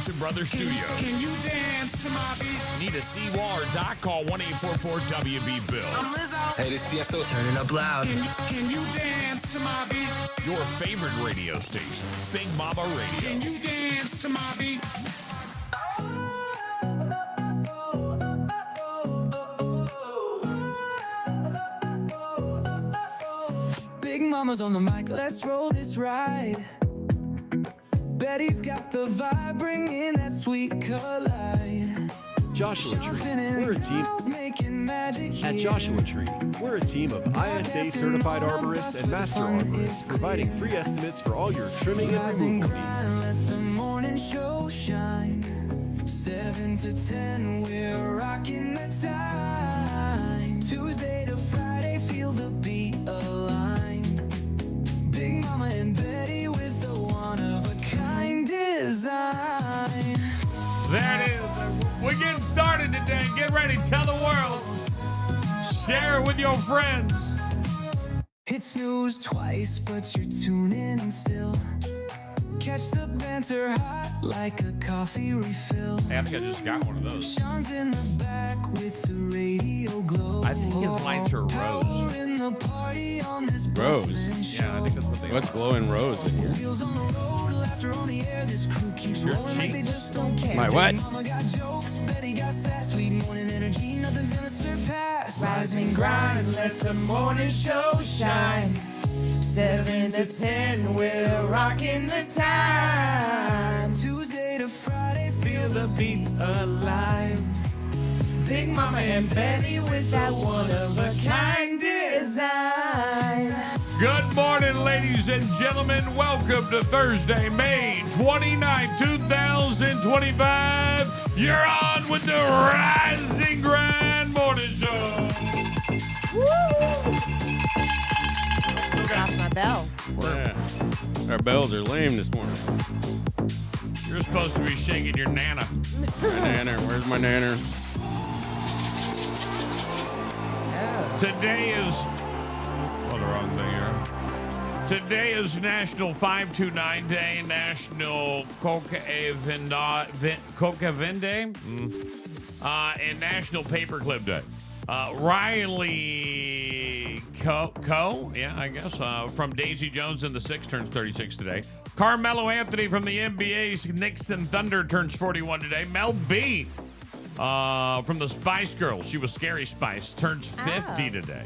Thompson Brothers Studio. Can you dance to my beat? Need a seawall or dock? Call 1-844-WB-BILL. I'm Lizzo. Hey, this is TSO. Turn it up loud. Can you dance to my beat? Your favorite radio station, Big Mama Radio. Can you dance to my beat? Big Mama's on the mic, let's roll this ride. Betty's got the vibe, bringing that sweet collide. Joshua Tree, we're a team. At Joshua Tree, we're a team of ISA certified arborists and master arborists, providing free estimates for all your trimming and removal needs. Let the morning show shine. 7 to 10, we're rocking the time. Tuesday to Friday, feel the beat align. Big Mama and Betty with a one-of-a-kind design. There it is. We're getting started today. Get ready. Tell the world. Share it with your friends. Hit snooze twice, but you're tuning in still. Catch the banter hot like a coffee refill. Hey, I think I just got one of those. Sean's in the back with the radio glow. I think his lights are rose. Power in the party on this Rose? bustin' show. Yeah, I think that's what they What's are. glowing rose in here? Wheels on the road, laughter on the air. This crew keeps Your rolling like they cheeks. just don't care. My what? Big Mama got jokes, Betty got sass, sweet morning energy, nothing's gonna surpass. Rise and grind, let the morning show shine. 7 to 10, we're rocking the time. Tuesday to Friday, feel the beat alive. Big Mama and Betty with that one-of-a-kind design. Good morning, ladies and gentlemen. Welcome to Thursday, May 29, 2025. You're on with the Rise and Grind Morning Show. Off my bell. Yeah. Our bells are lame this morning. You're supposed to be shaking your nana. My nanner, where's my nanner? Today is... Oh, the wrong thing here. Today is National 529 Day, National Coca Vende, and National Paperclip Day. Riley Coe, yeah, I guess, from Daisy Jones in the Six turns 36 today. Carmelo Anthony from the NBA's Knicks and Thunder turns 41 today. Mel B from the Spice Girls, she was Scary Spice, turns 50 today.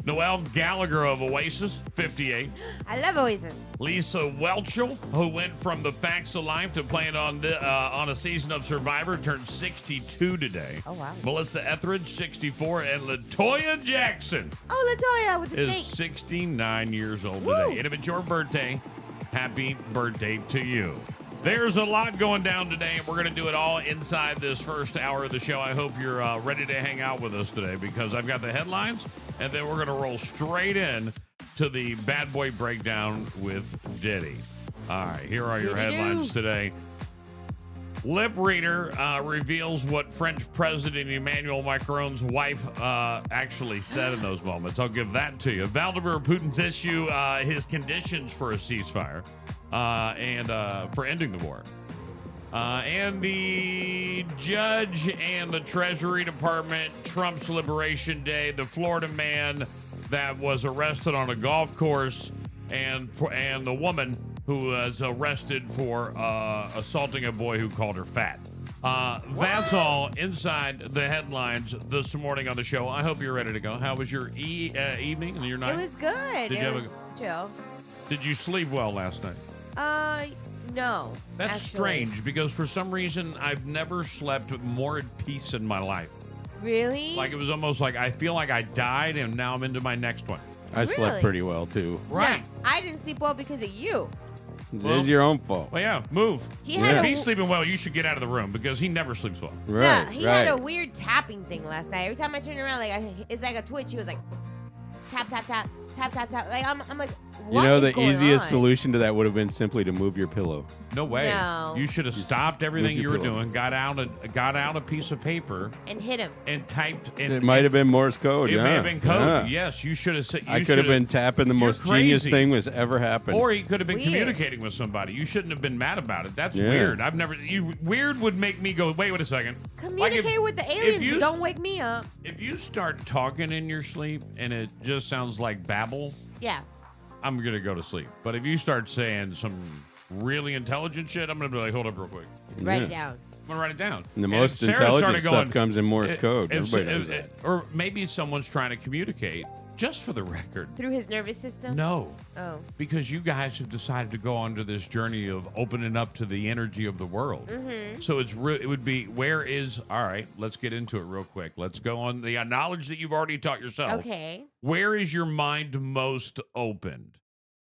Noel Gallagher of Oasis, 58. I love Oasis. Lisa Whelchel, who went from The Facts of Life to playing on a season of Survivor, turned 62 today. Oh, wow. Melissa Etheridge, 64, and LaToya Jackson Oh, LaToya with the is snake. 69 years old Woo. today. And if it's your birthday, happy birthday to you. There's a lot going down today, and we're going to do it all inside this first hour of the show. I hope you're ready to hang out with us today because I've got the headlines, and then we're going to roll straight in to the Bad Boy Breakdown with Diddy. All right, here are your headlines today. Lip reader reveals what French President Emmanuel Macron's wife actually said in those moments. I'll give that to you. Vladimir Putin's issue his conditions for a ceasefire and for ending the war. And the judge and the Treasury Department, Trump's Liberation Day, the Florida man that was arrested on a golf course, and the woman who was arrested for assaulting a boy who called her fat. That's all inside the headlines this morning on the show. I hope you're ready to go. How was your evening and your night? It was good. Did you It have was chill. Did you sleep well last night? No. That's actually. strange because for some reason I've never slept more at peace in my life. Really? Like it was almost like I feel like I died and now I'm into my next one. I slept Really? pretty well, too. Right. No, I didn't sleep well because of you. Well- It's your own fault. Well, yeah, move. He had If a he's sleeping well, you should get out of the room because he never sleeps well. Right, he right. had a weird tapping thing last night. Every time I turned around, it's like a twitch. He was like, tap, tap, tap, tap, tap, tap. Like I'm like, You know, What the is going easiest on? solution to that would have been simply to move your pillow. No way. No. You should have stopped everything move you your were pillow. doing, got out a piece of paper And hit him. and typed. And, It might have been Morse code. It yeah. may have been code. Yeah. Yes, you should have said. I could have been tapping the You're most genius crazy. thing that's ever happened. Or he could have been Weird. communicating with somebody. You shouldn't have been mad about it. That's Yeah. weird. I've never. Weird would make me go, wait a second. Communicate with the aliens. you- Don't wake me up. If you start talking in your sleep and it just sounds like babble, Yeah. I'm gonna go to sleep. But if you start saying some really intelligent shit, I'm gonna be like, hold up real quick. Write it Yeah. down. I'm gonna write it down. And the if most Sarah intelligent started stuff going, comes in Morse if- code. if- Everybody if- knows that. Or maybe someone's trying to communicate, just for the record. Through his nervous system? No, Oh. because you guys have decided to go onto this journey of opening up to the energy of the world. Mm-hmm. So it would be, all right, let's get into it real quick. Let's go on the knowledge that you've already taught yourself. Okay. Where is your mind most opened?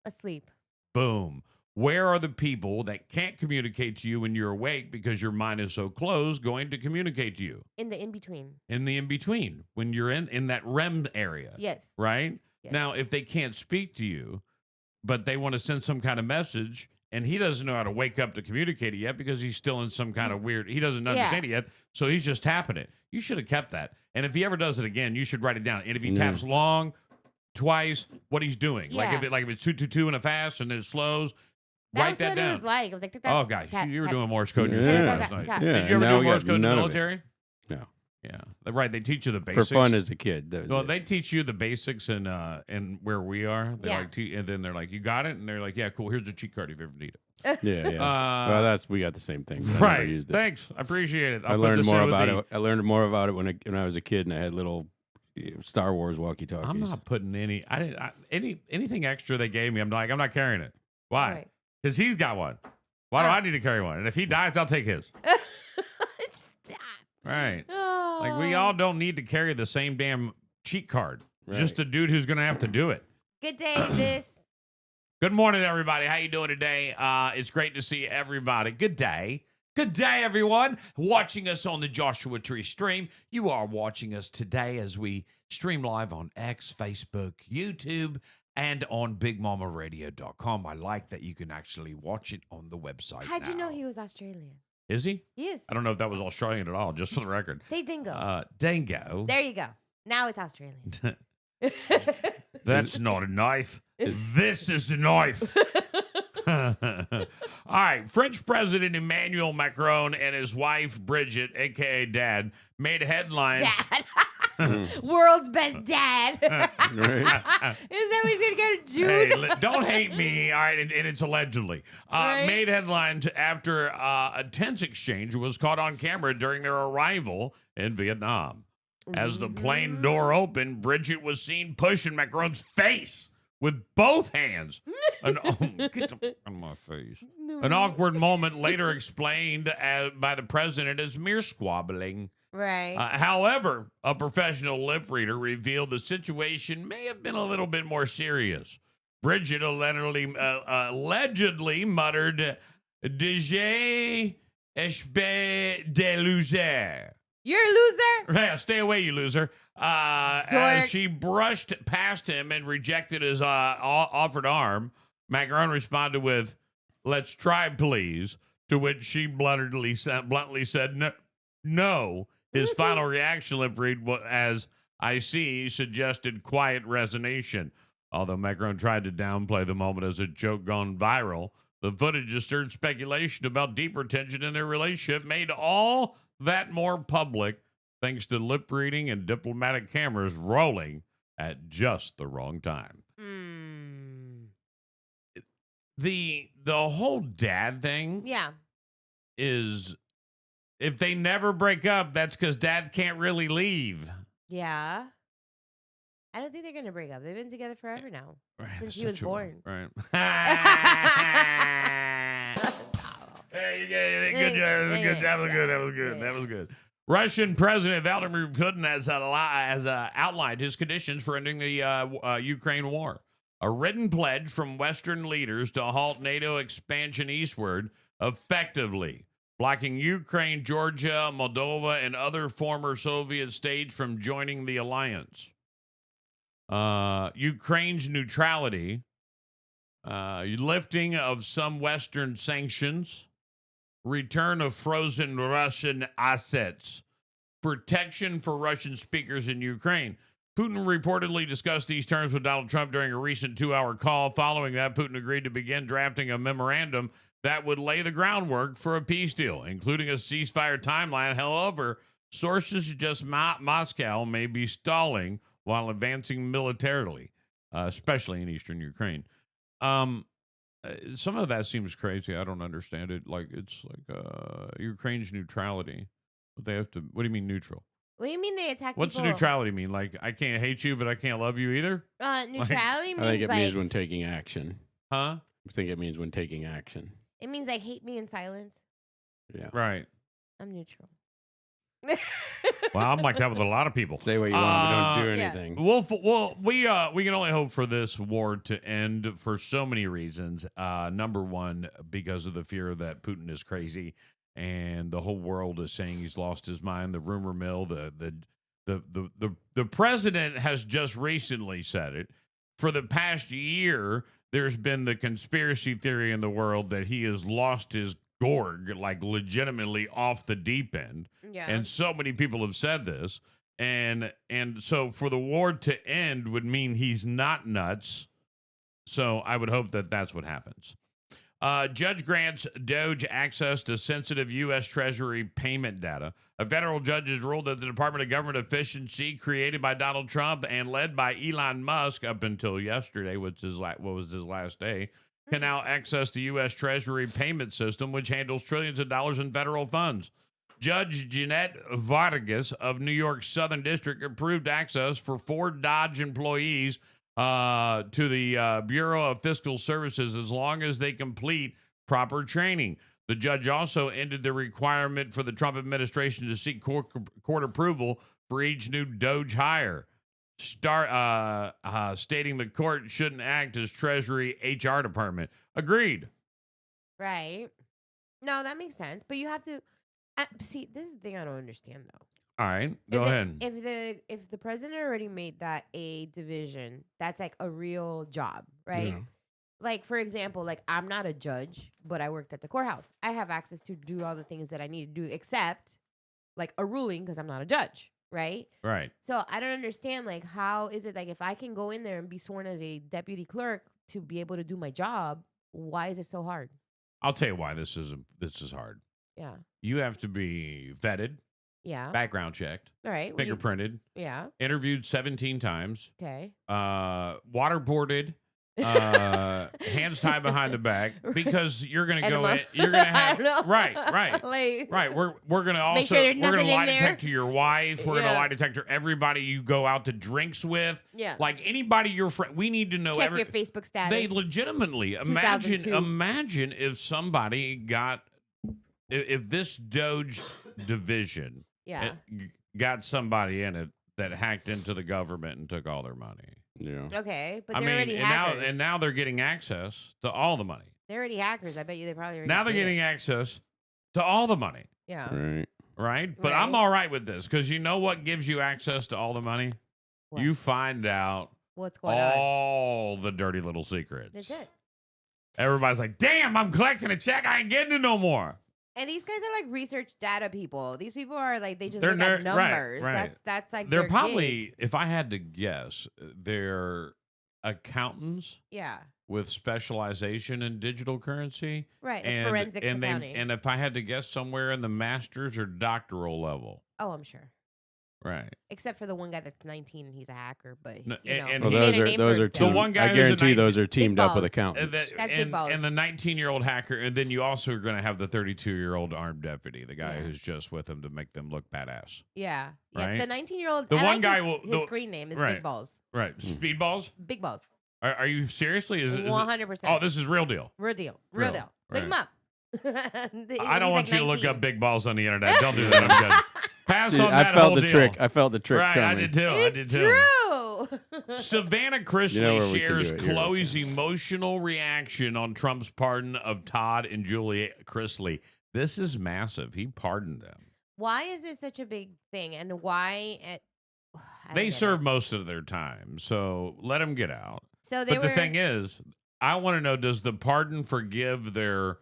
Asleep. Boom. Where are the people that can't communicate to you when you're awake because your mind is so closed going to communicate to you? In the in-between. In the in-between, when you're in that REM area. Yes. Right? Yes. Now, if they can't speak to you, but they want to send some kind of message, and he doesn't know how to wake up to communicate it yet because he's still in some kind of weird, he doesn't understand it yet, so he's just tapping it. You should have kept that. And if he ever does it again, you should write it down. And if he taps long, twice, what he's doing. Yeah. Like if it's 222 and a fast and then it slows, That write was that what down. it was like. It was like, Oh, gosh, you were doing Morse code in your Yeah. sleep Yeah. last night. Yeah. Did you and ever now do we Morse got code in the none of it. military? No. Yeah. Right, they teach you the For basics. fun as a kid. That was Well, it. they teach you the basics and where we are. They Yeah. and then they're like, you got it? And they're like, yeah, cool. Here's a cheat card if you ever need it. Yeah, yeah. well, we got the same thing. but I never Right. used it. Thanks. I appreciate it. I I'll put learned this more in with about the- it. I learned more about it when I was a kid, and I had little Star Wars walkie-talkies. I'm not putting anything extra they gave me. I'm not carrying it. Why? Right. Because he's got one. Why do I need to carry one? And if he dies, I'll take his. Stop. Right. Oh. Like we all don't need to carry the same damn cheat card. Right. Just a dude who's going to have to do it. Good day, this. Good morning, everybody. How you doing today? It's great to see everybody. Good day. Good day, everyone. Watching us on the Joshua Tree stream. You are watching us today as we stream live on X, Facebook, YouTube, and on BigMamaRadio.com. I like that you can actually watch it on the website. How'd you now. know he was Australian? Is he? He is. I don't know if that was Australian at all, just for the record. Say dingo. Dango. There you go. Now it's Australian. That's not a knife. This is a knife. All right. French President Emmanuel Macron and his wife, Bridget, a.k.a. Dad, made headlines. Dad. World's best dad. Is that Right? what he's going to go to June? Hey, don't hate me. All right. And it's allegedly. Right. Made headlines after a tense exchange was caught on camera during their arrival in Vietnam. As the plane door opened, Bridget was seen pushing Macron's face with both hands. Get the f- out of my face. An awkward moment later explained by the president as mere squabbling. Right. However, a professional lip reader revealed the situation may have been a little bit more serious. Bridget allegedly muttered, "Déjà espèce de loser." You're a loser? Yeah, stay away, you loser. As Zork. she brushed past him and rejected his offered arm, Macron responded with, "Let's try, please," to which she bluntly said, no. His final reaction lip read as, "I see," suggested quiet resignation. Although Macron tried to downplay the moment as a joke gone viral, the footage just stirred speculation about deeper tension in their relationship, made all that more public thanks to lip reading and diplomatic cameras rolling at just the wrong time. Mm. The whole dad thing Yeah. is, if they never break up, that's because dad can't really leave. Yeah. I don't think they're going to break up. They've been together forever now. Right, Since that's he was such a- born. Right. Hey, good job. That was good. Russian President Vladimir Putin has outlined his conditions for ending the Ukraine war. A written pledge from Western leaders to halt NATO expansion eastward, effectively blocking Ukraine, Georgia, Moldova, and other former Soviet states from joining the alliance. Ukraine's neutrality Lifting of some Western sanctions, return of frozen Russian assets, protection for Russian speakers in Ukraine. Putin reportedly discussed these terms with Donald Trump during a recent 2-hour call. Following that, Putin agreed to begin drafting a memorandum that would lay the groundwork for a peace deal, including a ceasefire timeline. However, sources suggest Moscow may be stalling while advancing militarily, especially in eastern Ukraine. Some of that seems crazy. I don't understand it. Like, it's like Ukraine's neutrality. But they have to. What do you mean neutral? What do you mean they attack What's people? neutrality mean? Like, I can't hate you, but I can't love you either? Neutrality I means think it like means when taking action. Huh? I think it means when taking action. it means like hate me in silence. Yeah. Right. I'm neutral. Well, I'm like that with a lot of people. Say what you want, but don't do yeah. anything. We can only hope for this war to end for so many reasons. Number one, because of the fear that Putin is crazy, and the whole world is saying he's lost his mind. The rumor mill, the president has just recently said it. For the past year, there's been the conspiracy theory in the world that he has lost his gorg, like legitimately off the deep end. Yeah. And so many people have said this. And so for the war to end would mean he's not nuts. So I would hope that that's what happens. Judge grants Doge access to sensitive U.S. Treasury payment data. A federal judge has ruled that the Department of Government Efficiency, created by Donald Trump and led by Elon Musk up until yesterday, which is what was his last day, can now access the U.S. Treasury payment system, which handles trillions of dollars in federal funds. Judge Jeanette Vargas of New York's Southern District approved access for 4 Dodge employees to the Bureau of Fiscal Services as long as they complete proper training. The judge also ended the requirement for the Trump administration to seek court approval for each new Doge hire, stating the court shouldn't act as Treasury HR department. Agreed. Right. No, that makes sense. But you have to see. This is the thing I don't understand though. All right, go ahead. If the president already made that a division, that's like a real job, right? Yeah. Like, for example, like I'm not a judge, but I worked at the courthouse. I have access to do all the things that I need to do, except like a ruling because I'm not a judge, right? Right. So I don't understand, like, how is it like if I can go in there and be sworn as a deputy clerk to be able to do my job, why is it so hard? I'll tell you why this is hard. Yeah. You have to be vetted, Yeah. background checked, All right. fingerprinted, Yeah. interviewed 17 times, Okay. waterboarded, hands tied behind the back, because you're going to go in, you're going to I don't know. have right. Like, Right, we're going to also sure there's we're going nothing to in lie there. detector your wife. We're going to Yeah. lie detector everybody you go out to drinks with. Yeah. Like anybody your friend. We need to know check your Facebook status. They legitimately 2002. imagine if somebody got if this Doge division yeah. got somebody in it that hacked into the government and took all their money. Yeah. Okay, but I they're mean, already and hackers. now they're getting access to all the money. They're already hackers. I bet you they probably already Now they're did it. getting access to all the money, Yeah. Right. right? But I'm Right. all right with this because you know what gives you access to all the money? What? You find out What's going on? all the dirty little secrets. That's it. Everybody's like, damn, I'm collecting a check. I ain't getting it no more. And these guys are like research data people. These people are like they just They're look at nerd- right, numbers. right. That's like They're their probably, gig. if I had to guess, they're accountants Yeah. with specialization in digital currency. Right. Like forensics accounting. And if I had to guess, somewhere in the master's or doctoral level. Oh, I'm sure. Right. Except for the one guy that's 19 and he's a hacker, but No, you know, and Well, he he- made a name those for are himself. The one guy I who's a guarantee 19 those are teamed up with balls. accountants. That's big balls. And the 19-year-old hacker, and then you also are going to have the 32-year-old armed deputy, the guy Yeah. who's just with him to make them look badass. Yeah. Yeah. Right? The 19-year-old. The I one like guy his, will- his the- screen name is right. Big Balls. Right. Speedballs? Big Balls. Are you seriously? Is it? 100%. Oh, this is real deal. Real deal. Real Real. deal. Look him Right. up. I don't want you to look up big balls on the internet. Don't do that. I'm good. Pass Dude, on that I felt whole the deal. trick. I felt the trick Right, coming. I did too. I did It's too. true. Savannah Chrisley You know where we can shares do it. Here we Chloe's go. emotional reaction on Trump's pardon of Todd and Julia Chrisley. This is massive. He pardoned them. Why is it such a big thing? And why? I don't They get serve it. most of their time, so let them get out. So they But were. the thing is, I want to know, does the pardon forgive their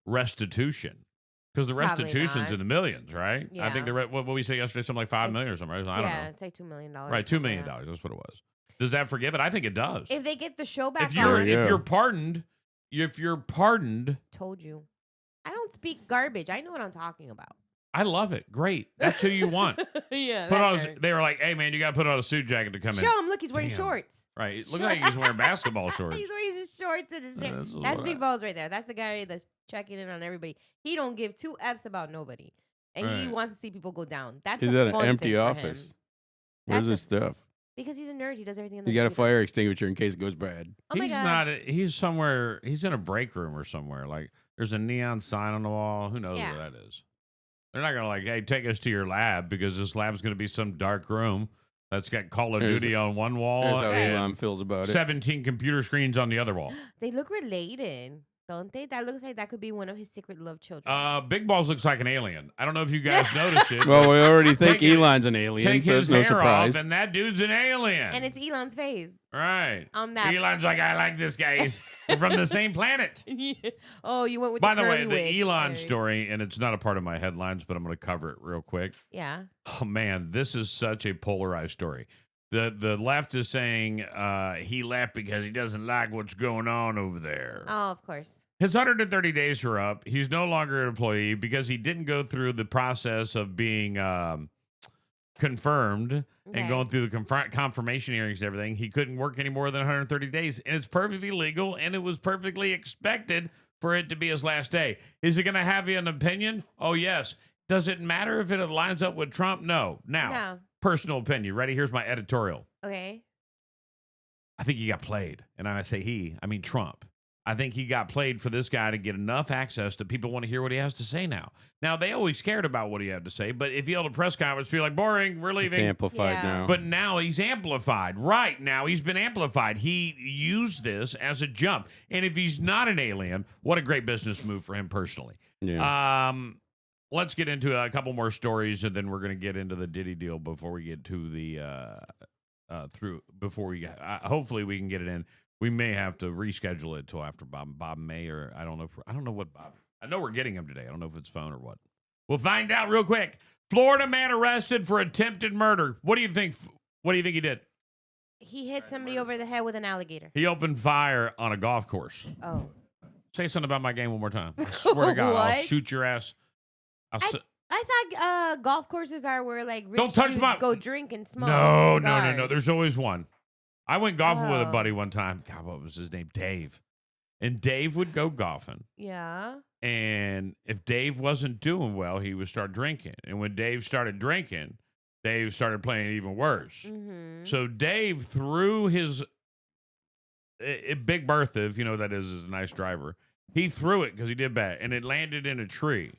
restitution? Because the Probably restitution's not. in the millions, right? I Yeah. think what we say yesterday, something like $5 million or something, right? I don't know. It's like $2 million. Right, $2 million. That's what it was. Does that forgive it? I think it does. If they get the show back If you're on, if you're pardoned, told you. I don't speak garbage. I know what I'm talking about. I love it. Great. That's who you want. Yeah. Put that on. nerd. They were like, "Hey, man, you got to put on a suit jacket to come in." Show him. Look, he's wearing Damn. shorts. Right. It looks like he's wearing basketball shorts. He's wearing his shorts and his shirt. This is That's what Big Balls right there. That's the guy that's checking in on everybody. He don't give two F's about nobody, and he Right. wants to see people go down. That's He's a at an fun empty thing for office. him. Where's That's his stuff? Because he's a nerd. He does everything. On You the got a computer. fire extinguisher in case it goes bad. Oh my He's God. not. He's somewhere. He's in a break room or somewhere. Like there's a neon sign on the wall. Who knows Yeah. where that is? They're not gonna like, hey, take us to your lab because this lab's gonna be some dark room that's got Call of There's Duty on one wall That's how and Elon feels about it. 17 computer screens on the other wall. They look related, don't they? That looks like that could be one of his secret love children. Big Balls looks like an alien. I don't know if you guys noticed it. Well, we already think Take it- Elon's an alien, take so his it's no hair surprise. off, and that dude's an alien. and it's Elon's face right. on that. Elon's like, I like this guy. We're from the same planet. Oh, you went with By the the way, curly the wig. Elon Very- story, and it's not a part of my headlines, but I'm going to cover it real quick. Yeah. Oh man, this is such a polarized story. The left is saying he left because he doesn't like what's going on over there. Oh, of course. His 130 days are up. He's no longer an employee because he didn't go through the process of being confirmed Okay. and going through the confirmation hearings and everything. He couldn't work any more than 130 days, and it's perfectly legal, and it was perfectly expected for it to be his last day. Is it going to have an opinion? Oh, yes. Does it matter if it lines up with Trump? No. Now, No. personal opinion. Ready? Here's my editorial. Okay. I think he got played. And when I say he, I mean Trump. I think he got played for this guy to get enough access that people want to hear what he has to say now. Now, they always cared about what he had to say, but if he held a press conference, be like, boring, we're It's leaving. amplified Yeah. now. But now he's amplified. Right now, he's been amplified. He used this as a jump. And if he's not an alien, what a great business move for him personally. yeah. Let's get into a couple more stories, and then we're going to get into the Diddy deal before we get to the hopefully we can get it in. We may have to reschedule it till after Bob May, or I don't know what Bob. I know we're getting him today. I don't know if it's phone or what. We'll find out real quick. Florida man arrested for attempted murder. What do you think? What do you think he did? He hit somebody over the head with an alligator. He opened fire on a golf course. Oh. Say something about my game one more time. I swear to God, I'll What? shoot your ass. I thought golf courses are where like rich Don't touch dudes my- go drink and smoke. No. cigars. There's always one. I went golfing with a Oh. buddy one time. God, what was his name? Dave. And Dave would go golfing. Yeah. And if Dave wasn't doing well, he would start drinking. And when Dave started drinking, Dave started playing even worse. Mm-hmm. So Dave threw his Big Bertha, if you know what that is a nice driver. He threw it because he did bad. And it landed in a tree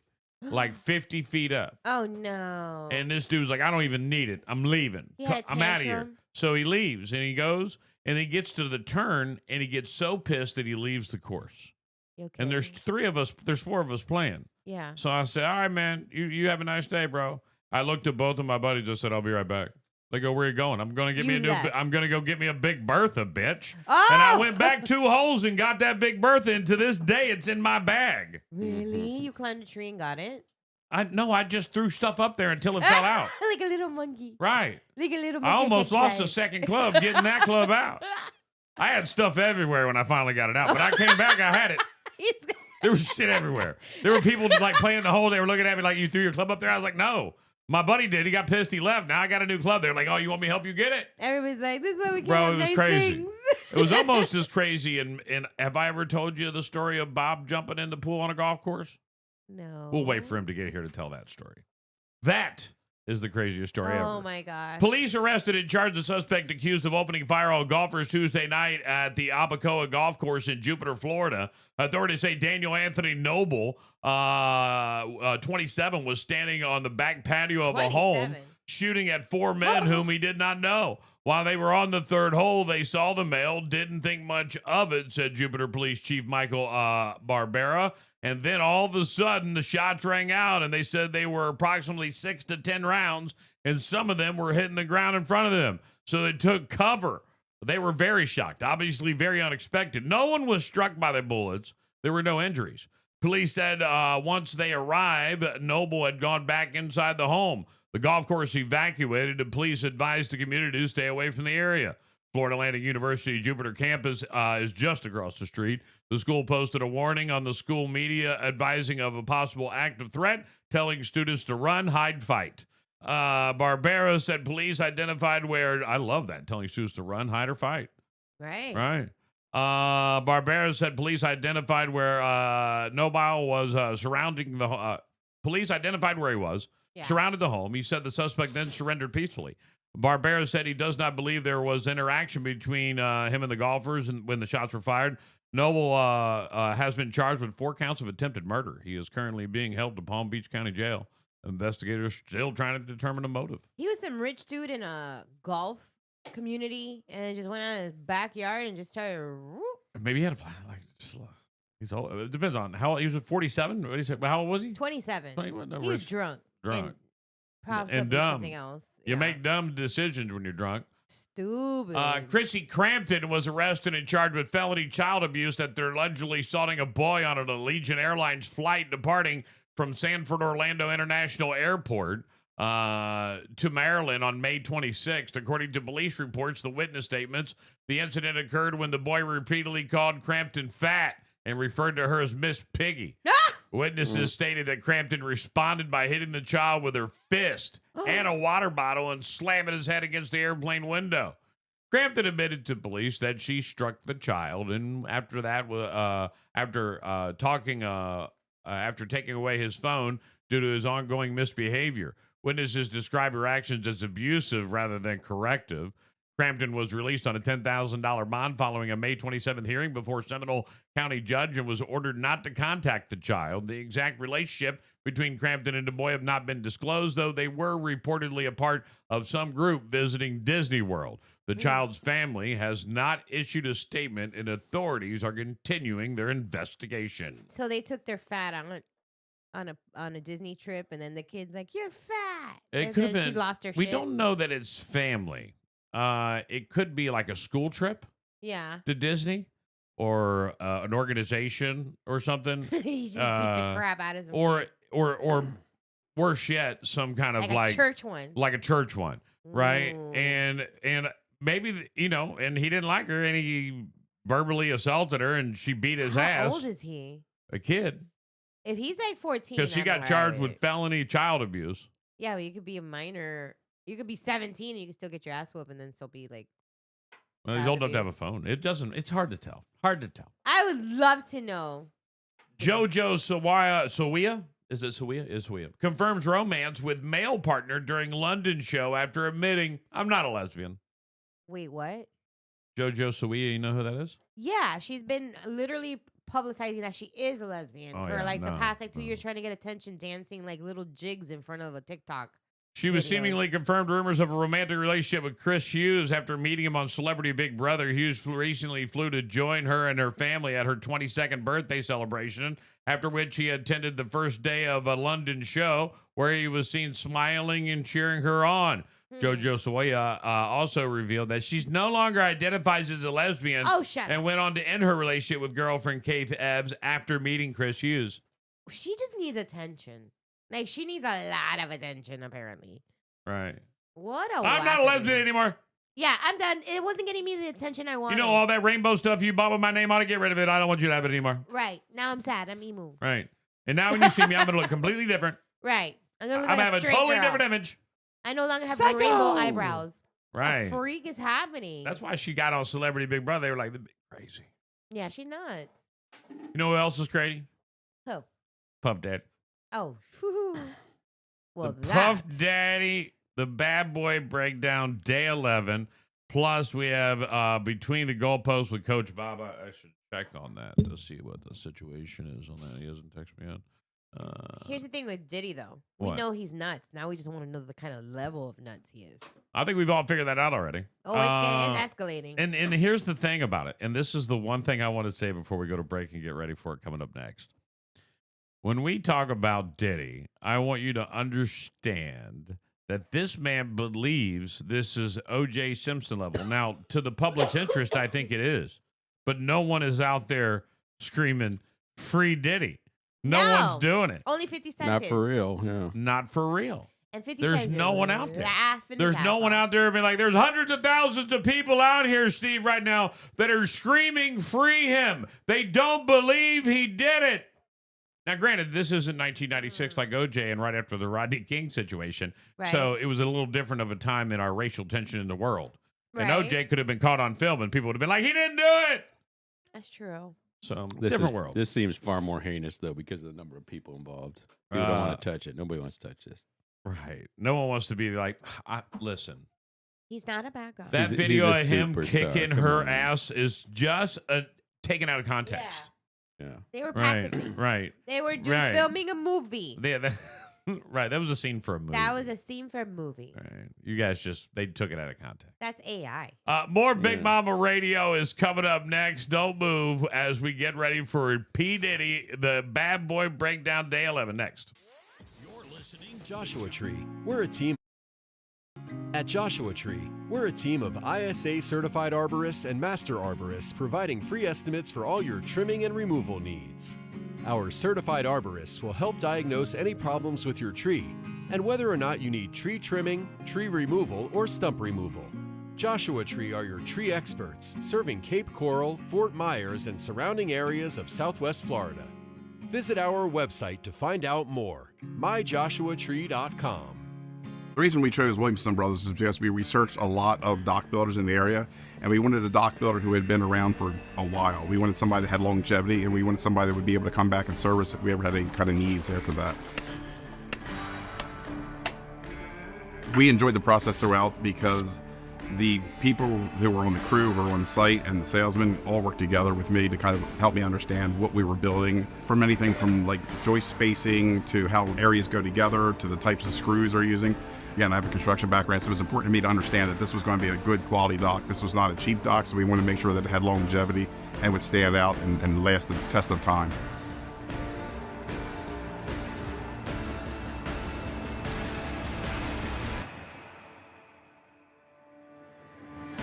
like 50 feet up. Oh no. And this dude's like, I don't even need it. I'm leaving. He had a I'm out of here. tantrum? So he leaves and he goes and he gets to the turn and he gets so pissed that he leaves the course. You okay? And there's four of us playing. yeah. So I said, all right, man, you have a nice day, bro. I looked at both of my buddies. I said, I'll be right back. They go, where are you going? I'm going to go get me a Big Bertha, bitch. Oh! And I went back 2 holes and got that Big Bertha. And to this day, it's in my bag. Really? You climbed a tree and got it? I just threw stuff up there until it fell out. Like a little monkey. Right. Like a little monkey. I almost lost a a second club getting that club out. I had stuff everywhere when I finally got it out, but I came back, I had it. There was shit everywhere. There were people like playing the hole. They were looking at me like, you threw your club up there? I was like, no. My buddy did. He got pissed. He left. Now I got a new club. They're like, oh, you want me to help you get it? Everybody's like, this is why we can't Bro, have it was nice crazy. things. It was almost as crazy. And have I ever told you the story of Bob jumping in the pool on a golf course? No. We'll wait for him to get here to tell that story. That is the craziest story ever. Oh my gosh. Police arrested and charged a suspect accused of opening fire on golfers Tuesday night at the Abacoa Golf Course in Jupiter, Florida. Authorities say Daniel Anthony Noble, 27, was standing on the back patio of a home 27. shooting at 4 men whom he did not know. While they were on the third hole, they saw the male, didn't think much of it, said Jupiter Police Chief Michael Barbera. And then all of a sudden, the shots rang out, and they said they were approximately 6 to 10 rounds, and some of them were hitting the ground in front of them. So they took cover They were very shocked, obviously very unexpected. No one was struck by the bullets. There were no injuries. Police said once they arrived, Noble had gone back inside the home. The golf course evacuated, and police advised the community to stay away from the area. Florida Atlantic University Jupiter campus is just across the street. The school posted a warning on the school media advising of a possible active threat, telling students to run, hide, fight. Barbera said police identified where, I love that, telling students to run, hide, or fight. Right. Right. Barbera said police identified where Nobile was surrounding the police identified where he was, surrounded the home. He said the suspect then surrendered peacefully. Barbera said he does not believe there was interaction between him and the golfers and when the shots were fired. Noble has been charged with 4 counts of attempted murder. He is currently being held to Palm Beach County Jail. Investigators still trying to determine the motive. He was some rich dude in a golf community and just went out in his backyard and just started. Maybe he had he's old. It depends on how he was. 47. What did he say? How old was he? 27. No, He was drunk. Drunk. And dumb. something else. You make dumb decisions when you're drunk. Stupid. Chrissy Crampton was arrested and charged with felony child abuse after allegedly assaulting a boy on an Allegiant Airlines flight departing from Sanford Orlando International Airport to Maryland on May 26th. According to police reports, the witness statements, the incident occurred when the boy repeatedly called Crampton fat and referred to her as Miss Piggy. Witnesses stated that Crampton responded by hitting the child with her fist and a water bottle and slamming his head against the airplane window. Crampton admitted to police that she struck the child, and after that, after taking away his phone due to his ongoing misbehavior. Witnesses described her actions as abusive rather than corrective. Crampton was released on a $10,000 bond following a May 27th hearing before Seminole County judge and was ordered not to contact the child. The exact relationship between Crampton and the boy have not been disclosed, though they were reportedly a part of some group visiting Disney World. The child's family has not issued a statement, and authorities are continuing their investigation. So they took their fat on a Disney trip, and then the kid's like, "You're fat." It could have been. She lost her We shit. don't know that it's family. It could be like a school trip Yeah. to Disney or an organization or something. He just beat the crap out of him. or worse yet, some kind of like a church one. like a church one, right? Ooh. And maybe and he didn't like her, and he verbally assaulted her, and she beat his ass. How old is he? A kid, If he's like 14, because she got charged with felony child abuse. Yeah, but you could be a minor. You could be 17 and you can still get your ass whooped and then still be like. Well, he's child old enough to have a abuse. phone. It doesn't. It's hard to tell. Hard to tell. I would love to know. JoJo Sawia? Is it Sawia? It's Sawia. Confirms romance with male partner during London show after admitting, I'm not a lesbian. Wait, what? JoJo Sawia, you know who that is? Yeah, she's been literally publicizing that she is a lesbian Oh, for yeah, like the no, past like 2 no. years, trying to get attention, dancing like little jigs in front of a TikTok. She was Videos. seemingly confirmed rumors of a romantic relationship with Chris Hughes after meeting him on Celebrity Big Brother. Hughes recently flew to join her and her family at her 22nd birthday celebration, after which he attended the first day of a London show where he was seen smiling and cheering her on. JoJo Sawaya also revealed that she's no longer identifies as a lesbian Oh, shut and up. went on to end her relationship with girlfriend Kate Ebbs after meeting Chris Hughes. She just needs attention. Like, she needs a lot of attention, apparently. Right. What a I'm not a wackadoo. lesbian anymore. Yeah, I'm done. It wasn't getting me the attention I wanted. You know, all that rainbow stuff you bought with my name on it, get rid of it. I don't want you to have it anymore. Right. Now I'm sad. I'm emo. Right. And now when you see me, I'm going to look completely different. Right. I'm gonna look I'm like having a straight totally girl. different image. I no longer have the Psycho! rainbow eyebrows. Right. The freak is happening. That's why she got on Celebrity Big Brother. They were like, crazy. Yeah, she nuts. You know who else is crazy? Who? Puff Daddy. Oh, whew. Well, The Puff that. Daddy, the bad boy breakdown, day 11. Plus, we have Between the Goalposts with Coach Bob. I should check on that to see what the situation is on that. He hasn't texted me yet. Here's the thing with Diddy, though. What? We know he's nuts. Now we just want to know the kind of level of nuts he is. I think we've all figured that out already. Oh, it's escalating. And here's the thing about it. And this is the one thing I want to say before we go to break and get ready for it coming up next. When we talk about Diddy, I want you to understand that this man believes this is O.J. Simpson level. Now, to the public's interest, I think it is. But no one is out there screaming, free Diddy. No one's doing it. Only 50 Cent Not is. for real. Yeah. Not for real. And 50 There's Cent is no one out there. laughing There's his no ass one off. out there being like, there's hundreds of thousands of people out here, Steve, right now that are screaming, free him. They don't believe he did it. Now, granted, this isn't 1996 like OJ and right after the Rodney King situation. Right. So it was a little different of a time in our racial tension in the world. And Right. OJ could have been caught on film and people would have been like, he didn't do it. That's true. So, This different is, world. This seems far more heinous, though, because of the number of people involved. People don't want to touch it. Nobody wants to touch this. Right. No one wants to be like, listen. He's not a bad guy. That He's video a of him superstar. kicking Come her on. ass is just taken out of context. Yeah. They were Right, practicing. right. They were Right. filming a movie. Right. That was a scene for a movie. That was a scene for a movie. Right. You guys they took it out of context. That's AI. More Big Yeah. Mama Radio is coming up next. Don't move as we get ready for P. Diddy, the Bad Boy Breakdown Day 11 next. Joshua Tree. We're a team. At Joshua Tree, we're a team of ISA certified arborists and master arborists providing free estimates for all your trimming and removal needs. Our certified arborists will help diagnose any problems with your tree and whether or not you need tree trimming, tree removal, or stump removal. Joshua Tree are your tree experts, serving Cape Coral, Fort Myers, and surrounding areas of Southwest Florida. Visit our website to find out more, myjoshuatree.com. The reason we chose Williamson Brothers is because we researched a lot of dock builders in the area, and we wanted a dock builder who had been around for a while. We wanted somebody that had longevity, and we wanted somebody that would be able to come back and service if we ever had any kind of needs after that. We enjoyed the process throughout because the people who were on the crew, who were on site, and the salesmen all worked together with me to kind of help me understand what we were building, from anything from like joist spacing to how areas go together to the types of screws they're using. Again, I have a construction background, so it was important to me to understand that this was going to be a good quality dock. This was not a cheap dock, so we wanted to make sure that it had longevity and would stand out and last the test of time.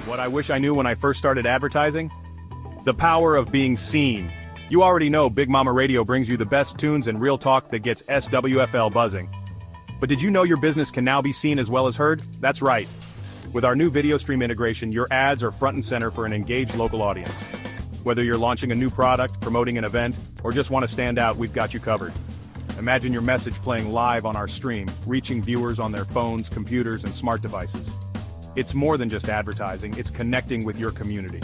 What I wish I knew when I first started advertising? The power of being seen. You already know Big Mama Radio brings you the best tunes and real talk that gets SWFL buzzing. But did you know your business can now be seen as well as heard? That's right. With our new video stream integration, your ads are front and center for an engaged local audience. Whether you're launching a new product, promoting an event, or just want to stand out, we've got you covered. Imagine your message playing live on our stream, reaching viewers on their phones, computers, and smart devices. It's more than just advertising, it's connecting with your community.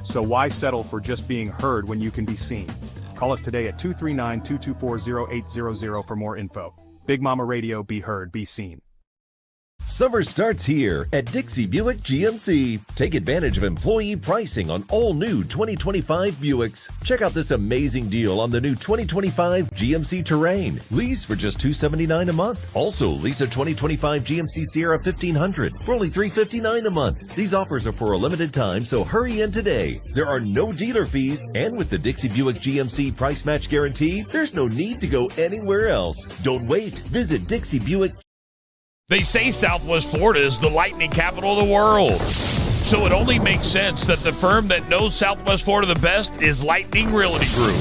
So why settle for just being heard when you can be seen? Call us today at 239-224-0800 for more info. Big Mama Radio, be heard, be seen. Summer starts here at Dixie Buick GMC. Take advantage of employee pricing on all new 2025 Buicks. Check out this amazing deal on the new 2025 GMC Terrain. Lease for just $279 a month. Also, lease a 2025 GMC Sierra 1500 for only $359 a month. These offers are for a limited time, so hurry in today. There are no dealer fees, and with the Dixie Buick GMC price match guarantee, there's no need to go anywhere else. Don't wait. Visit Dixie Buick. They say Southwest Florida is the lightning capital of the world. So it only makes sense that the firm that knows Southwest Florida the best is Lightning Realty Group.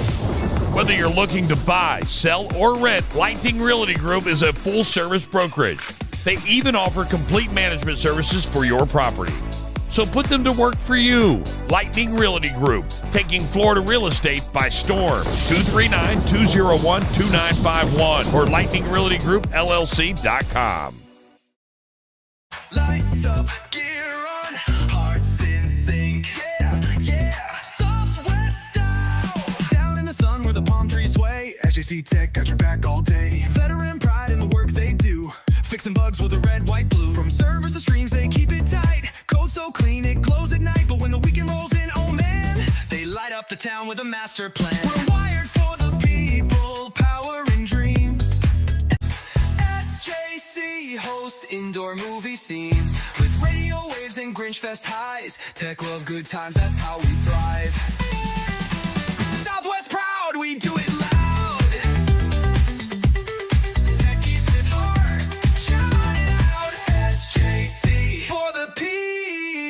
Whether you're looking to buy, sell, or rent, Lightning Realty Group is a full-service brokerage. They even offer complete management services for your property. So put them to work for you. Lightning Realty Group, taking Florida real estate by storm. 239-201-2951 or lightningrealtygroup.llc.com. Lights up, gear on, hearts in sync. Yeah, yeah. Southwest style. Down in the sun where the palm trees sway. SJC Tech got your back all day. Veteran pride in the work they do. Fixing bugs with a red, white, blue. From servers to streams, they keep it tight. Code so clean, it glows at night. But when the weekend rolls in, oh man, they light up the town with a master plan. We're wired for the people, power and dreams. SJC host indoor movie scenes with radio waves and Grinch Fest highs. Tech love good times, that's how we thrive. Southwest proud, we do it loud. Techies with heart, shout it out.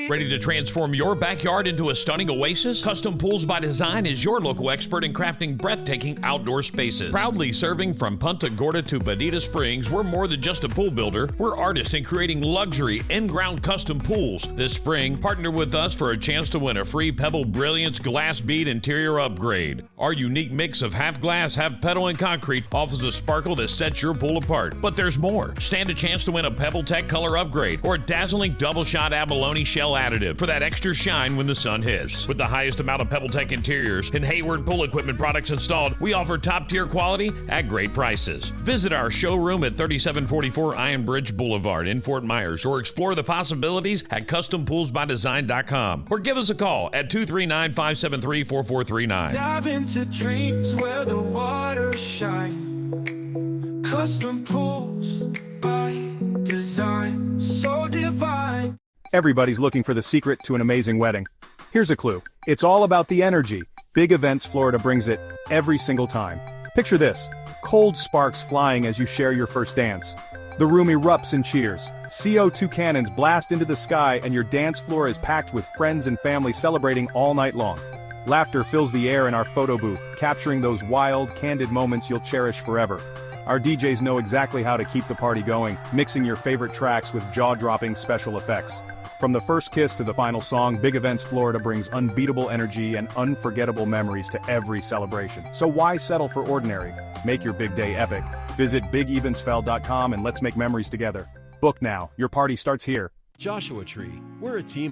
Ready to transform your backyard into a stunning oasis? Custom Pools by Design is your local expert in crafting breathtaking outdoor spaces. Proudly serving from Punta Gorda to Bonita Springs, we're more than just a pool builder. We're artists in creating luxury in-ground custom pools. This spring, partner with us for a chance to win a free Pebble Brilliance glass bead interior upgrade. Our unique mix of half glass, half petal, and concrete offers a sparkle that sets your pool apart. But there's more. Stand a chance to win a Pebble Tech color upgrade or a dazzling double shot abalone shell additive for that extra shine when the sun hits. With the highest amount of Pebble Tech interiors and Hayward pool equipment products installed, we offer top tier quality at great prices. Visit our showroom at 3744 Iron Bridge Boulevard in Fort Myers or explore the possibilities at custompoolsbydesign.com or give us a call at 239-573-4439. Dive into dreams where the waters shine. Custom pools by design, so divine. Everybody's looking for the secret to an amazing wedding. Here's a clue. It's all about the energy. Big Events Florida brings it every single time. Picture this. Cold sparks flying as you share your first dance. The room erupts in cheers. CO2 cannons blast into the sky and your dance floor is packed with friends and family celebrating all night long. Laughter fills the air in our photo booth, capturing those wild, candid moments you'll cherish forever. Our DJs know exactly how to keep the party going, mixing your favorite tracks with jaw-dropping special effects. From the first kiss to the final song, Big Events Florida brings unbeatable energy and unforgettable memories to every celebration. So why settle for ordinary? Make your big day epic. Visit BigEvensFell.com and let's make memories together. Book now. Your party starts here. Joshua Tree, we're a team.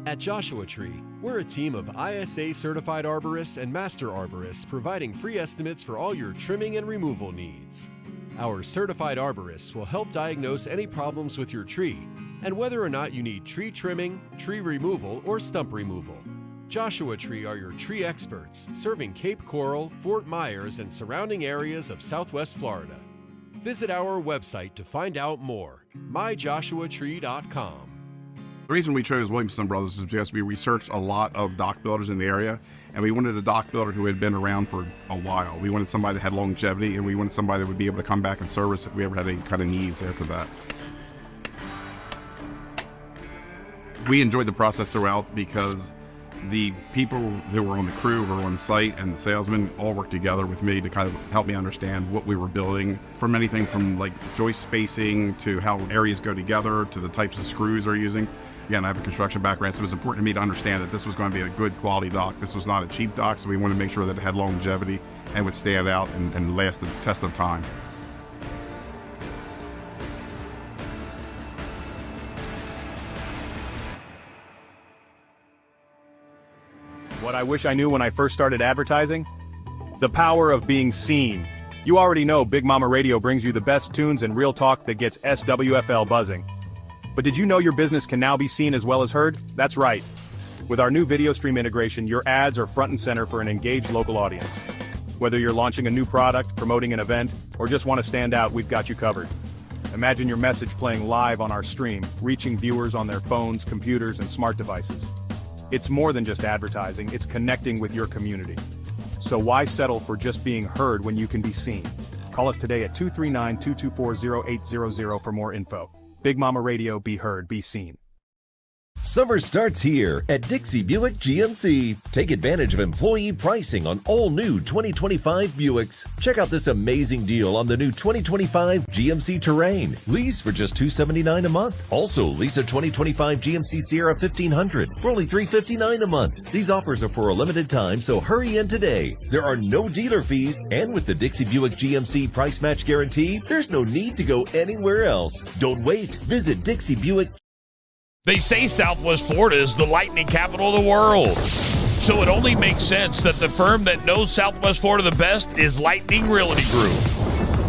At Joshua Tree, we're a team of ISA certified arborists and master arborists providing free estimates for all your trimming and removal needs. Our certified arborists will help diagnose any problems with your tree and whether or not you need tree trimming, tree removal, or stump removal. Joshua Tree are your tree experts, serving Cape Coral, Fort Myers, and surrounding areas of Southwest Florida. Visit our website to find out more, myjoshuatree.com. The reason we chose Williamson Brothers is because we researched a lot of dock builders in the area, and we wanted a dock builder who had been around for a while. We wanted somebody that had longevity, and we wanted somebody that would be able to come back and service if we ever had any kind of needs after that. We enjoyed the process throughout because the people who were on the crew, who were on site, and the salesmen all worked together with me to kind of help me understand what we were building, from anything from like joist spacing to how areas go together to the types of screws they're using. Again, I have a construction background, so it was important to me to understand that this was going to be a good quality dock. This was not a cheap dock, so we wanted to make sure that it had longevity and would stand out and last the test of time. What I wish I knew when I first started advertising? The power of being seen. You already know Big Mama Radio brings you the best tunes and real talk that gets SWFL buzzing. But did you know your business can now be seen as well as heard? That's right. With our new video stream integration, your ads are front and center for an engaged local audience. Whether you're launching a new product, promoting an event, or just want to stand out, we've got you covered. Imagine your message playing live on our stream, reaching viewers on their phones, computers, and smart devices. It's more than just advertising, it's connecting with your community. So why settle for just being heard when you can be seen? Call us today at 239-224-0800 for more info. Big Mama Radio, be heard, be seen. Summer starts here at Dixie Buick GMC. Take advantage of employee pricing on all new 2025 Buicks. Check out this amazing deal on the new 2025 GMC Terrain. Lease for just $279 a month. Also, lease a 2025 GMC Sierra 1500 for only $359 a month. These offers are for a limited time, so hurry in today. There are no dealer fees, and with the Dixie Buick GMC price match guarantee, there's no need to go anywhere else. Don't wait. Visit Dixie Buick. They say Southwest Florida is the lightning capital of the world. So it only makes sense that the firm that knows Southwest Florida the best is Lightning Realty Group.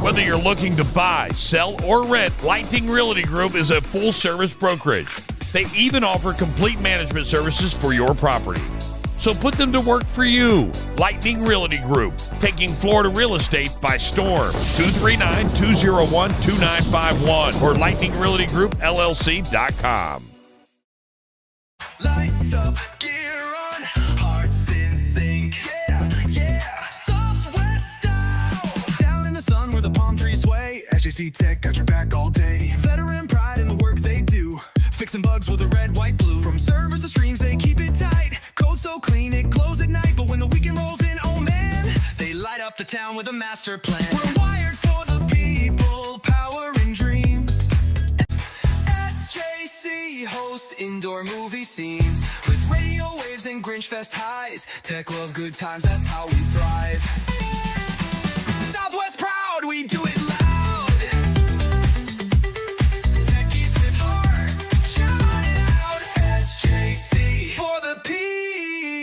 Whether you're looking to buy, sell, or rent, Lightning Realty Group is a full-service brokerage. They even offer complete management services for your property. So put them to work for you. Lightning Realty Group, taking Florida real estate by storm. 239-201-2951 or lightningrealtygroup.llc.com. Lights up, gear on, hearts in sync. Yeah, yeah. Southwest style. Down in the sun where the palm trees sway. SJC Tech got your back all day. Veteran pride in the work they do. Fixing bugs with a red, white, blue. From servers to streams, they keep it tight. Code so clean, it glows at night. But when the weekend rolls in, oh man, they light up the town with a master plan. We're wired for the people, power and dreams. SJC host indoor movie scenes with radio waves and Grinch Fest highs. Tech love good times, that's how we thrive. Southwest proud, we do it loud. Techies with heart, shout it out. SJC for the P.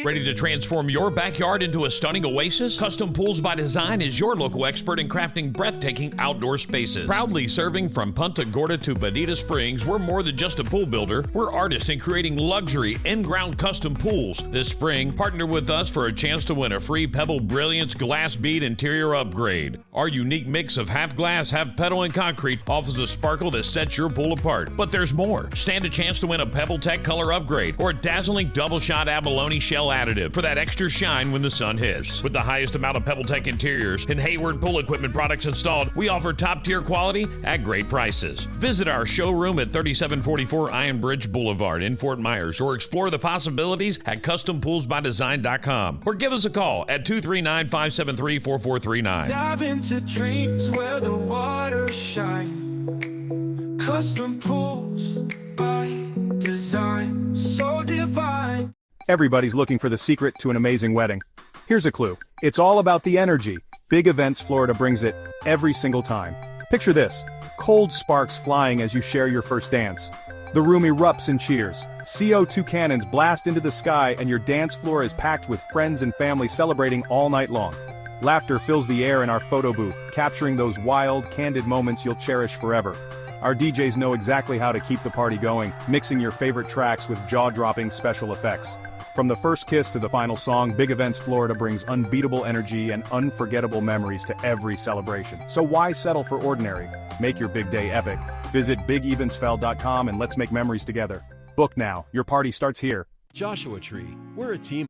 Ready to transform your backyard into a stunning oasis? Custom Pools by Design is your local expert in crafting breathtaking outdoor spaces. Proudly serving from Punta Gorda to Bonita Springs, we're more than just a pool builder. We're artists in creating luxury in-ground custom pools. This spring, partner with us for a chance to win a free Pebble Brilliance glass bead interior upgrade. Our unique mix of half glass, half petal, and concrete offers a sparkle that sets your pool apart. But there's more. Stand a chance to win a Pebble Tech color upgrade or a dazzling double-shot abalone shell additive for that extra shine when the sun hits. With the highest amount of Pebble Tech interiors and Hayward pool equipment products installed, we offer top-tier quality at great prices. Visit our showroom at 3744 Iron Bridge Boulevard in Fort Myers or explore the possibilities at custompoolsbydesign.com or give us a call at 239-573-4439. Dive into dreams where the waters shine. Custom pools by design, so divine. Everybody's looking for the secret to an amazing wedding. Here's a clue. It's all about the energy. Big Events Florida brings it every single time. Picture this. Cold sparks flying as you share your first dance. The room erupts in cheers. CO2 cannons blast into the sky and your dance floor is packed with friends and family celebrating all night long. Laughter fills the air in our photo booth, capturing those wild, candid moments you'll cherish forever. Our DJs know exactly how to keep the party going, mixing your favorite tracks with jaw-dropping special effects. From the first kiss to the final song, Big Events Florida brings unbeatable energy and unforgettable memories to every celebration. So why settle for ordinary? Make your big day epic. Visit BigEvensFell.com and let's make memories together. Book now. Your party starts here. Joshua Tree, we're a team.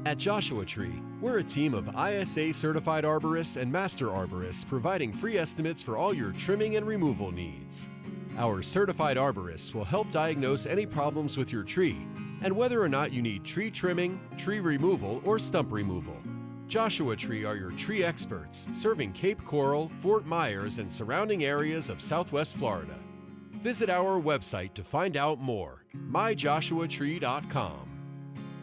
At Joshua Tree, we're a team of ISA certified arborists and master arborists providing free estimates for all your trimming and removal needs. Our certified arborists will help diagnose any problems with your tree and whether or not you need tree trimming, tree removal, or stump removal. Joshua Tree are your tree experts, serving Cape Coral, Fort Myers, and surrounding areas of Southwest Florida. Visit our website to find out more, myjoshuatree.com.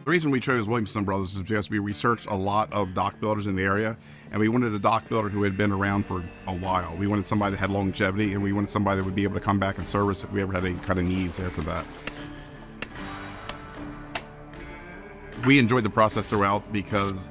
The reason we chose Williamson Brothers is because we researched a lot of dock builders in the area, and we wanted a dock builder who had been around for a while. We wanted somebody that had longevity, and we wanted somebody that would be able to come back and service if we ever had any kind of needs after that. We enjoyed the process throughout because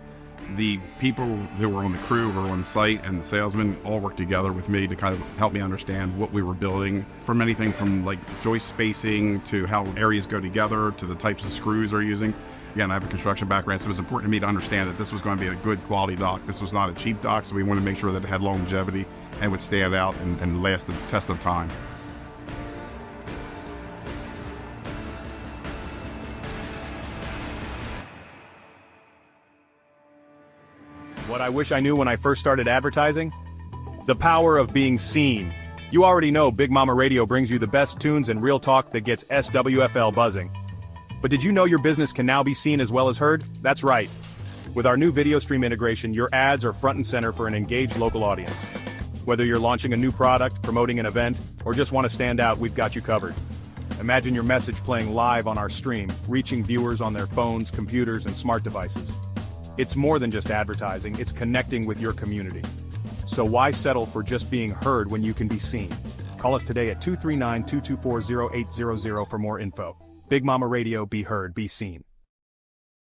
the people who were on the crew, who were on site, and the salesmen all worked together with me to kind of help me understand what we were building, from anything from like joist spacing to how areas go together to the types of screws they're using. Again, I have a construction background, so it was important to me to understand that this was going to be a good quality dock. This was not a cheap dock, so we wanted to make sure that it had longevity and would stand out and last the test of time. What I wish I knew when I first started advertising? The power of being seen. You already know Big Mama Radio brings you the best tunes and real talk that gets SWFL buzzing. But did you know your business can now be seen as well as heard? That's right. With our new video stream integration, your ads are front and center for an engaged local audience. Whether you're launching a new product, promoting an event, or just want to stand out, we've got you covered. Imagine your message playing live on our stream, reaching viewers on their phones, computers, and smart devices. It's more than just advertising, it's connecting with your community. So why settle for just being heard when you can be seen? Call us today at 239-224-0800 for more info. Big Mama Radio, be heard, be seen.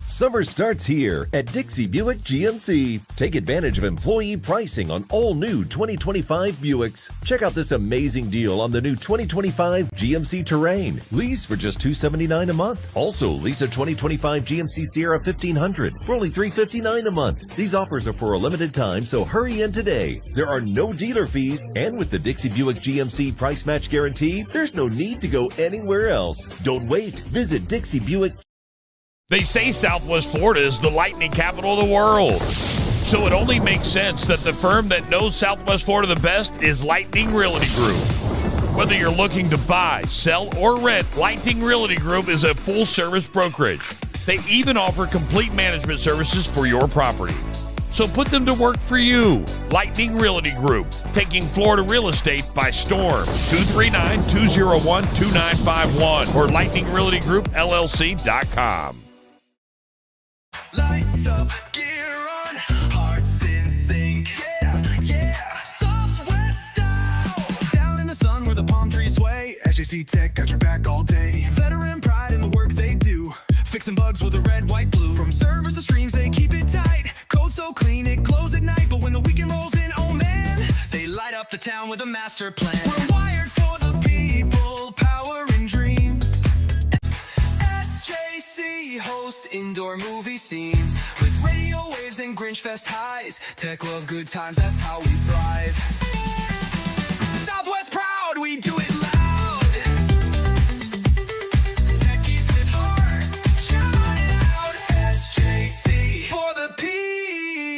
Summer starts here at Dixie Buick GMC. Take advantage of employee pricing on all new 2025 Buicks. Check out this amazing deal on the new 2025 GMC Terrain. Lease for just $279 a month. Also, lease a 2025 GMC Sierra 1500 for only $359 a month. These offers are for a limited time, so hurry in today. There are no dealer fees, and with the Dixie Buick GMC price match guarantee, there's no need to go anywhere else. Don't wait. Visit Dixie Buick. They say Southwest Florida is the lightning capital of the world. So it only makes sense that the firm that knows Southwest Florida the best is Lightning Realty Group. Whether you're looking to buy, sell, or rent, Lightning Realty Group is a full-service brokerage. They even offer complete management services for your property. So put them to work for you. Lightning Realty Group, taking Florida real estate by storm. 239-201-2951 or lightningrealtygroup.llc.com. Lights up, gear on, hearts in sync. Yeah, yeah. Southwest style. Down in the sun where the palm trees sway. SJC Tech got your back all day. Veteran pride in the work they do. Fixing bugs with a red, white, blue. From servers to streams, they keep it tight. Code so clean, it glows at night. But when the weekend rolls in, oh man, they light up the town with a master plan. We're wired for the people, power and dreams. SJC host indoor movie scenes with radio waves and Grinch Fest highs. Tech love good times, that's how we thrive. Southwest proud, we do it loud. Techies with heart, shout it out. SJC for the P.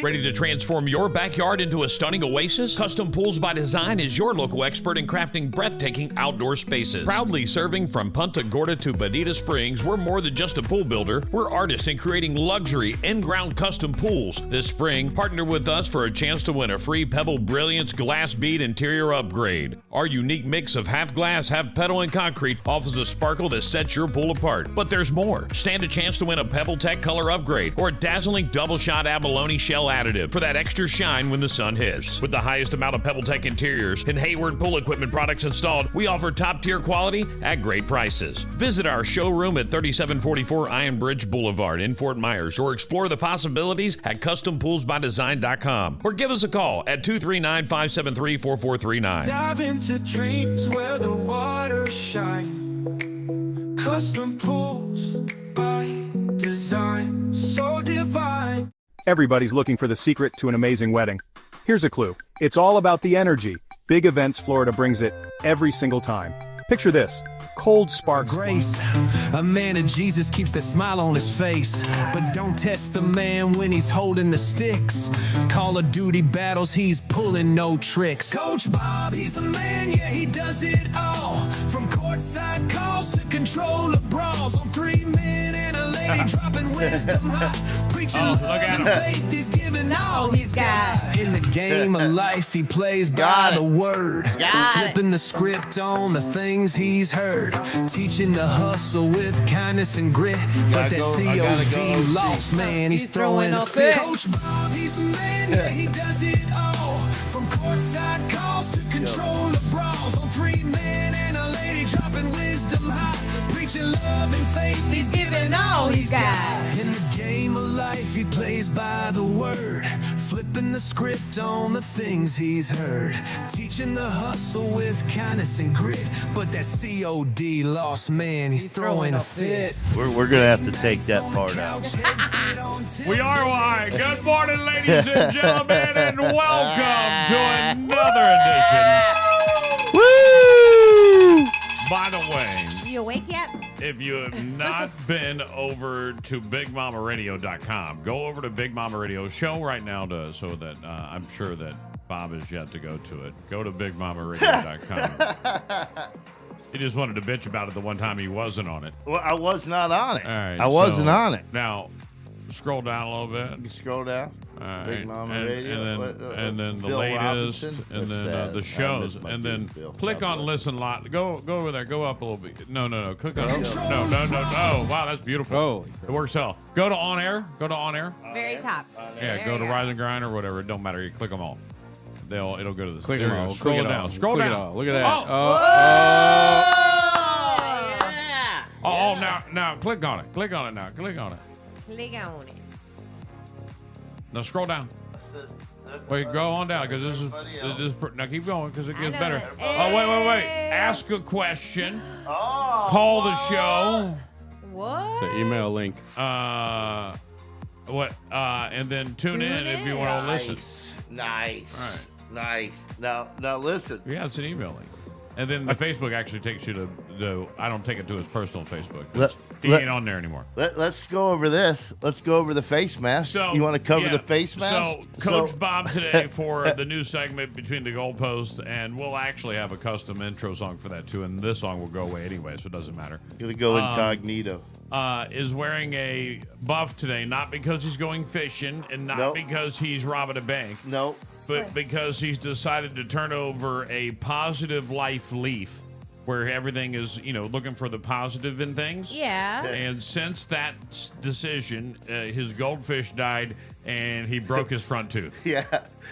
Ready to transform your backyard into a stunning oasis? Custom Pools by Design is your local expert in crafting breathtaking outdoor spaces. Proudly serving from Punta Gorda to Bonita Springs, we're more than just a pool builder. We're artists in creating luxury in-ground custom pools. This spring, partner with us for a chance to win a free Pebble Brilliance glass bead interior upgrade. Our unique mix of half glass, half petal, and concrete offers a sparkle that sets your pool apart. But there's more. Stand a chance to win a Pebble Tech color upgrade or a dazzling double shot abalone shell additive for that extra shine when the sun hits. With the highest amount of Pebble Tech interiors and Hayward pool equipment products installed, we offer top-tier quality at great prices. Visit our showroom at 3744 Iron Bridge Boulevard in Fort Myers or explore the possibilities at custompoolsbydesign.com or give us a call at 239-573-4439. Dive into dreams where the waters shine. Custom pools by design, so divine. Everybody's looking for the secret to an amazing wedding. Here's a clue. It's all about the energy. Big Events Florida brings it every single time. Picture this. Cold sparks. Grace, a man of Jesus keeps the smile on his face. But don't test the man when he's holding the sticks. Call of Duty battles, he's pulling no tricks. Coach Bob, he's the man, yeah, he does it all. From courtside calls to control of brawls. On 3 men and a lady dropping wisdom high. Preaching love and faith, he's giving all he's got. In the game of life, he plays by the word. Flipping the script on the things he's heard. Teaching the hustle with kindness and grit. But that COD lost, man, he's throwing a fit. Coach Bob, he's the man, yeah, he does it all. From courtside calls to control of brawls. On 3 men and a lady dropping wisdom high. Preaching love and faith, he's giving all he's got. In the game of life, he plays by the word. Flipping the script on the things he's heard. Teaching the hustle with kindness and grit. But that COD lost, man, he's throwing a fit. We're gonna have to take that part out. We are why. Good morning, ladies and gentlemen, and welcome to another edition. Woo! By the way, You awake yet? if you have not been over to BigMamaRadio.com, go over to Big Mama Radio Show right now so that I'm sure that Bob is yet to go to it. Go to BigMamaRadio.com. He just wanted to bitch about it the one time he wasn't on it. Well, I was not on it. All right, I wasn't so on it. Now, scroll down a little bit. You scroll down. All right. Big Mama Radio. And then the Bill latest, Robinson? and then That's the sad. I shows, miss my and dude, then Bill. click God on bless. listen lot. Go over there. Go up a little bit. No. Click on no. Wow, that's beautiful. Oh, It works well. Go to on air. Very top. Yeah, There go you to Rise and Grind or whatever. It don't matter. You click them all. It'll go to the click there them you go. all. Scroll Click it down. all. Scroll Click it down. all. Look at that. Oh, now click on it. Click on it now. Click on it. Click on it. Now scroll down. Wait, go on down because this is now keep going because it gets know better. it. Oh, wait. Ask a question. Call the show. What? It's an email link. And then tune in if you want to listen. Nice. All right. Nice. Now listen. Yeah, it's an email link. And then the Facebook actually takes you to I don't take it to his personal Facebook. Let- He let- ain't on there anymore. Let's go over this. Let's go over the face mask. So you want to cover yeah, the face mask? So Coach Bob today for the new segment Between the Goalposts, and we'll actually have a custom intro song for that too. And this song will go away anyway, so it doesn't matter. Gonna go incognito. Is wearing a buff today, not because he's going fishing and not Nope. because he's robbing a bank, Nope. but because he's decided to turn over a positive life leaf where everything is, looking for the positive in things. Yeah. And since that decision, his goldfish died and he broke his front tooth. Yeah.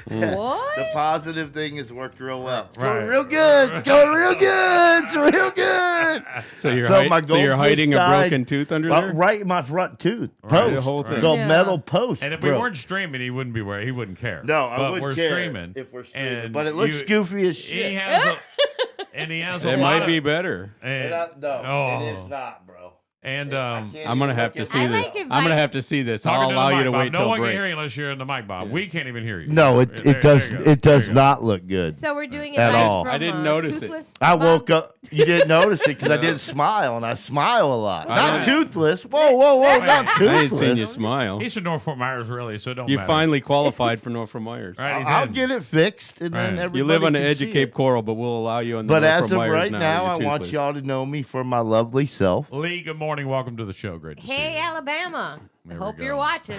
What? The positive thing has worked real well. It's Right. going real good. It's going real good. It's real good. So you're, So my so you're goldfish hiding a died. broken tooth under Well, there? right in my front tooth. Right. Post. The whole thing. It's all Yeah. metal post. And if we bro. weren't streaming, he wouldn't be where he wouldn't care. No, I but wouldn't we're care streaming. if we're streaming. and But it looks goofy as shit. He has a It lot might of- be better. and- No, it is not, bro. And I'm gonna have to see I this. like I'm gonna advice. have to see this. talking I'll to allow the you mic, to Bob. wait No till one break. can hear you unless you're in the mic, Bob. We can't even hear you. No, There- it does. there you go. It does There you go. not look good. So we're doing At advice all. from I didn't notice it. Toothless I Bob? woke up. You didn't notice it because I didn't smile, and I smile a lot. I Not didn't- toothless. Whoa, whoa, whoa! Not I ain't toothless. seen you smile. He's from North Fort Myers, really, so it don't You matter. finally qualified for North Fort Myers. Right, he's I'll in. get it fixed, and then Right. everybody You live on the can edge see of Cape it. Coral, but we'll allow you on the But North as Fort of Myers right now. now, I You're want toothless. y'all to know me for my lovely self. Lee, good morning. Welcome to the show. Great to see Hey, you. Alabama. There we Hope go. you're watching.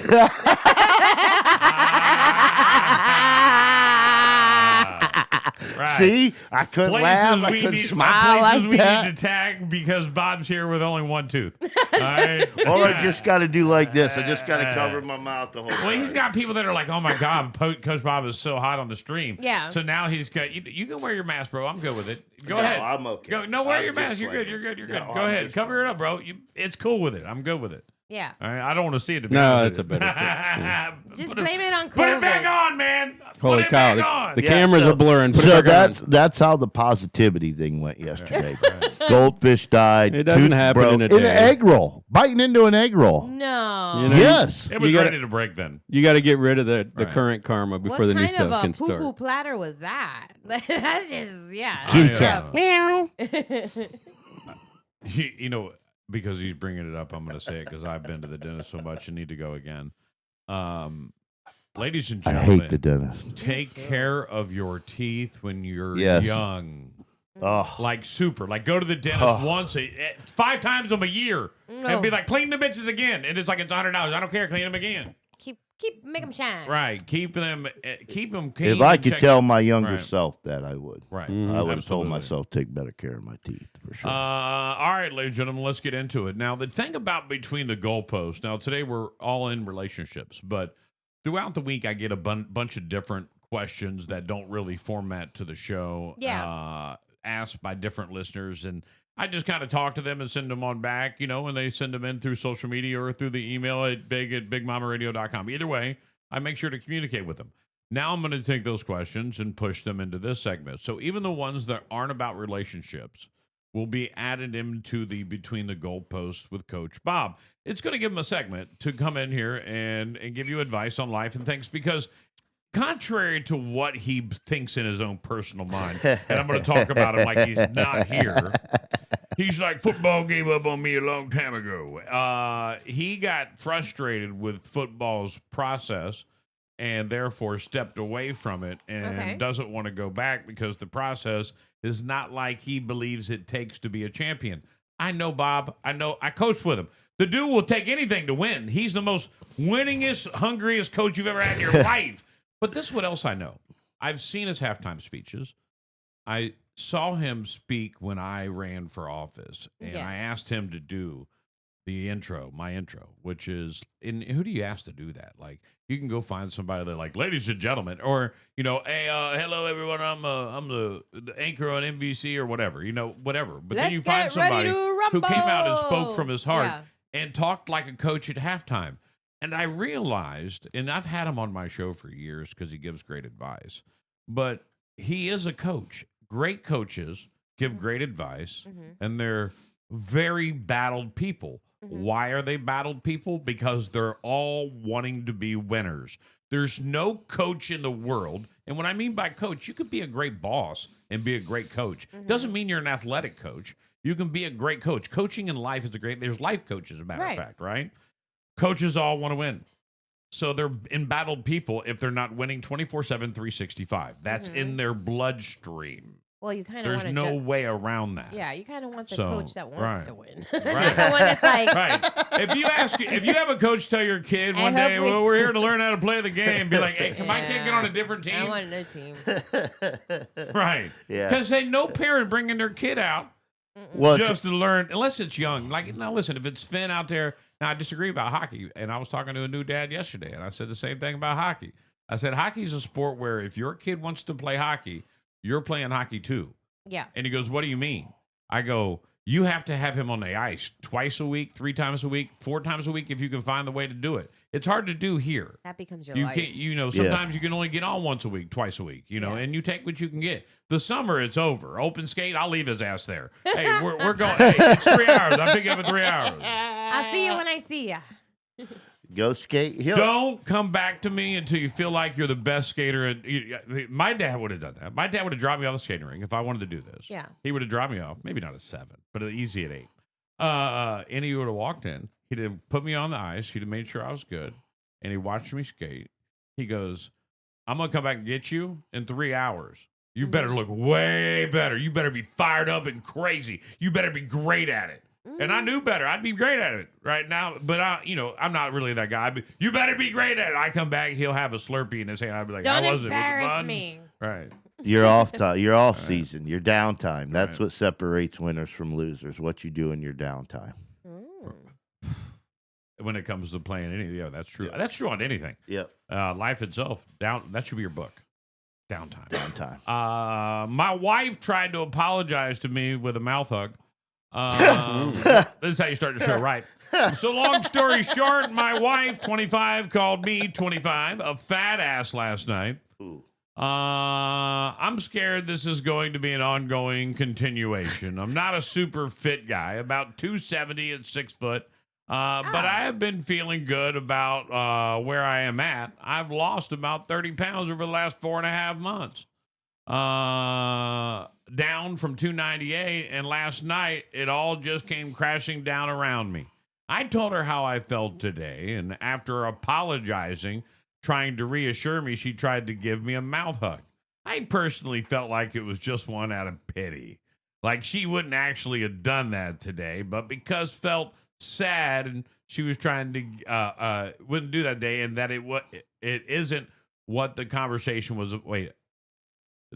Right. See, I couldn't laugh. I couldn't smile like we that. need to tag because Bob's here with only one tooth. All right. Or I just got to do like this. I just got to cover my mouth the whole time. Well, he's got people that are like, "Oh my God, Coach Bob is so hot on the stream." Yeah. So now he's got. You can wear your mask, bro. I'm good with it. Go No, ahead. I'm okay. Go. No, wear I'm your just mask. You're good. playing. You're good. You're good. No, Go I'm ahead. just Cover it up, bro. It's cool with it. I'm good with it. Yeah. All right. I don't want to see it. To be No, honest that's a with better you. fit. Yeah. Just Put it- blame it on COVID. Put it back on, man. Holy Put it cow! back on. The Yeah, cameras so- are blurring. Put So it back on. that's how the positivity thing went yesterday. Goldfish died. It doesn't tooth happen broke, in a an day. egg roll, biting into an egg roll. No. You know, Yes. It was You gotta- ready to break then. You got to get rid of the Right. current karma before What the new kind stuff of a can poo-poo start. platter was that? That's just, yeah. Kitty I, cat. Meow. You know, because he's bringing it up, I'm going to say it because I've been to the dentist so much and need to go again. Ladies and I gentlemen, hate the dentist. take care of your teeth when you're Yes. young. Oh, Like super. Like go to the dentist Oh. once, 5 times a year. No. And be like, clean the bitches again. And it's like, it's $100. I don't care. Clean them again. Make them shine. Right. Keep them clean. if I and could check tell it. my younger Right. self that, I would. Right. I would have told Absolutely. myself take better care of my teeth for sure. All right, ladies and gentlemen, let's get into it. Now, the thing about Between the Goalposts, now today we're all in relationships, but throughout the week I get a bunch of different questions that don't really format to the show. Yeah. Asked by different listeners, and I just kind of talk to them and send them on back, and they send them in through social media or through the email at bigmamaradio.com. Either way, I make sure to communicate with them. Now I'm going to take those questions and push them into this segment. So even the ones that aren't about relationships will be added into the Between the Goalposts with Coach Bob. It's going to give him a segment to come in here and give you advice on life and things, because contrary to what he thinks in his own personal mind, and I'm going to talk about him like he's not here. He's like, football gave up on me a long time ago. He got frustrated with football's process and therefore stepped away from it and doesn't want to go back because the process is not like he believes it takes to be a champion. I know, Bob. I know. I coached with him. The dude will take anything to win. He's the most winningest, hungriest coach you've ever had in your life. But this is what else I know. I've seen his halftime speeches. I saw him speak when I ran for office, and Yes. I asked him to do the intro, my intro, which is, and who do you ask to do that? Like, you can go find somebody that, like, ladies and gentlemen, or, hey, hello, everyone, I'm the anchor on NBC or whatever, whatever. But then you find somebody who came out and spoke from his heart and talked like a coach at halftime. And I realized, and I've had him on my show for years because he gives great advice, but he is a coach. Great coaches give great advice, and they're very battled people. Why are they battled people? Because they're all wanting to be winners. There's no coach in the world, and what I mean by coach, you could be a great boss and be a great coach. Doesn't mean you're an athletic coach. You can be a great coach. Coaching in life is there's life coaches, as a matter of Right. fact, right? Coaches all want to win. So they're embattled people if they're not winning 24/7, 365. That's in their bloodstream. Well, you kind of There's want no way around that. Yeah, you kind of want the So, coach that wants right. to win, Right. not the one that's like. Right. If you have a coach tell your kid I one hope day, we- well, we're here to learn how to play the game, be like, hey, can my kid get on a different team? I want a new team. Right. Yeah. Because they no parent bringing their kid out Well, just to learn, unless it's young. Like, now listen, if it's Finn out there, now I disagree about hockey. And I was talking to a new dad yesterday, and I said the same thing about hockey. I said, hockey's a sport where if your kid wants to play hockey, you're playing hockey too. Yeah. And he goes, what do you mean? I go, you have to have him on the ice twice a week, 3 times a week, 4 times a week if you can find the way to do it. It's hard to do here. That becomes your You life. can't, sometimes you can only get on once a week, twice a week, and you take what you can get. The summer, it's over. Open skate, I'll leave his ass there. Hey, we're going. Hey, it's 3 hours. I pick you up in 3 hours. I'll see you when I see you. go skate. Don't come back to me until you feel like you're the best skater. My dad would have done that. My dad would have dropped me off the skating rink if I wanted to do this. Yeah. He would have dropped me off, maybe not at 7, but easy at 8. And he would have walked in. He'd have put me on the ice. He'd have made sure I was good. And he watched me skate. He goes, I'm going to come back and get you in 3 hours. You better look way better. You better be fired up and crazy. You better be great at it. And I knew better. I'd be great at it right now. But, I'm not really that guy. You better be great at it. I come back, he'll have a Slurpee in his hand. I'd be like, Don't how was it? Was it embarrass fun? me. Right. You're off time. You're off season. Your downtime. That's what separates winners from losers. What you do in your downtime. When it comes to playing anything. Yeah, that's true. That's true on anything. Yep. Life itself. That should be your book. Downtime. Downtime. My wife tried to apologize to me with a mouth hug. This is how you start the show, right? So long story short, my wife, 25, called me, 25, a fat ass last night. I'm scared this is going to be an ongoing continuation. I'm not a super fit guy, about 270 at 6 foot. But I have been feeling good about where I am at. I've lost about 30 pounds over the last 4.5 months. Down from 298, and last night it all just came crashing down around me. I told her how I felt today, and after apologizing, trying to reassure me, she tried to give me a mouth hug. I personally felt like it was just one out of pity. Like she wouldn't actually have done that today, but because felt sad and she was trying to wouldn't do that day, and that it isn't what the conversation was. Wait,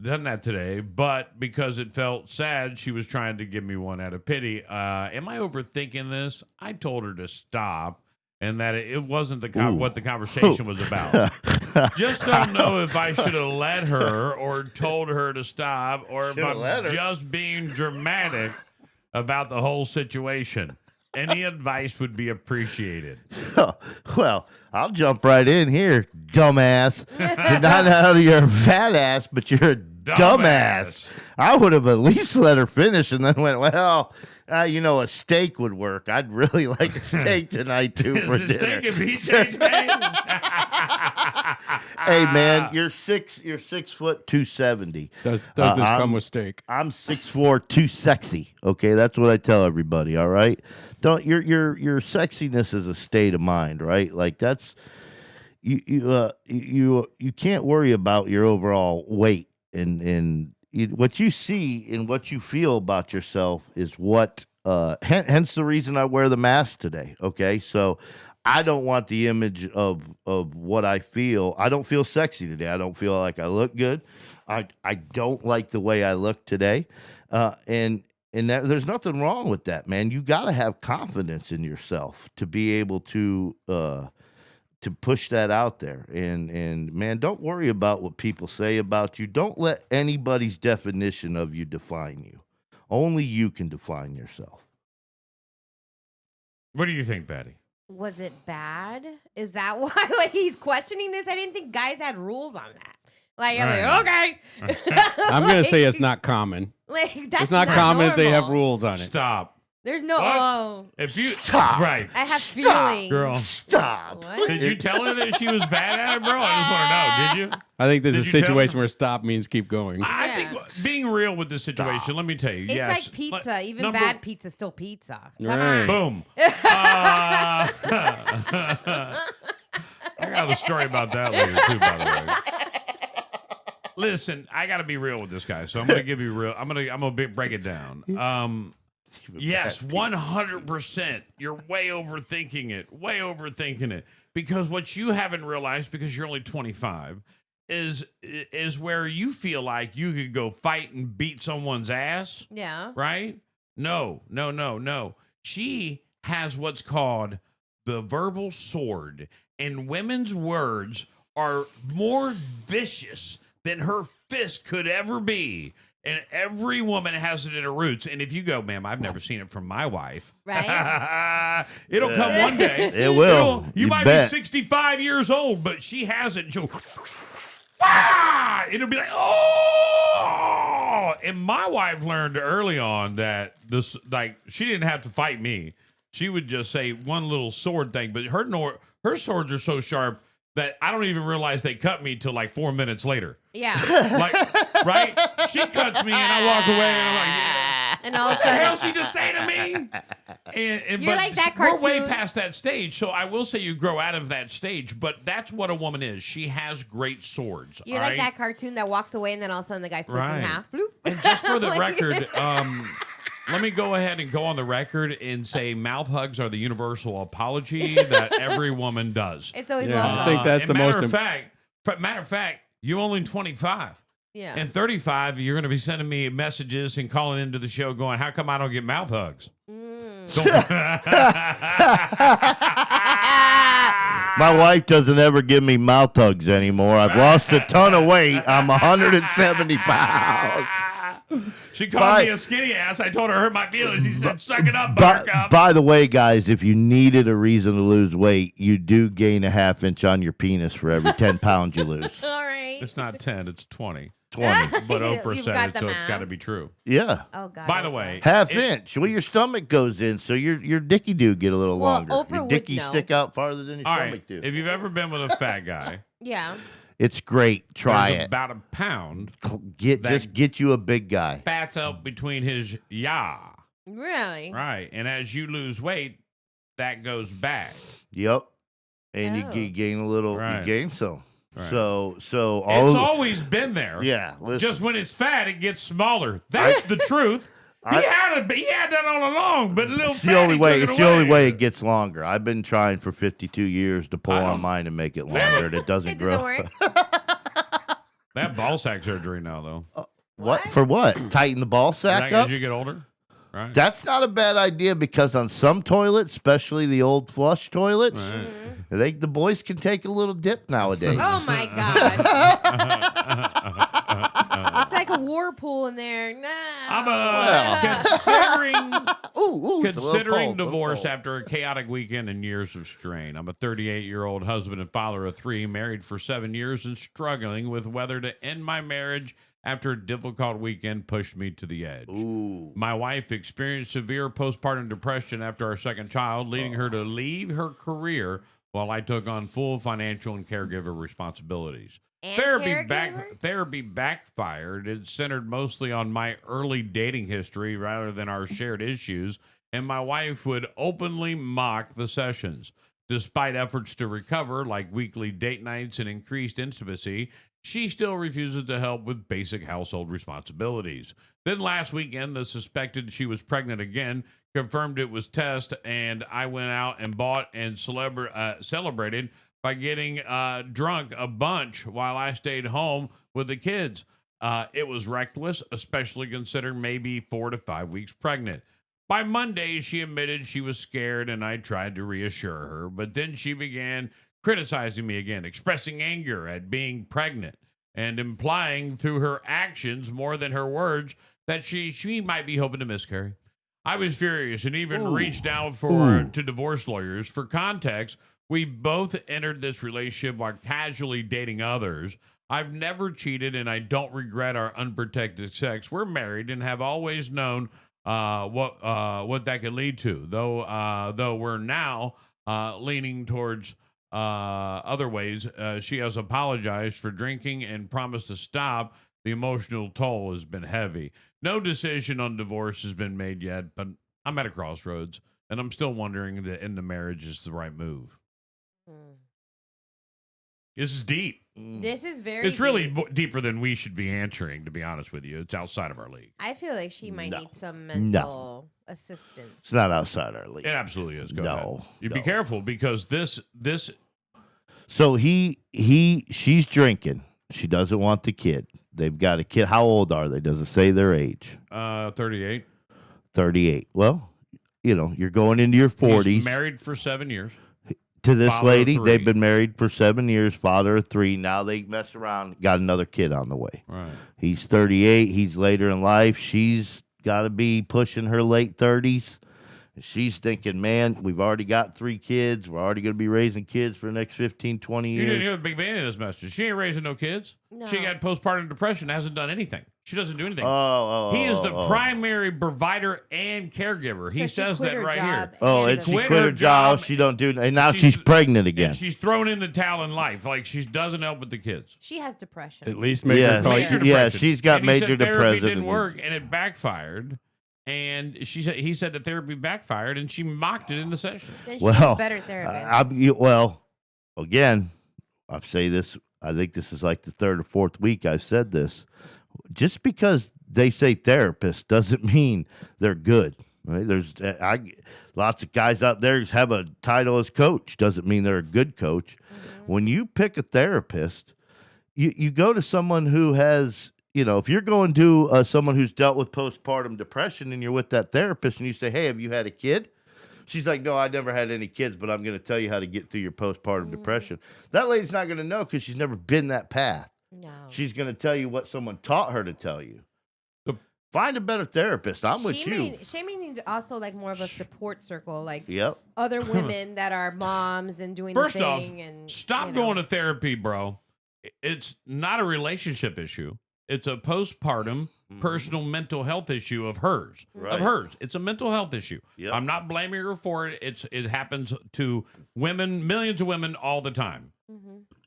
done that today, but because it felt sad, she was trying to give me one out of pity. Am I overthinking this? I told her to stop, and that it wasn't what the conversation was about. Just don't know if I should have let her or told her to stop, or if I'm just being dramatic about the whole situation. Any advice would be appreciated. Well, I'll jump right in here, dumbass. Not only you're a fat ass, but you're a dumbass. I would have at least let her finish and then went, well, a steak would work. I'd really like a steak tonight, too, for dinner. Steak and BJ's Hey, man, you're 6 foot 270. Does this come with steak? I'm 6'4", too sexy. Okay, that's what I tell everybody. All right, don't your sexiness is a state of mind, right? Like that's you can't worry about your overall weight and what you see and what you feel about yourself is what. Hence the reason I wear the mask today. Okay, so. I don't want the image of what I feel. I don't feel sexy today. I don't feel like I look good. I don't like the way I look today. And there's nothing wrong with that, man. You got to have confidence in yourself to be able to push that out there. And man, don't worry about what people say about you. Don't let anybody's definition of you define you. Only you can define yourself. What do you think, Patty? Was it bad? Is that why he's questioning this? I didn't think guys had rules on that. Like, I'm like, okay. I'm going to say it's not common. Like, that's it's not common if they have normal. rules on it. Stop. There's no. What? Oh, If you Stop. right, I have Stop. feelings. girl. Stop. What? Did you tell her that she was bad at it, bro? I just want to know. Did you? I think there's Did a you tell situation him? where stop means keep going. I Yeah. think being real with this situation. Let me tell you. It's yes, like pizza. Even number- bad pizza is still pizza. Come Right. on. Boom. I got a story about that later too, by the way. Listen, I got to be real with this guy, so I'm going to give you real. I'm gonna break it down. Yes, 100%. You're way overthinking it. Way overthinking it because what you haven't realized because you're only 25 is where you feel like you could go fight and beat someone's ass. Yeah. Right? No. She has what's called the verbal sword, and women's words are more vicious than her fist could ever be. And every woman has it in her roots. And if you go, ma'am, I've never seen it from my wife. Right. It'll come one day. It will. You might bet. be 65 years old, but she has it. And she'll, ah! It'll be like, oh! And my wife learned early on that this, like, she didn't have to fight me. She would just say one little sword thing, but her swords are so sharp that I don't even realize they cut me till like 4 minutes later. Yeah. Like, right? She cuts me and I walk away and I'm like, And all of a what the hell sudden, she just say to me? And You're but like that we're way cartoon. past that stage, so I will say you grow out of that stage. But that's what a woman is. She has great swords. you're all like right? that cartoon that walks away and then all of a sudden the guy splits Right. in half. Bloop. And just for the Like- record, let me go ahead and go on the record and say mouth hugs are the universal apology that every woman does. It's always Yeah, welcome. I think that's and the matter most of fact. Matter of fact, you only 25. Yeah. And 35, you're going to be sending me messages and calling into the show going, how come I don't get mouth hugs? My wife doesn't ever give me mouth hugs anymore. I've lost a ton of weight. I'm 170 pounds. She called me a skinny ass. I told her hurt my feelings. She said, suck it up, buttercup. By the way, guys, if you needed a reason to lose weight, you do gain a half inch on your penis for every 10 pounds you lose. All right. It's not 10, it's 20. 20. But O You've got percentage, the so it's math. got to be true. Yeah. Oh God. By the way, Half inch. Well, your stomach goes in, so your dicky do get a little Well, longer. Oprah Your would dicky know. stick out farther than your all stomach right, do. if you've ever been with a fat guy, Yeah. It's great. Try there's it. about a pound Just get you a big guy. fats up between his ya. Really? Right. And as you lose weight, that goes back. Yep. And Oh. you gain a little. Right. You gain some. Right. So all. It's of- always been there. Yeah. Listen, Just when it's fat, it gets smaller. That's the truth. He I- had that all along, but a little It's the only fatty way. took It's it the only away. way it gets longer. I've been trying for 52 years to pull I on don't- mine and make it longer, and it doesn't It grow. doesn't work. That ball sack surgery now, though. What for? What? Tighten the ball sack up. As you get older, right? That's not a bad idea because on some toilets, especially the old flush toilets, Right. the boys can take a little dip nowadays. Oh my God. It's like a war pool in there. Nah. I'm considering Ooh, it's a little considering cold, a little divorce cold. after a chaotic weekend and years of strain. I'm a 38-year-old husband and father of 3, married for 7 years and struggling with whether to end my marriage after a difficult weekend pushed me to the edge. Ooh. My wife experienced severe postpartum depression after our second child, leading her to leave her career while I took on full financial and caregiver responsibilities. And Therapy caregiver? backfired. It centered mostly on my early dating history rather than our shared issues, and my wife would openly mock the sessions. Despite efforts to recover, like weekly date nights and increased intimacy, she still refuses to help with basic household responsibilities. Then last weekend, the suspected she was pregnant again confirmed it was test, and I went out and bought and celebrated by getting drunk a bunch while I stayed home with the kids. It was reckless, especially considering maybe 4 to 5 weeks pregnant. By Monday, she admitted she was scared, and I tried to reassure her, but then she began criticizing me again, expressing anger at being pregnant and implying through her actions more than her words that she might be hoping to miscarry. I was furious and even reached out to divorce lawyers. For context, we both entered this relationship while casually dating others. I've never cheated and I don't regret our unprotected sex. We're married and have always known what that could lead to. Though we're now leaning towards other ways. She has apologized for drinking and promised to stop. The emotional toll has been heavy. No decision on divorce has been made yet, but I'm at a crossroads, and I'm still wondering if the end of marriage is the right move. This is deep. This is very It's really deep. deeper than we should be answering, to be honest with you. It's outside of our league. I feel like she might need some No. mental assistance. It's not outside our league. It absolutely is. Go No, ahead. You no. be careful because this So she's drinking. She doesn't want the kid. They've got a kid. How old are they? Does it say their age? 38. 38. Well, you're going into your 40s. He's married for 7 years. To this Father of lady, 3. they've been married for 7 years, father of 3. Now they mess around, got another kid on the way. Right. He's 38. He's later in life. She's got to be pushing her late 30s. She's thinking, man, we've already got 3 kids. We're already going to be raising kids for the next 15, 20 You didn't years. hear the big beginning of this message. She ain't raising no kids. No. She got postpartum depression, hasn't done anything. She doesn't do anything. He is the oh. primary provider and caregiver. He So she says quit that her right job here. Oh, and and she quit quit her her job. job. She don't do, and now she's pregnant again. And she's thrown in the towel in life. Like she doesn't help with the kids. She has depression. At least make Yeah, her call she- you. yeah, she's got And he major said therapy depression. didn't work, and it backfired. And he said the therapy backfired, and she mocked it in the session. Then she needs Well, a better therapist. again, I've say this. I think this is like the 3rd or 4th week I've said this. Just because they say therapist doesn't mean they're good. Right? There's lots of guys out there who have a title as coach. Doesn't mean they're a good coach. When you pick a therapist, you go to someone who has, if you're going to someone who's dealt with postpartum depression and you're with that therapist and you say, hey, have you had a kid? She's like, no, I never had any kids, but I'm going to tell you how to get through your postpartum depression. That lady's not going to know because she's never been that path. No. She's going to tell you what someone taught her to tell you. Find a better therapist. I'm with you. She may need also like more of a support circle, like Yep. other women that are moms and doing First the off, thing. And stop going to therapy, bro. It's not a relationship issue. It's a postpartum personal mental health issue of hers. Right. Of hers. It's a mental health issue. Yep. I'm not blaming her for it. It happens to women, millions of women all the time.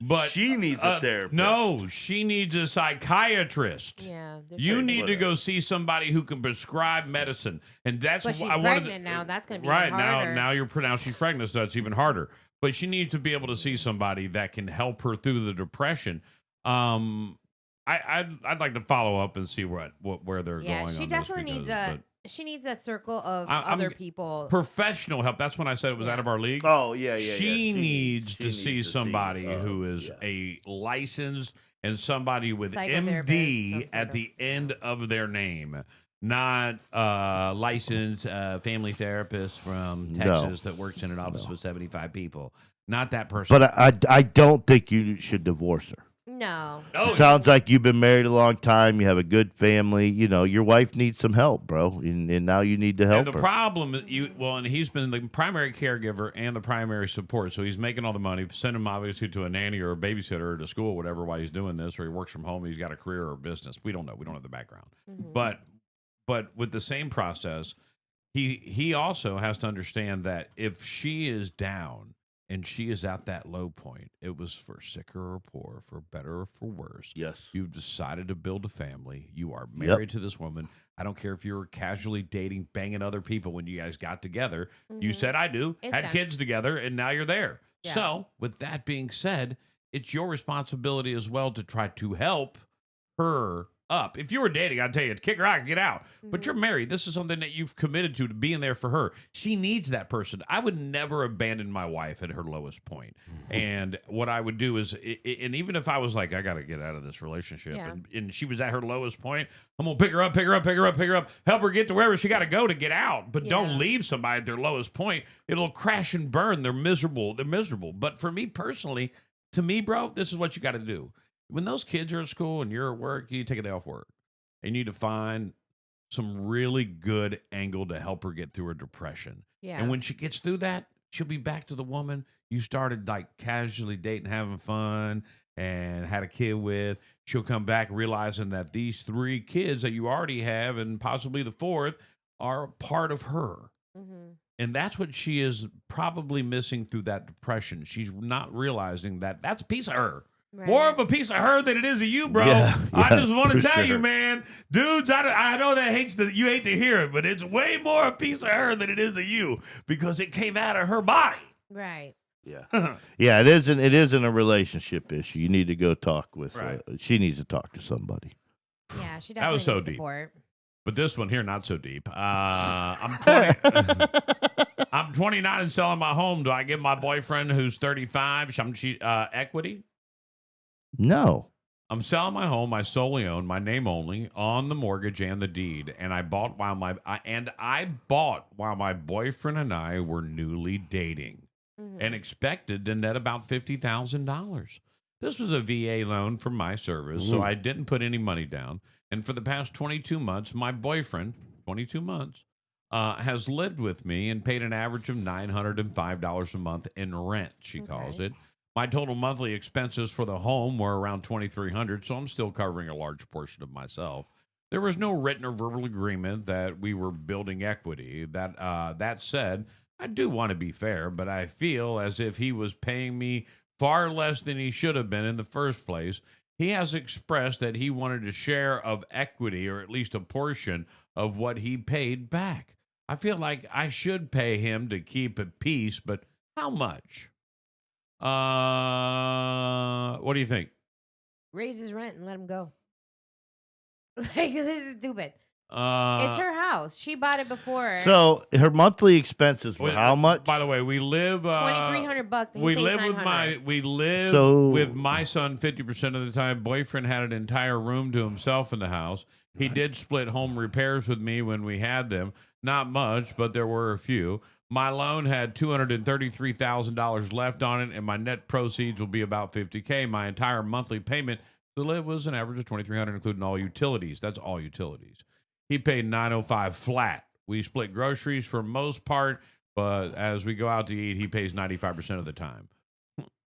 But she needs a therapist. No, she needs a psychiatrist. Yeah. You need to whatever. go see somebody who can prescribe medicine, and that's But she's I wanted pregnant now. That's going to be right harder. now you're pronounced she's pregnant, so that's even harder. But she needs to be able to see somebody that can help her through the depression. I'd like to follow up and see where they're going. Yeah, she on definitely this needs because- she needs a circle of I'm other people. professional help. That's when I said it was out of our league. Oh, yeah. She needs to needs see somebody who is a licensed and somebody with Psychotherapist, MD some at sort the end of their name, not licensed family therapist from Texas that works in an office with 75 people. Not that person. But I don't think you should divorce her. No. It sounds like you've been married a long time. You have a good family. Your wife needs some help, bro, and now you need to help And the her. problem, and he's been the primary caregiver and the primary support, so he's making all the money. Send him obviously to a nanny or a babysitter or to school, or whatever, while he's doing this, or he works from home. He's got a career or a business. We don't know. We don't have the background. But with the same process, he also has to understand that if she is down and she is at that low point, it was for sicker or poor, for better or for worse. Yes. You've decided to build a family. You are married to this woman. I don't care if you were casually dating, banging other people when you guys got together. You said, I do, It's had done. kids together, and now you're there. Yeah. So, with that being said, it's your responsibility as well to try to help her up. If you were dating, I'd tell you, kick her out, get out. But you're married. This is something that you've committed to being there for her. She needs that person. I would never abandon my wife at her lowest point. And what I would do is, and even if I was like, I got to get out of this relationship, Yeah. and she was at her lowest point, I'm going to pick her up, help her get to wherever she got to go to get out. But Yeah. don't leave somebody at their lowest point. It'll crash and burn. They're miserable. But for me personally, to me, bro, this is what you got to do. When those kids are at school and you're at work, you take a day off work. And you need to find some really good angle to help her get through her depression. Yeah. And when she gets through that, she'll be back to the woman you started like casually dating, having fun, and had a kid with. She'll come back realizing that these 3 kids that you already have, and possibly the 4th, are part of her. And that's what she is probably missing through that depression. She's not realizing that that's a piece of her. Right. More of a piece of her than it is of you, bro. Yeah, I yeah, just want to for tell you, sure. man. Dudes, I know that you hate to hear it, but it's way more a piece of her than it is of you because it came out of her body. Right. Yeah. Yeah, it isn't a relationship issue. You need to go talk with Right. she needs to talk to somebody. Yeah, she definitely That was so needs deep. support. But this one here, not so deep. I'm 20. I'm 29 and selling my home. Do I give my boyfriend who's 35 equity? No. I'm selling my home. I solely own, my name only, on the mortgage and the deed. And I bought while my boyfriend and I were newly dating, and expected to net about $50,000. This was a VA loan for my service, so I didn't put any money down. And for the past 22 months, my boyfriend, 22 months, has lived with me and paid an average of $905 a month in rent, she calls it. My total monthly expenses for the home were around $2,300, so I'm still covering a large portion of myself. There was no written or verbal agreement that we were building equity. That said, I do want to be fair, but I feel as if he was paying me far less than he should have been in the first place. He has expressed that he wanted a share of equity, or at least a portion of what he paid back. I feel like I should pay him to keep at peace, but how much? What do you think? Raise his rent and let him go. Like, this is stupid. It's her house. She bought it before. So her monthly expenses were how much? By the way, we live $2,300. And we he pays live $900. with my son 50% of the time. Boyfriend had an entire room to himself in the house. He did split home repairs with me when we had them. Not much, but there were a few. My loan had $233,000 left on it, and my net proceeds will be about $50K. My entire monthly payment to live was an average of $2,300, including all utilities. That's all utilities. He paid $905 flat. We split groceries for most part, but as we go out to eat, he pays 95% of the time.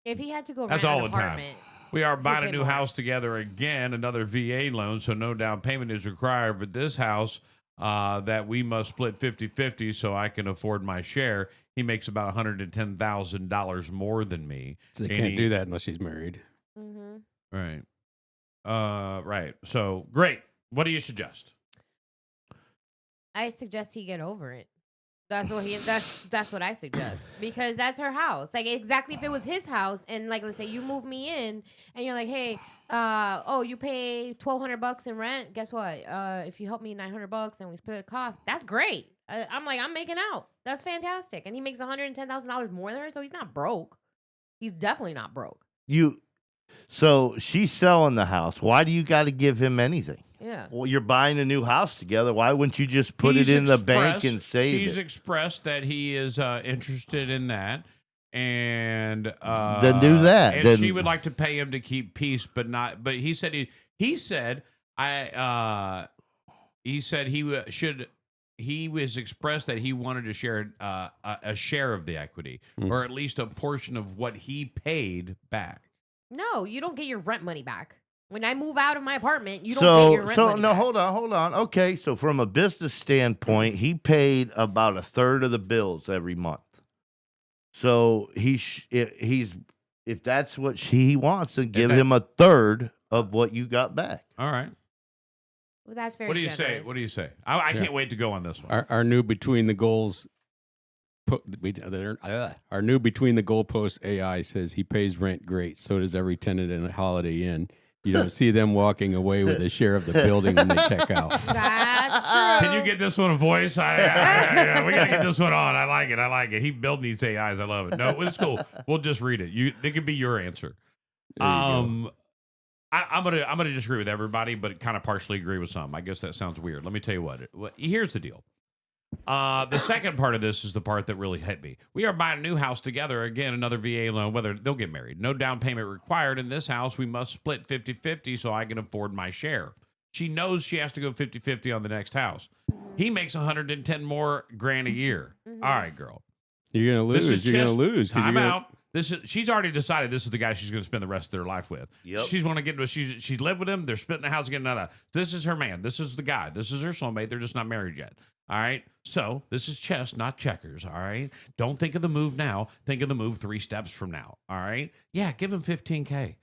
If he had to go That's rent all an the time. apartment, We are buying a pay new more. house together again, another VA loan, so no down payment is required. But this house that we must split 50-50 so I can afford my share, he makes about $110,000 more than me. So they can't do that unless she's married. Right. Right. So, great. What do you suggest? I suggest he get over it. That's what that's what I suggest, because that's her house. Like, exactly, if it was his house and, like, let's say you move me in and you're like, hey, you pay $1,200 in rent. Guess what? If you help me $900 and we split the cost, that's great. I'm making out. That's fantastic. And he makes $110,000 more than her, so he's not broke. He's definitely not broke. So she's selling the house. Why do you got to give him anything? Yeah. Well, you're buying a new house together. Why wouldn't you just put it in the bank and save She's it? expressed that he is interested in that, and Then do that. And Then- she would like to pay him to keep peace, but not. But he said he was expressed that he wanted to share a share of the equity, or at least a portion of what he paid back. No, you don't get your rent money back. When I move out of my apartment, you don't get your rent money back. Hold on. Okay, so from a business standpoint, he paid about a third of the bills every month. So if that's what he wants, then give him a third of what you got back. All right. Well, that's very What do you generous. say? What do you say? I can't wait to go on this one. Our new between the goals. Our new between the goalposts AI says he pays rent great. So does every tenant in a Holiday Inn. You don't see them walking away with a share of the building when they check out. That's true. Can you get this one a voice? We gotta get this one on. I like it. He building these AIs. I love it. No, it's cool. We'll just read it. It could be your answer. There you go. I'm gonna disagree with everybody, but kind of partially agree with some. I guess that sounds weird. Let me tell you what. Here's the deal. The second part of this is the part that really hit me. We are buying a new house together. Again, another VA loan, whether they'll get married. No down payment required. In this house, we must split 50-50 so I can afford my share. She knows she has to go 50-50 on the next house. He makes $110 more grand a year. All right, girl. You're gonna lose. You're gonna lose. 'cause Time you're gonna- out. She's already decided this is the guy she's going to spend the rest of their life with. Yep. She's going to get she's lived with him. They're splitting the house, getting another. This is her man. This is the guy. This is her soulmate. They're just not married yet. All right. So this is chess, not checkers. All right. Don't think of the move now. Think of the move 3 steps from now. All right. Yeah. Give him $15K.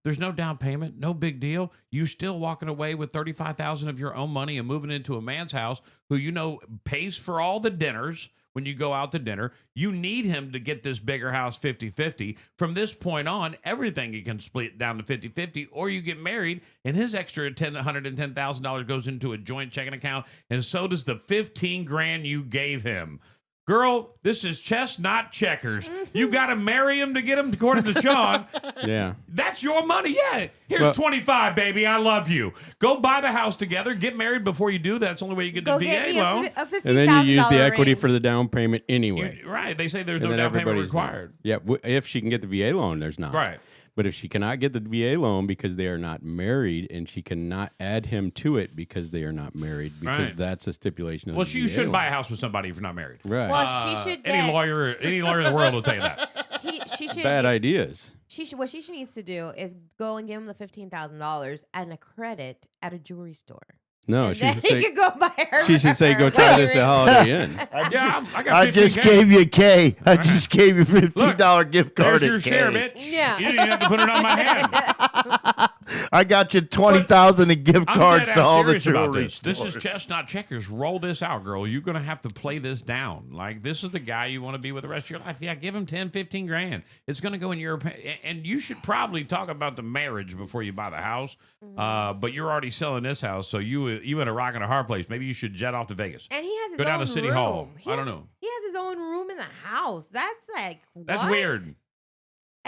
There's no down payment, no big deal. You still walking away with $35,000 of your own money and moving into a man's house who you know pays for all the dinners when you go out to dinner. You need him to get this bigger house 50-50. From this point on, everything you can split down to 50-50, or you get married and his extra $110,000 goes into a joint checking account, and so does the $15,000 you gave him. Girl, this is chess, not checkers. You got to marry him to get him, according to Sean. Yeah. That's your money. Yeah. Here's 25, baby. I love you. Go buy the house together. Get married before you do. That's the only way you get the VA loan. $15,000 And then you use the equity ring. for the down payment anyway. Right. They say there's And no then down payment everybody's required. Yeah. If she can get the VA loan, there's not. Right. But if she cannot get the VA loan because they are not married, and she cannot add him to it because they are not married, because Right. that's a stipulation of Well, the you VA shouldn't buy a loan. house with somebody if you're not married. Right. Well, she should Any get- lawyer in the world will tell you that. She should Bad ideas. What she needs to do is go and give him the $15,000 and a credit at a jewelry store. No, And she then should he say, could go buy her. she should say, go her try this wedding at ring. Holiday Inn. Yeah, I got I just 15K. gave you a K. I Right. just gave you $15 gift card. There's at your K. share, bitch. Yeah. You didn't even have to put it on my hand. I got you 20,000 in gift I'm cards dead to ass all the serious about jewelry. this. This is stores. chess, not checkers. Roll this out, girl. You're going to have to play this down. Like, this is the guy you want to be with the rest of your life. Yeah, give him 10, 15 grand. It's going to go in your... And you should probably talk about the marriage before you buy the house. But you're already selling this house, so you in a rock and a hard place. Maybe you should jet off to Vegas. And he has his Go own down to City room. Hall. He I don't has- know. He has his own room in the house. That's like, That's what? weird.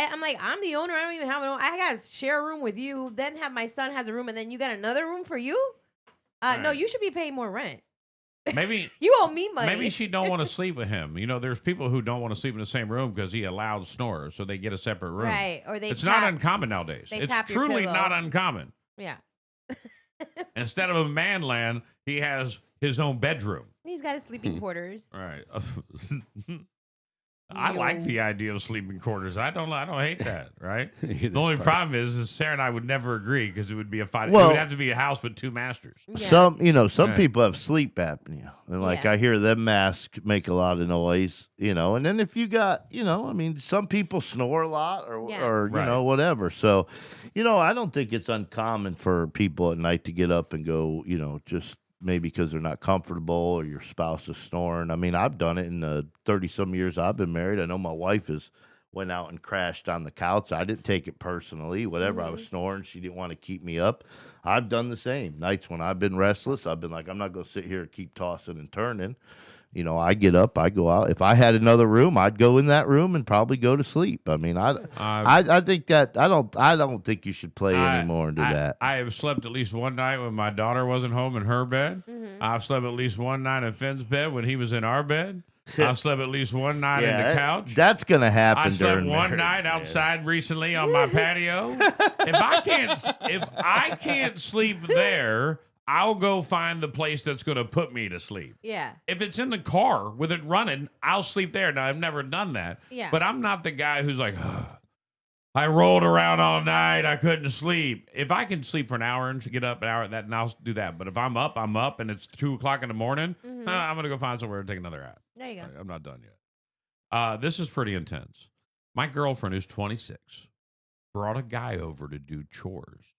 And I'm like, I'm the owner. I don't even have an own. I got to share a room with you. Then have my son has a room, and then you got another room for you. No, Right. you should be paying more rent. Maybe... You owe me money. Maybe she don't want to sleep with him. You know, there's people who don't want to sleep in the same room because he allows snorers, so they get a separate room. Right, or they It's tap- not uncommon nowadays. they It's tap your truly pillow. not uncommon. Yeah, Instead of a man land, he has his own bedroom. he's got his sleeping quarters. All right. I like the idea of sleeping quarters. I don't hate that, right? The only problem is Sarah and I would never agree because it would be a fight. Well- it would have to be a house with 2 masters. Yeah. Some Right. people have sleep apnea, and like Yeah. I hear them masks make a lot of noise, and then if you got, I mean, some people snore a lot or Yeah. Right. whatever. So, I don't think it's uncommon for people at night to get up and go, just maybe because they're not comfortable or your spouse is snoring. I mean, I've done it in the 30-some years I've been married. I know my wife has went out and crashed on the couch. I didn't take it personally. Whatever, I was snoring. She didn't want to keep me up. I've done the same. Nights when I've been restless, I've been like, I'm not going to sit here and keep tossing and turning. I get up, I go out. If I had another room, I'd go in that room and probably go to sleep. I mean, I think that I don't think you should play anymore into that. I have slept at least one night when my daughter wasn't home in her bed. I've slept at least one night in Finn's bed when he was in our bed. I've slept at least one night in the couch. That's gonna happen. I slept during one marriage, night man. outside recently on my patio. If I can't sleep there, I'll go find the place that's going to put me to sleep. Yeah. If it's in the car with it running, I'll sleep there. Now, I've never done that. Yeah. But I'm not the guy who's like, I rolled around all night. I couldn't sleep. If I can sleep for an hour and get up an hour, then I'll do that. But if I'm up, and it's 2 o'clock in the morning, I'm going to go find somewhere and take another nap. There you go. I'm not done yet. This is pretty intense. My girlfriend, who's 26, brought a guy over to do chores.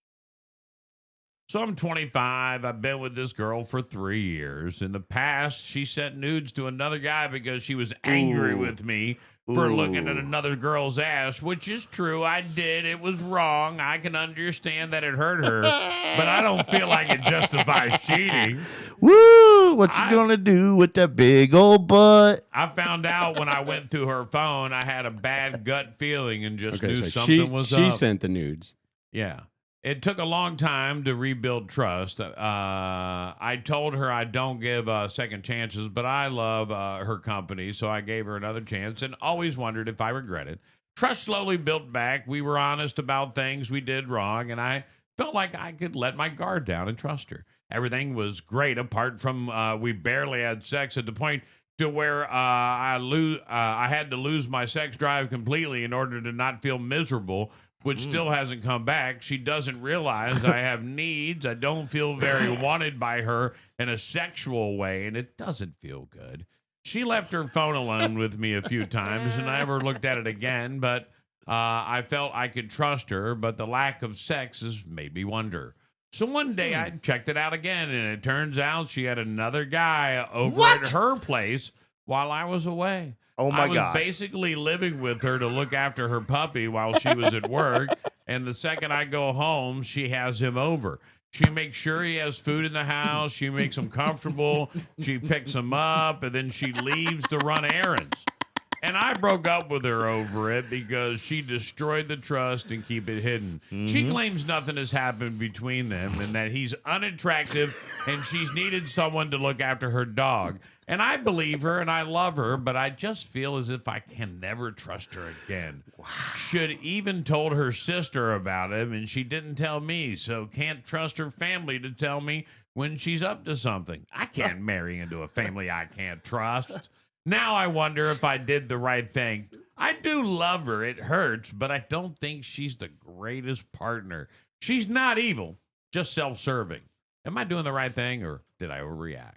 So I'm 25. I've been with this girl for 3 years. In the past, she sent nudes to another guy because she was angry with me for looking at another girl's ass, which is true. I did. It was wrong. I can understand that it hurt her, but I don't feel like it justifies cheating. Woo! What you gonna do with that big old butt? I found out when I went through her phone, I had a bad gut feeling and just Okay, knew so something was she up. sent the nudes. Yeah. It took a long time to rebuild trust. I told her I don't give second chances, but I love her company, so I gave her another chance and always wondered if I regret it. Trust slowly built back. We were honest about things we did wrong, and I felt like I could let my guard down and trust her. Everything was great apart from we barely had sex at the point to where I had to lose my sex drive completely in order to not feel miserable, which still hasn't come back. She doesn't realize I have needs. I don't feel very wanted by her in a sexual way, and it doesn't feel good. She left her phone alone with me a few times, and I never looked at it again, but I felt I could trust her, but the lack of sex has made me wonder. So one day I checked it out again, and it turns out she had another guy over at her place while I was away. Oh, my I was God. basically living with her to look after her puppy while she was at work, and the second I go home, she has him over. She makes sure he has food in the house. She makes him comfortable. She picks him up, and then she leaves to run errands. And I broke up with her over it because she destroyed the trust and keep it hidden. She claims nothing has happened between them and that he's unattractive and she's needed someone to look after her dog. And I believe her and I love her, but I just feel as if I can never trust her again. Wow. Should even told her sister about him and she didn't tell me, so can't trust her family to tell me when she's up to something. I can't marry into a family I can't trust. Now I wonder if I did the right thing. I do love her. It hurts, but I don't think she's the greatest partner. She's not evil, just self-serving. Am I doing the right thing or did I overreact?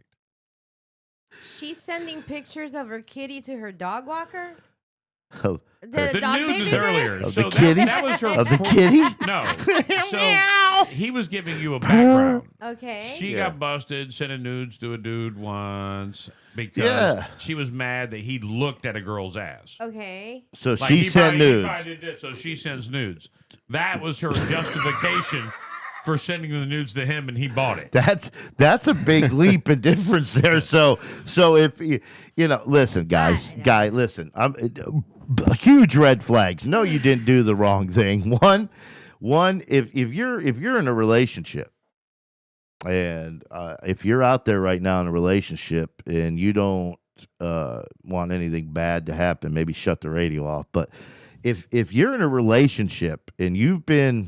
She's sending pictures of her kitty to her dog walker? Of The dog news is babysitter? earlier. Of So the kitty? that was her. Of the kitty? No. So he was giving you a background. Okay. She got busted sending nudes to a dude once because Yeah. she was mad that he looked at a girl's ass. Okay. So Like, she he sent probably- he nudes. probably did this, so she sends nudes. That was her justification for sending the nudes to him, and he bought it. That's a big leap in difference there. So if listen, guys, listen. Huge red flags. No, you didn't do the wrong thing. One, if you're in a relationship, and if you're out there right now in a relationship and you don't want anything bad to happen, maybe shut the radio off. But if you're in a relationship and you've been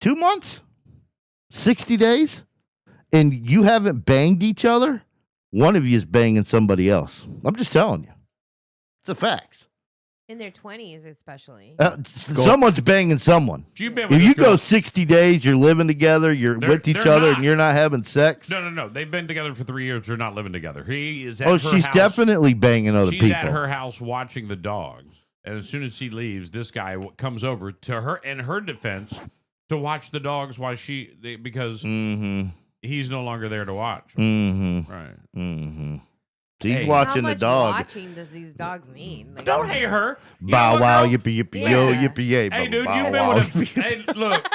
2 months, 60 days, and you haven't banged each other, one of you is banging somebody else. I'm just telling you. It's the facts. In their 20s, especially. Someone's banging someone. You've been with If this you girl- go 60 days, you're living together, you're with each they're other, not. and you're not having sex. No. They've been together for 3 years. They're not living together. He is at Oh, her she's house. definitely banging other She's people. at her house watching the dogs. And as soon as she leaves, this guy comes over to her, in her defense, to watch the dogs while because he's no longer there to watch. Right. She's Hey. watching How the much dog. watching does these dogs need? Like, Don't hate her. You Bow know what, wow, girl? yippee yippee yo, Yeah. yippee yay. Hey, dude, bow you've been wow, with yippee. a... Hey, look,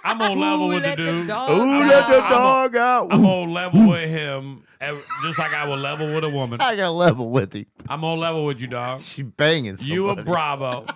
I'm on level with the let the dude. dog Ooh, out. let the dog out. I'm on level with him, just like I would level with a woman. I got level with him. I'm on level with you, dog. She banging somebody. You a Bravo.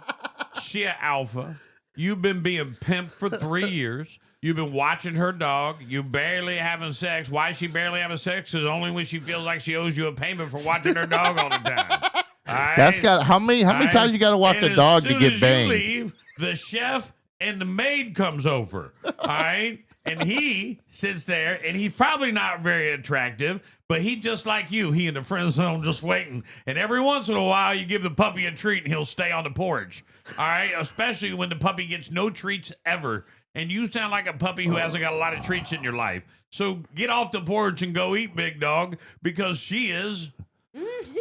She a Alpha. You've been being pimped for 3 years. You've been watching her dog. You barely having sex. Why is she barely having sex? Is only when she feels like she owes you a payment for watching her dog all the time. All right? That's got how many times you got to watch And a dog to as soon get as banged? You leave, the chef and the maid comes over. All right. And he sits there, and he's probably not very attractive, but he just like you. He in the friend zone just waiting. And every once in a while, you give the puppy a treat, and he'll stay on the porch. All right? Especially when the puppy gets no treats ever. And you sound like a puppy who hasn't got a lot of treats in your life. So get off the porch and go eat, big dog, because she is...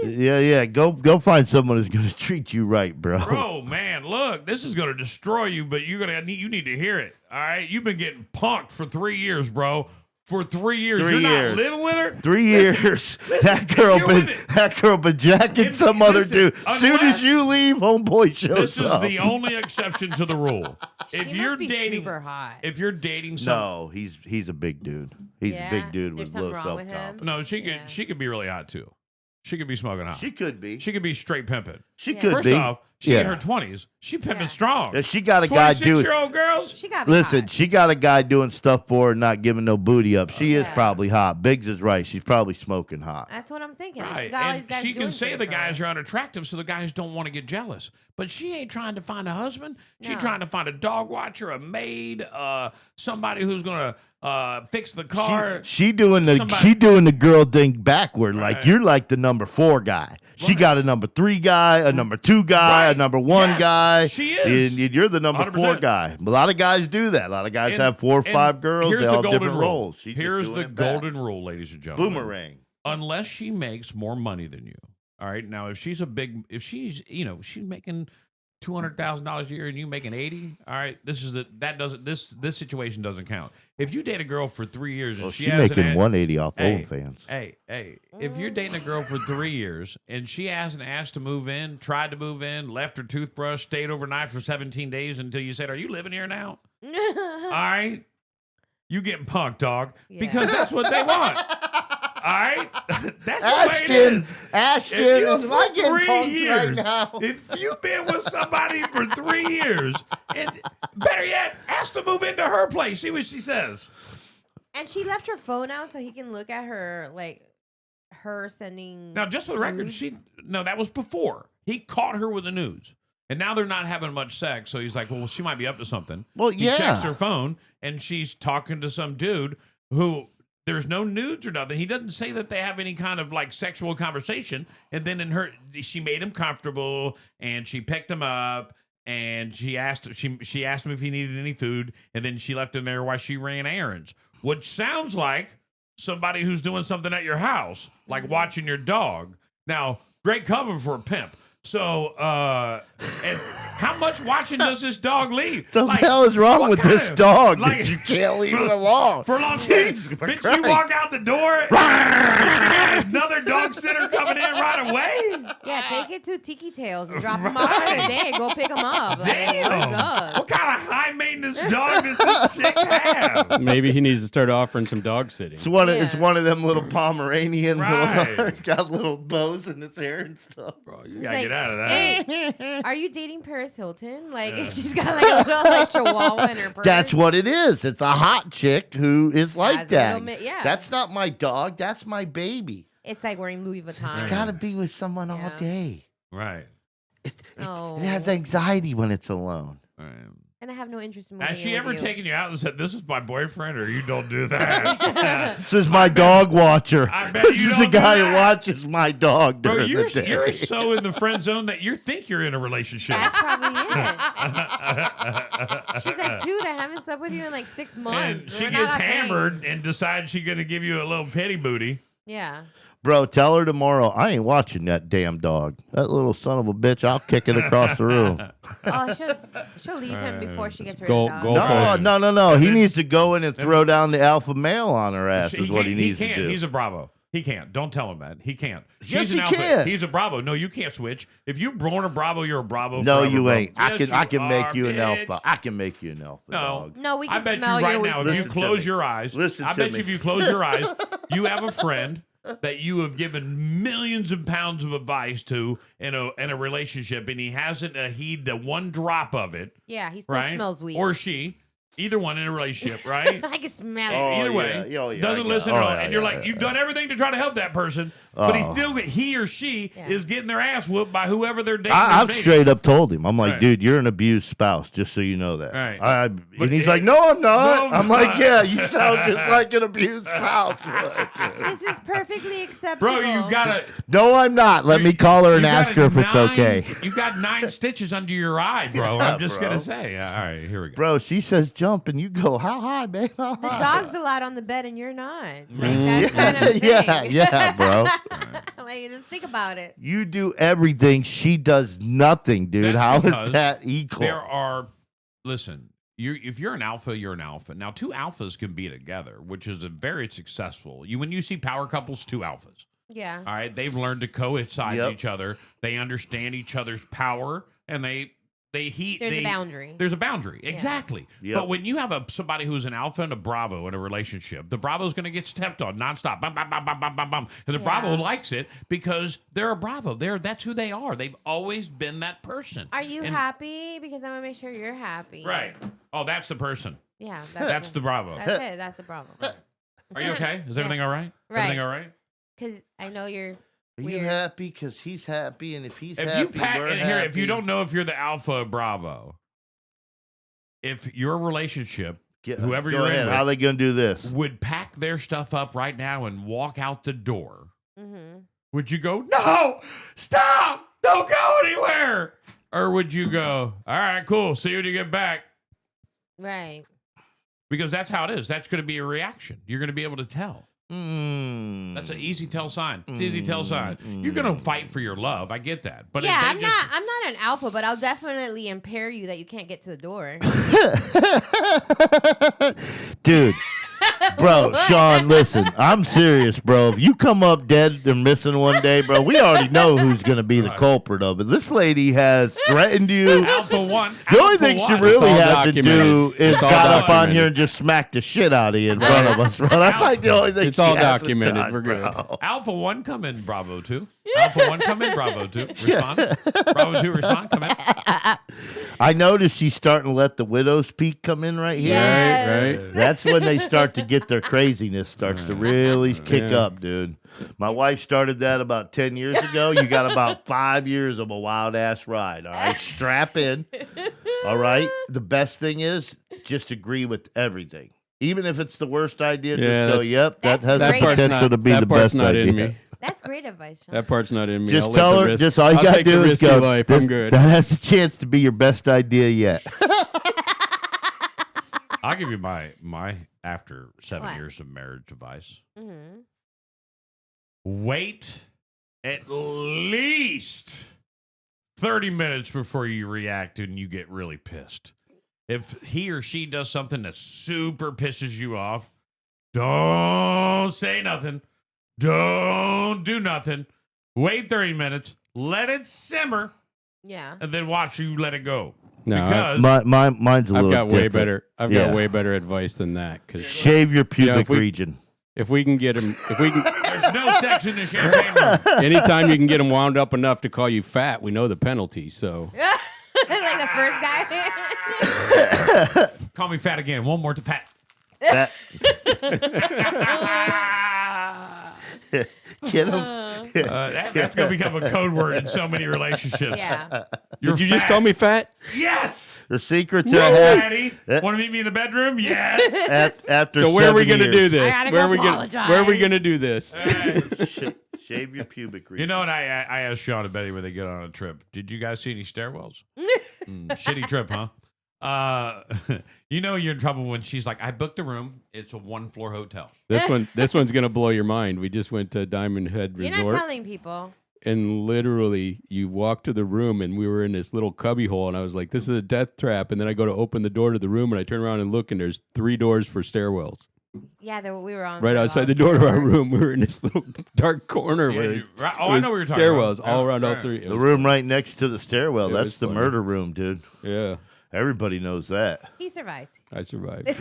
Yeah. Go find someone who's going to treat you right, bro. Bro, man, look, this is going to destroy you, but you need to hear it. All right, you've been getting punked for 3 years, bro. For 3 years, 3 you're years. not living with her. 3 years. That girl been jacking some other dude. As soon as you leave, homeboy shows This is up. the only exception to the rule. If She you're must be dating, super hot. if you're dating someone, No, he's a big dude. He's a big dude There's with low something wrong with self-confidence. him. no, she could be really hot too. She could be smoking hot. She could be. She could be straight pimping. She Yeah. could First be. off, She in her 20s. She pimping strong. Yeah, she got a guy doing. 26-year-old girls. She got Listen, hot. she got a guy doing stuff for her, not giving no booty up. She is probably hot. Biggs is right. She's probably smoking hot. That's what I'm thinking. Right. She's got all these And guys she doing can say things the for guys her. are unattractive, so the guys don't want to get jealous. But she ain't trying to find a husband. She's No. trying to find a dog watcher, a maid, somebody who's gonna fix the car. She doing the girl thing backward. Like you're like the number 4 guy. She got a number 3 guy, a number 2 guy, a number 1 guy. She is. And you're the number 4 100%. guy. A lot of guys do that. A lot of guys And- have 4 or and 5 girls. Here's They the all have golden different rule. roles. She's just Here's doing the it back. golden rule, ladies and gentlemen. Boomerang. Unless she makes more money than you. All right. Now, if she's she's making $200,000 a year and you making 80, all right, this situation doesn't count. If you date a girl for 3 years and Well, she she's hasn't making had- 180 off Hey, OnlyFans. Hey, if you're dating a girl for 3 years and she hasn't asked to move in, tried to move in, left her toothbrush, stayed overnight for 17 days until you said, "Are you living here now?" All right, you getting punked, dog, because that's what they want. All right, that's the way it is. Ashton, If you am I for getting 3 punked years, right now? if you've been with somebody for 3 years, and better yet, ask to move into her place. See what she says. And she left her phone out so he can look at her, like her sending. Now, just for the record, nudes. that was before. He caught her with the news. And now they're not having much sex. So he's like, well, she might be up to something. Well, He yeah. checks her phone and she's talking to some dude who there's no nudes or nothing. He doesn't say that they have any kind of like sexual conversation. And then she made him comfortable and she picked him up and she asked him if he needed any food. And then she left him there while she ran errands, which sounds like somebody who's doing something at your house, like watching your dog. Now, great cover for a pimp. So, and how much watching does this dog leave? The hell is wrong what with kind this of- dog like- that you can't leave it alone? For a long time. Jesus Bitch, you Christ. walk out the door, and she got another dog sitter coming in right away. Yeah, take it to Tiki Tails and drop him off for the day. Go pick him up. Like, Damn. what's up? What kind of high maintenance dog does this chick have? Maybe he needs to start offering some dog sitting. It's one of them little Pomeranian Right. little, got little bows in his hair and stuff. Bro, you It's gotta like, get out of that. Hey, are you dating Paris Hilton? Like, she's got like a little like chihuahua in her purse. That's what it is. It's a hot chick who is like Has a that. little yeah. That's not my dog. That's my baby. It's like wearing Louis Vuitton. It's got to be with someone all Yeah. day. Right. It Oh. has anxiety when it's alone. Right. And I have no interest in moving Has she in ever with you. taken you out and said, "This is my boyfriend," or "You don't do that"? This is my dog watcher. I bet This you is don't the guy do who that. watches my dog Bro, during you're the day. you're so in the friend zone that you think you're in a relationship. That's probably it. She's like, dude, I haven't slept with you in like 6 months. And she We're gets not a thing." hammered and decides she's gonna give you a little petty booty. Yeah. Bro, tell her tomorrow, I ain't watching that damn dog. That little son of a bitch, I'll kick it across the room. Oh, she'll leave him before she gets rid Goal- of the goal dog. No. He needs to go in and throw down the alpha male on her ass is what he needs to can't. do. He's a Bravo. He can't. Don't tell him that. He can't. Yes, She's an he alpha. can. He's a Bravo. No, you can't switch. If you're born a Bravo, you're a Bravo. No, forever, you bro. ain't. Yes, I can make are, you an bitch. alpha. I can make you an alpha No. dog. No, we I can bet you smell right your now, if you Listen to close me. your eyes, Listen I to bet me. you if you close your eyes, you have a friend that you have given millions of pounds of advice to in a relationship, and he hasn't heeded to one drop of it. Yeah, he still Right? smells weed. Or she, either one in a relationship, right? I can smell Oh, it. Either way, yeah. Oh, yeah, I doesn't got it. listen Oh, at all, yeah, and you're yeah, like, yeah, you've yeah. done everything to try to help that person, but he or she Yeah. is getting their ass whooped by whoever they're dating. I've straight up told him. I'm like, Right. dude, you're an abused spouse, just so you know that. Right. And But he's it- like, no, I'm not. No, I'm I'm like, not. yeah, you sound just like an abused spouse. This is perfectly acceptable. Bro, you gotta. No, I'm not. Let me call her and you ask got her if it's 9 okay. You got 9 stitches under your eye, bro. Yeah, I'm just bro. gonna say. All right, here we go. Bro, she says jump, and you go, how high, babe? How The high? dog's allowed on the bed and you're not. Like, that's kind of a thing. yeah, bro. Like, just think about it. You do everything. She does nothing, dude. That's How because is that equal? There are. Listen, if you're an alpha, you're an alpha. Now, 2 alphas can be together, which is a very successful. When you see power couples, 2 alphas. Yeah. All right, they've learned to coincide Yep. with each other. They understand each other's power, and they There's a boundary. There's a boundary, exactly. Yep. But when you have somebody who's an alpha and a bravo in a relationship, the bravo's going to get stepped on nonstop, bum, bum, bum, bum, bum, bum, bum. And the bravo likes it because they're a bravo. That's who they are. They've always been that person. Are you happy? Because I'm gonna make sure you're happy. Right. Oh, that's the person. Yeah. That's the bravo. That's it. That's the bravo. Are you okay? Is everything all right? Right. Everything all right? Because I know you're. Are weird. you happy? Because he's happy, and if he's If happy, you pack, we're and happy. here, if you don't know if you're the alpha or bravo, if your relationship, whoever Go you're ahead. in with, How they gonna do this? would pack their stuff up right now and walk out the door, Mm-hmm. would you go, no, stop, don't go anywhere? Or would you go, all right, cool, see you when you get back? Right. Because that's how it is. That's going to be a reaction. You're going to be able to tell. Mm. That's an easy tell sign. It's easy tell sign. You're going to fight for your love. I get that. But yeah, if they I'm not an alpha, but I'll definitely impair you that you can't get to the door. Dude, bro, Sean, listen, I'm serious, bro. If you come up dead or missing one day, bro, we already know who's going to be the culprit of it. This lady has threatened you. Alpha one. The only thing she really has to do is It's all got up on documented. here and just smack the shit out of you in front of us, bro. That's like the only thing It's all she hasn't documented. done, We're good. bro. Alpha 1, come in, Bravo 2. Alpha 1, come in, Bravo 2. Respond. Bravo 2, respond, come in. I noticed she's starting to let the widow's peak come in right here. Right, right. That's when they start to get their craziness starts to really kick up, dude. My wife started that about 10 years ago. You got about 5 years of a wild ass ride. All right, strap in. All right. The best thing is just agree with everything. Even if it's the worst idea, just go, that's- yep, that That's has the great. potential to be the that part's best not idea. in me. That's great advice, Sean. That part's not in me. Just I'll tell let her, the risk, just all you I'll got to take the do is risky go, life. I'm good. that has the chance to be your best idea yet. I'll give you my after 7 What? years of marriage advice. Mm-hmm. Wait at least 30 minutes before you react and you get really pissed. If he or she does something that super pisses you off, don't say nothing. Don't do nothing. Wait 30 minutes. Let it simmer. Yeah. And then watch you let it go. No, because Mine's a little I've got way different. better. I've Yeah. got way better advice than that. Because Shave your pubic region. if we can get him, if we can, there's no sex in the champagne room. anytime you can get him wound up enough to call you fat, we know the penalty. So Like the first guy. Call me fat again. One more to fat. That, get him. That's going to become a code word in so many relationships. Yeah. You're did you just fat. call me fat? Yes. The secret to Woo, have Daddy. Want to meet me in the bedroom? Yes. after So where are we 7 going to do years. this? gotta Where go are we going? apologize. Where are we going to do this? Shave your pubic region. You know what? I asked Sean and Betty when they get on a trip. Did you guys see any stairwells? Shitty trip, huh? You know you're in trouble when she's like, I booked a room. It's a 1-floor hotel. This one's going to blow your mind. We just went to Diamond Head You're Resort. not telling people. And literally, you walk to the room, and we were in this little cubby hole, and I was like, "This is a death trap." And then I go to open the door to the room, and I turn around and look, and there's 3 doors for stairwells Yeah, we were on. right outside the door to our room. We were in this little dark corner Yeah, where you- right- oh, I know what you're talking stairwells about. all Yeah, around all right. 3. It The was room right next to the stairwell. It That's was the funny. murder room, dude. Yeah, Everybody knows that. He survived. I survived.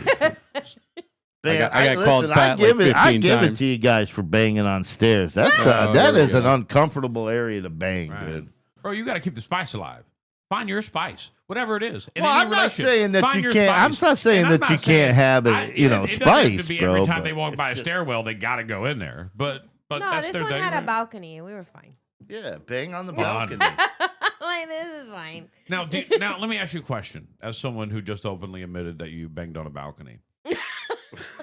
Man, I got called fat like 15 I give it times. to you guys for banging on stairs. That's Oh, that there we is an go. uncomfortable area to bang, Right. dude. Bro, you got to keep the spice alive. Find your spice, whatever it is. In Well, any I'm not relationship, saying that find you your can't- I'm spice. not saying And I'm that you not saying- can't have it, it doesn't have to spice, be bro, every time but they walk by a it's just- stairwell, they got to go in there. But No, that's this their one thing, had a right? balcony. We were fine. Yeah, bang on the Well, balcony. Like, this is fine. Now, now let me ask you a question. As someone who just openly admitted that you banged on a balcony,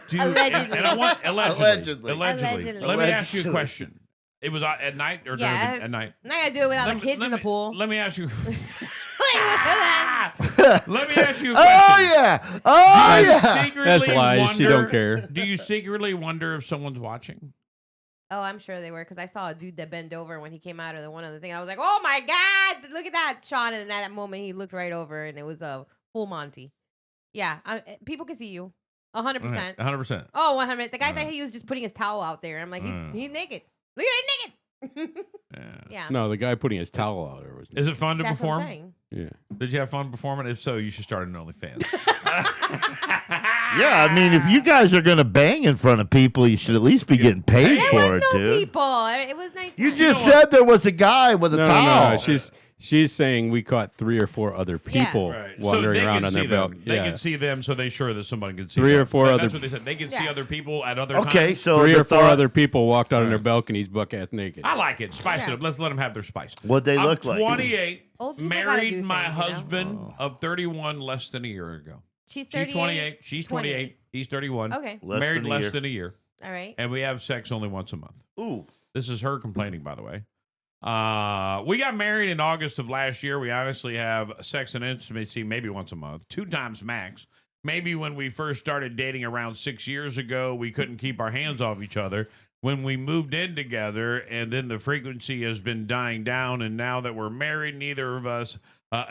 do you, Allegedly. And I want Allegedly. Allegedly. Let me ask you a Allegedly. question. It was at night or during Yes. at night. I'm not gonna do it without the kids in the me, pool. Let me ask you. Like, Let me ask you a question. Oh yeah. Oh Do you yeah. secretly That's lies. She wonder- don't care. Do you secretly wonder if someone's watching? oh, I'm sure they were because I saw a dude that bent over when he came out of the one other thing. I was like, oh my god, look at that, Sean! And in that moment, he looked right over, and it was a full Monty. Yeah, people can see you, 100%. 100%. Oh, 100. The guy thought he was just putting his towel out there. I'm like, he's naked. Look at him naked. Yeah. No, the guy putting his towel out there was. Is it fun to That's what I'm perform? saying. Yeah. Did you have fun performing? If so, you should start an OnlyFans. Yeah, I mean, if you guys are gonna bang in front of people, you should at least be getting paid There for was it, no dude. people. It was nice. You just said there was a guy with a towel. No. She's saying we caught 3 or 4 other people Right. wandering so they around can on see their them. belt. They can see them, so they sure that somebody can see 3 them. or 4 other. That's what they said. They can see other people at other Okay, times. so 3 the or 4 thought- other people walked out on their balconies, buck ass naked. I like it. Spice it up. Let's let them have their spice. What'd they look I'm like? 28, Old people gotta married do my things, you know? husband of 31 less than a year ago. She's She's 38. 28. She's 28. He's 31. Okay. Married less than a year. All right. And we have sex only once a month. Ooh. This is her complaining, by the way. We got married in August of last year. We honestly have sex and intimacy maybe once a month, 2 times max. Maybe when we first started dating around 6 years ago, we couldn't keep our hands off each other. When we moved in together, and then the frequency has been dying down, and now that we're married, neither of us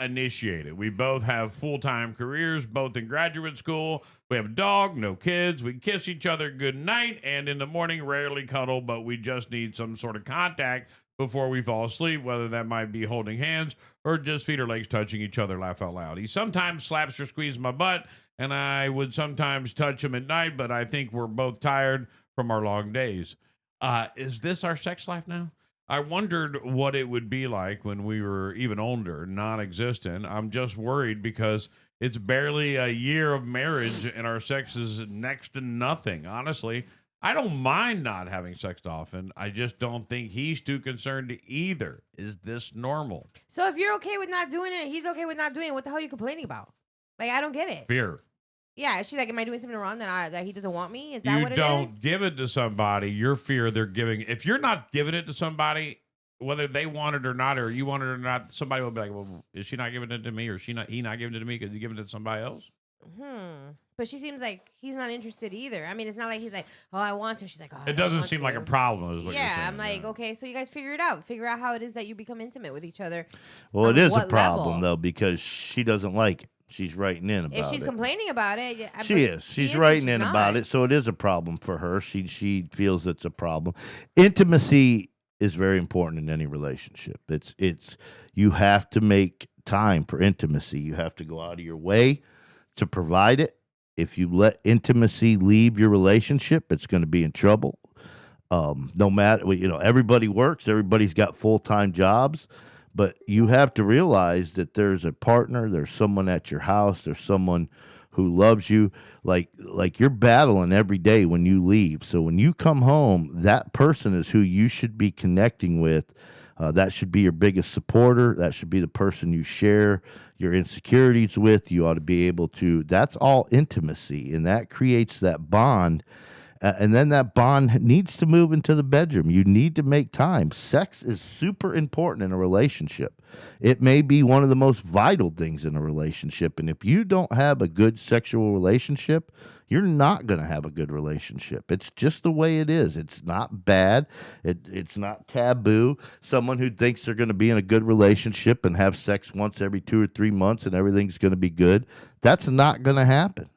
initiated. We both have full-time careers, both in graduate school. We have a dog, no kids. We kiss each other good night, and in the morning, rarely cuddle, but we just need some sort of contact before we fall asleep, whether that might be holding hands or just feet or legs touching each other, laugh out loud. He sometimes slaps or squeezes my butt, and I would sometimes touch him at night, but I think we're both tired from our long days. Is this our sex life now? I wondered what it would be like when we were even older, non-existent. I'm just worried because it's barely a year of marriage and our sex is next to nothing. Honestly, I don't mind not having sex often. I just don't think he's too concerned to either. Is this normal? So if you're okay with not doing it, he's okay with not doing it. What the hell are you complaining about? Like, I don't get it. Fear. Yeah, she's like, am I doing something wrong that he doesn't want me? Is that You what it is? don't give it to somebody. Your fear they're giving. If you're not giving it to somebody, whether they want it or not, or you want it or not, somebody will be like, well, is she not giving it to me, or he not giving it to me because he's giving it to somebody else? But she seems like he's not interested either. I mean, it's not like he's like, oh, I want to. She's like, oh, I It don't doesn't want seem like a to. problem. Is what you're Yeah, saying. I'm like, okay, so you guys figure it out. Figure out how it is that you become intimate with each other. Well, it On is a what problem level? though because she doesn't like it. She's writing in about If she's it. complaining about it, yeah, She but is. She's and writing she's in not. about it, so it is a problem for her. She feels it's a problem. Intimacy is very important in any relationship. It's you have to make time for intimacy. You have to go out of your way to provide it. If you let intimacy leave your relationship, it's going to be in trouble. No matter, everybody works. Everybody's got full-time jobs. But you have to realize that there's a partner, there's someone at your house, there's someone who loves you. Like you're battling every day when you leave. So when you come home, that person is who you should be connecting with. That should be your biggest supporter. That should be the person you share your insecurities with. You ought to be able to, that's all intimacy, and that creates that bond. And then that bond needs to move into the bedroom. You need to make time. Sex is super important in a relationship. It may be one of the most vital things in a relationship. And if you don't have a good sexual relationship, you're not going to have a good relationship. It's just the way it is. It's not bad. It's not taboo. Someone who thinks they're going to be in a good relationship and have sex once every 2 or 3 months and everything's going to be good, that's not going to happen.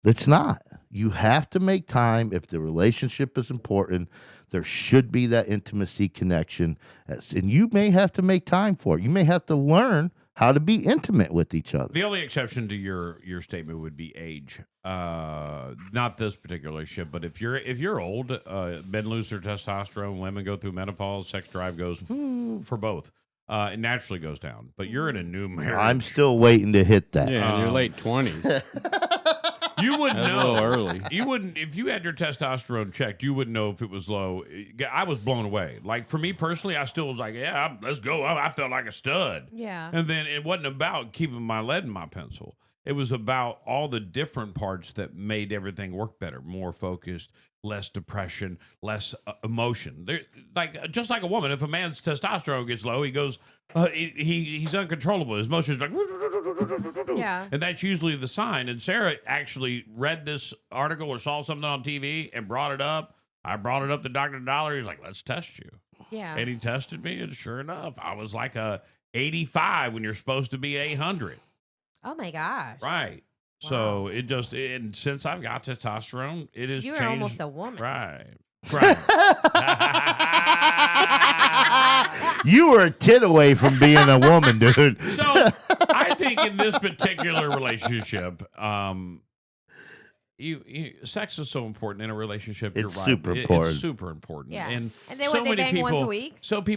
It's not. You have to make time. If the relationship is important, there should be that intimacy connection. And you may have to make time for it. You may have to learn how to be intimate with each other. The only exception to your statement would be age. Not this particular relationship, but if you're old, men lose their testosterone, women go through menopause, sex drive goes for both. It naturally goes down. But you're in a new marriage. I'm still waiting to hit that. Yeah, in your late 20s. You wouldn't That's know. a little early. You wouldn't, if you had your testosterone checked, you wouldn't know if it was low. I was blown away. Like, for me personally, I still was like, yeah, let's go. I felt like a stud. Yeah. And then it wasn't about keeping my lead in my pencil. It was about all the different parts that made everything work better, more focused, less depression, less emotion. Just like a woman, if a man's testosterone gets low, he goes, he's uncontrollable. His emotions are like, Yeah. and that's usually the sign. And Sarah actually read this article or saw something on TV and brought it up. I brought it up to Dr. Dollar. He's like, let's test you. Yeah. And he tested me, and sure enough, I was like a 85 when you're supposed to be 100. Oh my gosh. Right. So it just, and since I've got testosterone, it has You're changed. almost a woman. Right. Right. You were a tit away from being a woman, dude. So I think in this particular relationship, sex is so important in a relationship. You're It's right. super important. It's super important. Yeah. And then so what, they many bang people, once a week? so many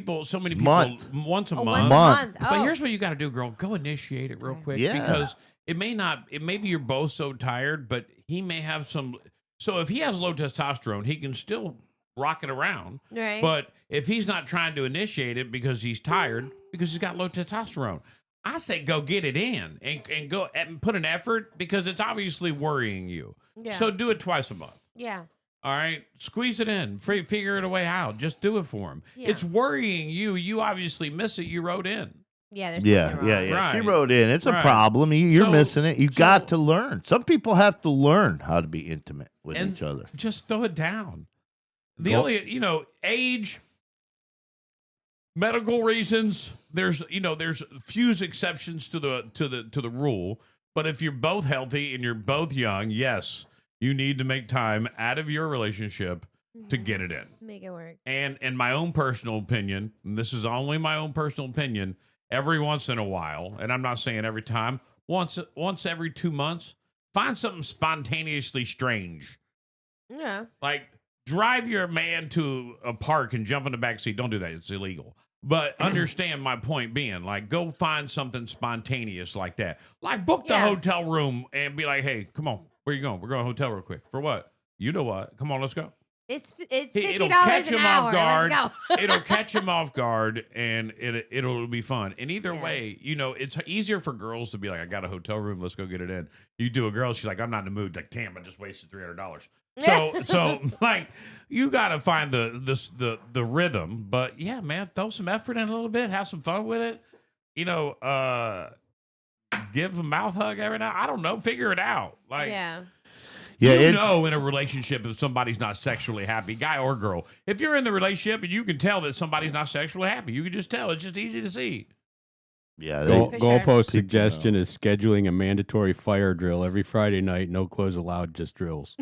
people Month. once a Oh, month. once a month. But Oh. here's what you got to do, girl. Go initiate it real quick Yeah. because it maybe you're both so tired, but he may have some. So if he has low testosterone, he can still rock it around. Right. But if he's not trying to initiate it because he's tired, because he's got low testosterone, I say go get it in and go and put an effort because it's obviously worrying you. Yeah. So do it twice a month. Yeah. All right, squeeze it in, figure it a way out. Just do it for him. Yeah. It's worrying you. You obviously miss it. You wrote in. Yeah, there's Yeah, something yeah, wrong. yeah. She Right. wrote in. It's a Right. problem. You're So- missing it. You so- got to learn. Some people have to learn how to be intimate with And each other. just throw it down. The Go- only, age, medical reasons. There's few exceptions to the rule. But if you're both healthy and you're both young, yes, you need to make time out of your relationship to get it in. Make it work. And in my own personal opinion, and this is only my own personal opinion, every once in a while, and I'm not saying every time, once every 2 months, find something spontaneously strange. Yeah. Like drive your man to a park and jump in the back seat. Don't do that. It's illegal. But understand my point being, like, go find something spontaneous like that. Like book the Yeah. hotel room and be like, hey, come on, where you going? We're going to a hotel real quick. For what? You know what? Come on, let's go. It's It'll $50 catch an him hour. off guard. Let's go. It'll catch him off guard, and it'll be fun. And either Yeah. way, it's easier for girls to be like, I got a hotel room, let's go get it in. You do a girl, she's like, I'm not in the mood. Like, damn, I just wasted $300. So like, you got to find the rhythm. But yeah, man, throw some effort in a little bit, have some fun with it. Give a mouth hug every now. I don't know, figure it out. Like, Yeah. Yeah, in a relationship if somebody's not sexually happy, guy or girl. If you're in the relationship and you can tell that somebody's not sexually happy, you can just tell. It's just easy to see. yeah. For sure. Goalpost suggestion is scheduling a mandatory fire drill every Friday night. No clothes allowed, just drills.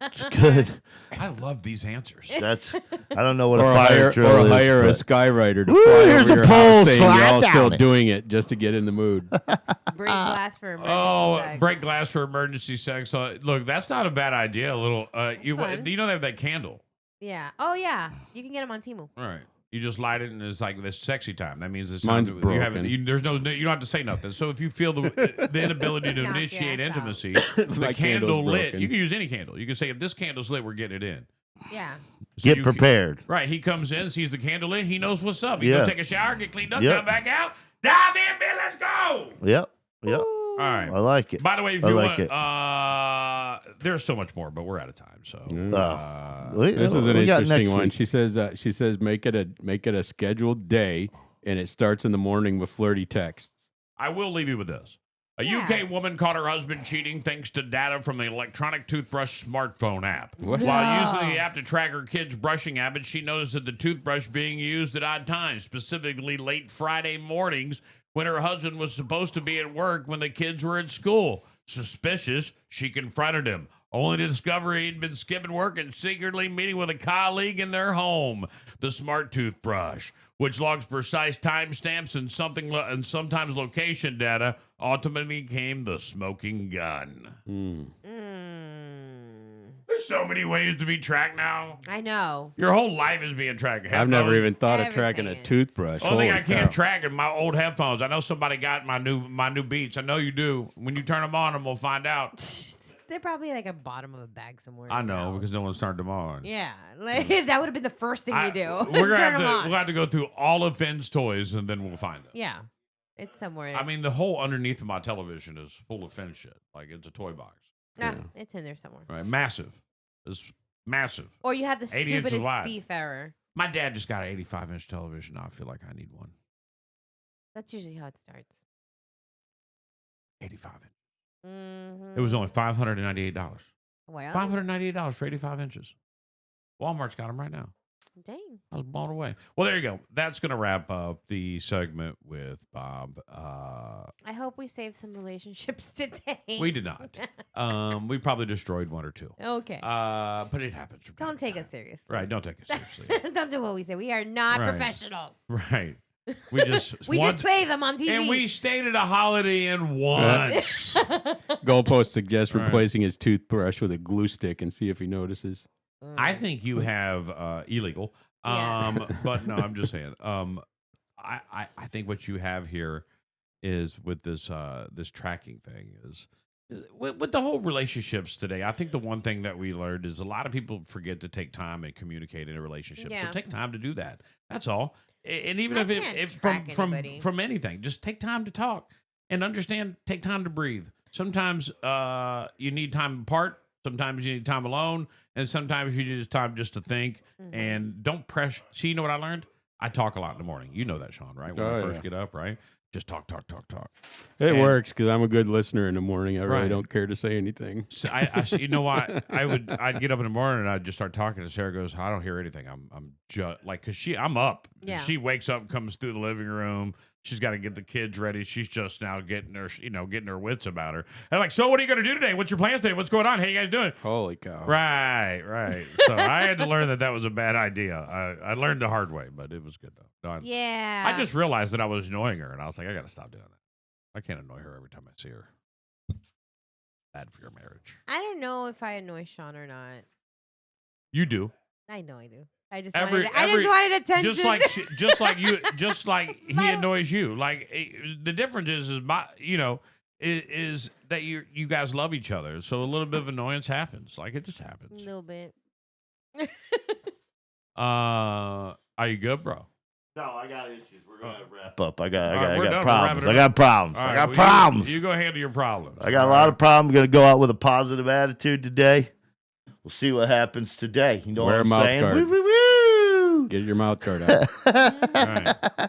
It's good. I love these answers. That's. I don't know what or a fire drill is. hire a but- skywriter to Woo, fly here's over a your pole, house saying slide you're all still down it. doing it just to get in the mood. Break glass for emergency Oh, sex. break glass for emergency sex. Look, that's not a bad idea. A little. Fun. They have that candle. Yeah. Oh yeah. You can get them on Temu. All right. You just light it and it's like this sexy time. That means it's Mine's time to, broken. you don't have to say nothing. So if you feel the inability to Knock your initiate ass out. intimacy, the My candle candle's lit. broken. You can use any candle. You can say if this candle's lit, we're getting it in. Yeah. So Get you- prepared. Right. He comes in, sees the candle lit. He knows what's up. He Yeah. go take a shower, get cleaned up, Yep. come back out, dive in, man. Let's go. Yep. Yep. All right. I like it. By the way, if I you like want, it. there's so much more, but we're out of time. So This is an we got interesting next one. week. She says make it a scheduled day, and it starts in the morning with flirty texts. I will leave you with this. A Yeah. UK woman caught her husband cheating thanks to data from the electronic toothbrush smartphone app. What? While using the app to track her kids' brushing habits, she noticed that the toothbrush being used at odd times, specifically late Friday mornings when her husband was supposed to be at work when the kids were at school. Suspicious, she confronted him, only to discover he'd been skipping work and secretly meeting with a colleague in their home. The smart toothbrush, which logs precise timestamps and sometimes location data, ultimately became the smoking gun. There's so many ways to be tracked now. I know. Your whole life is being tracked. I've never Headphones. even thought of tracking a Everything is. toothbrush. Only thing I Holy can't cow. track is my old headphones. I know somebody got my new Beats. I know you do. When you turn them on, and we'll find out. They're probably like a bottom of a bag somewhere. I in the know house. because no one's turned them on. Yeah, like, that would have been the first thing we do. We're gonna Turn have 'em on. we'll have to go through all of Finn's toys and then we'll find it. Yeah, it's somewhere. I mean, the whole underneath of my television is full of Finn shit. Like it's a toy box, it's in there somewhere. right? Massive. It's massive. Or you have the 80 inches stupidest wide. thief error. My dad just got an 85-inch television. Now I feel like I need one. That's usually how it starts. 85 inch. Mm-hmm. It was only $598. Well, $598 for 85 inches. Walmart's got them right now. Dang. I was blown away. Well, there you go. That's going to wrap up the segment with Bob. I hope we save some relationships today. We did not. We probably destroyed one or two. Okay. But it happens. From Don't take us seriously. Right. Don't take us seriously. Don't do what we say. We are not Right. professionals. Right. We just just play them on TV. And we stayed at a Holiday Inn once. Goalpost suggests Right. replacing his toothbrush with a glue stick and see if he notices. I think you have illegal. Yeah. But no, I'm just saying. I think what you have here is with this this tracking thing is with the whole relationships today. I think the one thing that we learned is a lot of people forget to take time and communicate in a relationship. Yeah. So take time to do that. That's all. And even I if can't if track from anybody. from anything, just take time to talk and understand. Take time to breathe. Sometimes you need time apart. Sometimes you need time alone, and sometimes you need time just to think. Mm-hmm. And don't press. See, you know what I learned? I talk a lot in the morning. You know that, Sean, right? When I first get up, right? Just talk. It And- works because I'm a good listener in the morning. I really Right. don't care to say anything. So you know what? I'd get up in the morning and I'd just start talking. And Sarah goes, I don't hear anything. I'm just like, cause I'm up. Yeah. She wakes up, comes through the living room. She's got to get the kids ready. She's just now getting her wits about her. And I'm like, so what are you going to do today? What's your plans today? What's going on? How you guys doing? Holy cow. Right. So I had to learn that was a bad idea. I learned the hard way, but it was good though. No, Yeah. I just realized that I was annoying her, and I was like, I got to stop doing that. I can't annoy her every time I see her. Bad for your marriage. I don't know if I annoy Sean or not. You do. I know I do. I just Every- wanted attention. Just like he annoys you. Like the difference is is that you guys love each other. So a little bit of annoyance happens. Like it just a happens. little bit. Are you good, bro? No, I got issues. We're gonna wrap up. I got All right, we're done. We're problems. wrapping it I up. got problems. All I right, got well, problems. You go handle your problems. I got a lot of problems. Gonna go out with a positive attitude today. We'll see what happens today. You know Wear what a I'm mouth saying? guard. Woo, woo, woo. Get your mouth guard out. Right.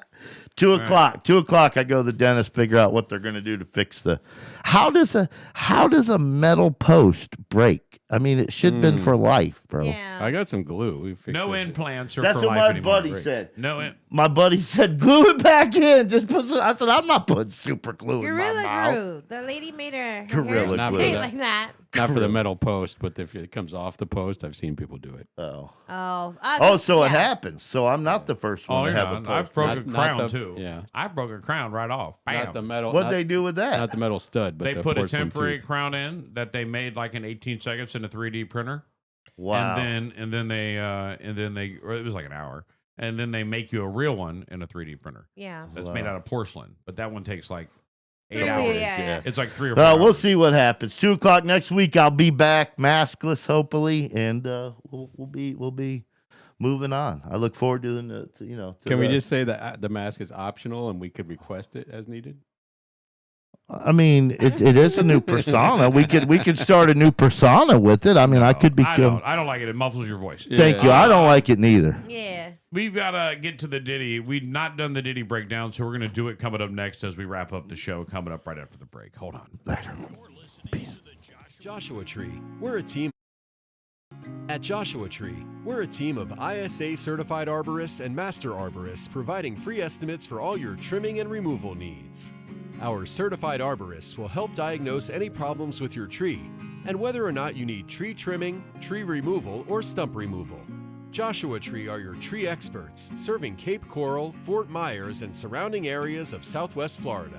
2 o'clock. 2 o'clock. I go to the dentist. Figure out what they're gonna do to fix the. How does a metal post break? I mean, it should have been for life, bro. Yeah. I got some glue. We fixed No this. implants are That's for what life my anymore. buddy said. No, My buddy said, glue it back in. Just put some, I said, I'm not putting super glue in my Gorilla mouth. Glue. The lady made her Gorilla hair glue. stay Not like that. Not for the metal post, but if it comes off the post, I've seen people do it. Oh. Oh. So it yeah. happens. So I'm not the first Oh, one to you're have a not. post. I broke Not- a not crown the- too. yeah. I broke a crown right off. Bam. Not the metal. What'd not- they do with that? Not the metal stud, but They the put a porcelain temporary tooth. crown in that they made like in 18 seconds in a 3D printer. Wow. And then they or it was like an hour. And then they make you a real one in a 3D printer. Yeah. That's Wow. made out of porcelain, but that one takes like 8 Yeah, hours. yeah. It's like 3 or 4 Well, we'll hours. see what happens. 2 o'clock next week. I'll be back, maskless, hopefully, and we'll be moving on. I look forward to the to Can we the- just say that the mask is optional and we could request it as needed? I mean, it is a new persona. We could start a new persona with it. I mean, I could become. I don't like it. It muffles your voice. Thank you. I don't like it neither. Yeah. We've got to get to the Diddy. We've not done the Diddy breakdown, so we're going to do it coming up next as we wrap up the show, coming up right after the break. Hold on. Joshua Tree, we're a team. At Joshua Tree, we're a team of ISA certified arborists and master arborists providing free estimates for all your trimming and removal needs. Our certified arborists will help diagnose any problems with your tree and whether or not you need tree trimming, tree removal, or stump removal. Joshua Tree are your tree experts, serving Cape Coral, Fort Myers, and surrounding areas of Southwest Florida.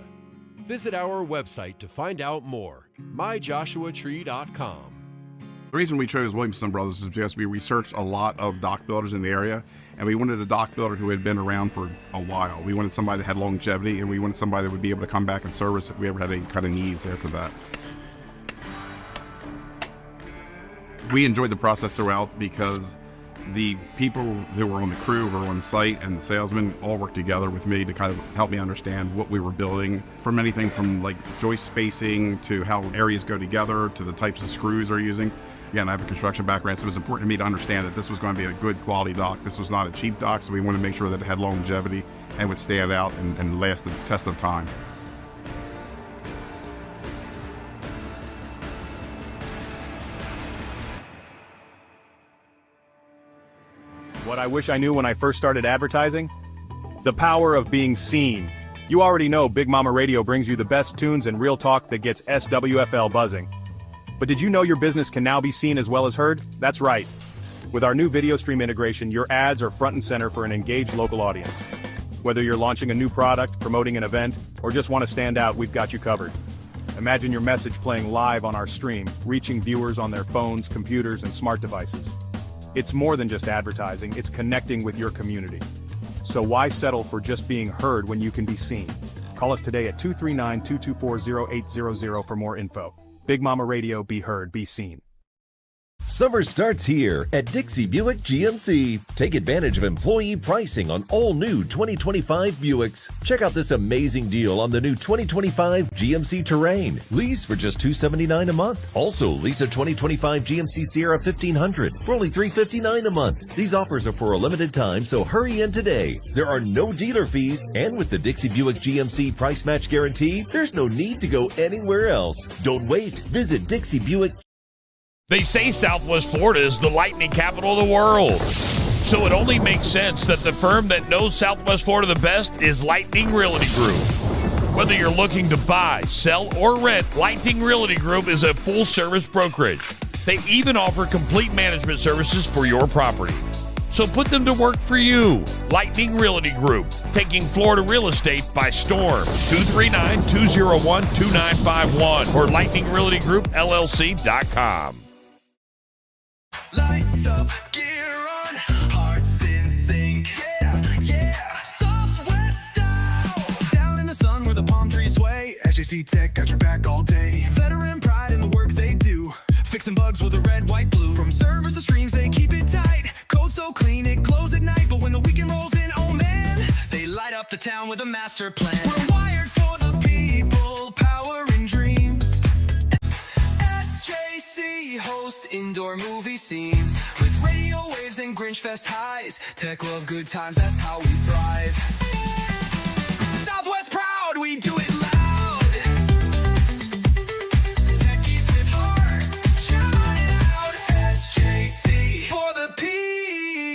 Visit our website to find out more, myjoshuatree.com. The reason we chose Williamson Brothers is because we researched a lot of dock builders in the area, and we wanted a dock builder who had been around for a while. We wanted somebody that had longevity, and we wanted somebody that would be able to come back and service if we ever had any kind of needs after that. We enjoyed the process throughout because the people who were on the crew, who were on site, and the salesmen all worked together with me to kind of help me understand what we were building, from anything from like joist spacing to how areas go together to the types of screws they're using. Again, I have a construction background, so it was important to me to understand that this was going to be a good quality dock. This was not a cheap dock, so we wanted to make sure that it had longevity and would stand out and last the test of time. What I wish I knew when I first started advertising? The power of being seen. You already know Big Mama Radio brings you the best tunes and real talk that gets SWFL buzzing. But did you know your business can now be seen as well as heard? That's right. With our new video stream integration, your ads are front and center for an engaged local audience. Whether you're launching a new product, promoting an event, or just want to stand out, we've got you covered. Imagine your message playing live on our stream, reaching viewers on their phones, computers, and smart devices. It's more than just advertising, it's connecting with your community. So why settle for just being heard when you can be seen? Call us today at 239-224-0800 for more info. Big Mama Radio, be heard, be seen. Summer starts here at Dixie Buick GMC. Take advantage of employee pricing on all new 2025 Buicks. Check out this amazing deal on the new 2025 GMC Terrain. Lease for just $279 a month. Also, lease a 2025 GMC Sierra 1500 for only $359 a month. These offers are for a limited time, so hurry in today. There are no dealer fees, and with the Dixie Buick GMC price match guarantee, there's no need to go anywhere else. Don't wait. Visit Dixie Buick. They say Southwest Florida is the lightning capital of the world. So it only makes sense that the firm that knows Southwest Florida the best is Lightning Realty Group. Whether you're looking to buy, sell, or rent, Lightning Realty Group is a full-service brokerage. They even offer complete management services for your property. So put them to work for you. Lightning Realty Group, taking Florida real estate by storm. 239-201-2951 or lightningrealtygroup.llc.com. Lights up, gear on, hearts in sync. Yeah, yeah. Southwest style. Down in the sun where the palm trees sway. SJC Tech got your back all day. Veteran pride in the work they do. Fixing bugs with a red, white, blue. From servers to streams, they keep it tight. Code so clean, it glows at night. But when the weekend rolls in, oh man, they light up the town with a master plan. We're wired for the people, power and dreams. SJC host indoor movie scenes with radio waves and Grinch Fest highs. Tech love good times, that's how we thrive. Southwest proud, we do it loud. Techies with heart, shout it out. SJC for the P.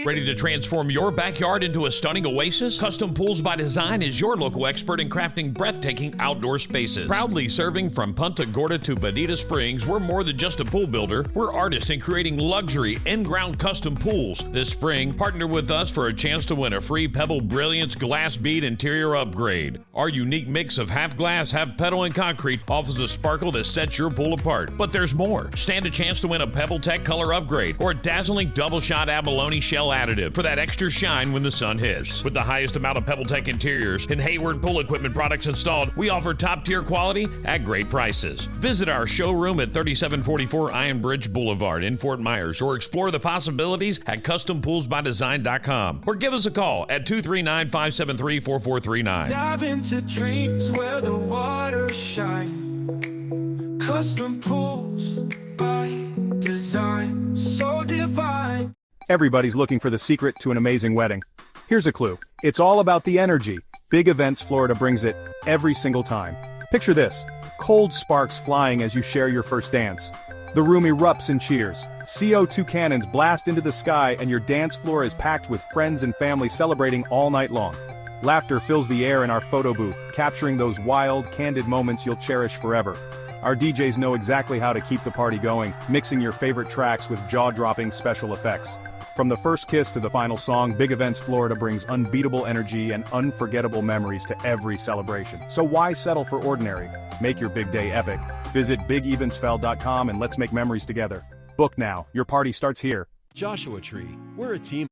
Ready to transform your backyard into a stunning oasis? Custom Pools by Design is your local expert in crafting breathtaking outdoor spaces. Proudly serving from Punta Gorda to Bonita Springs, we're more than just a pool builder. We're artists in creating luxury in-ground custom pools. This spring, partner with us for a chance to win a free Pebble Brilliance glass bead interior upgrade. Our unique mix of half glass, half petal, and concrete offers a sparkle that sets your pool apart. But there's more. Stand a chance to win a Pebble Tech color upgrade or a dazzling double shot abalone shell additive for that extra shine when the sun hits. With the highest amount of Pebble Tech interiors and Hayward pool equipment products installed, we offer top-tier quality at great prices. Visit our showroom at 3744 Iron Bridge Boulevard in Fort Myers or explore the possibilities at custompoolsbydesign.com or give us a call at 239-573-4439. Dive into dreams where the waters shine. Custom pools by design, so divine. Everybody's looking for the secret to an amazing wedding. Here's a clue. It's all about the energy. Big Events Florida brings it every single time. Picture this. Cold sparks flying as you share your first dance. The room erupts in cheers. CO2 cannons blast into the sky and your dance floor is packed with friends and family celebrating all night long. Laughter fills the air in our photo booth, capturing those wild, candid moments you'll cherish forever. Our DJs know exactly how to keep the party going, mixing your favorite tracks with jaw-dropping special effects. From the first kiss to the final song, Big Events Florida brings unbeatable energy and unforgettable memories to every celebration. So why settle for ordinary? Make your big day epic. Visit BigEvensFell.com and let's make memories together. Book now. Your party starts here. Joshua Tree, we're a team.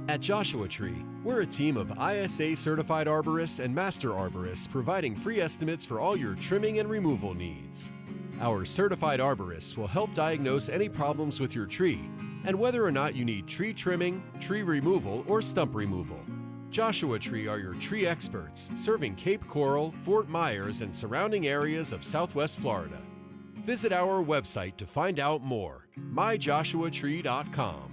At Joshua Tree, we're a team of ISA certified arborists and master arborists providing free estimates for all your trimming and removal needs. Our certified arborists will help diagnose any problems with your tree and whether or not you need tree trimming, tree removal, or stump removal. Joshua Tree are your tree experts, serving Cape Coral, Fort Myers, and surrounding areas of Southwest Florida. Visit our website to find out more, myjoshuatree.com.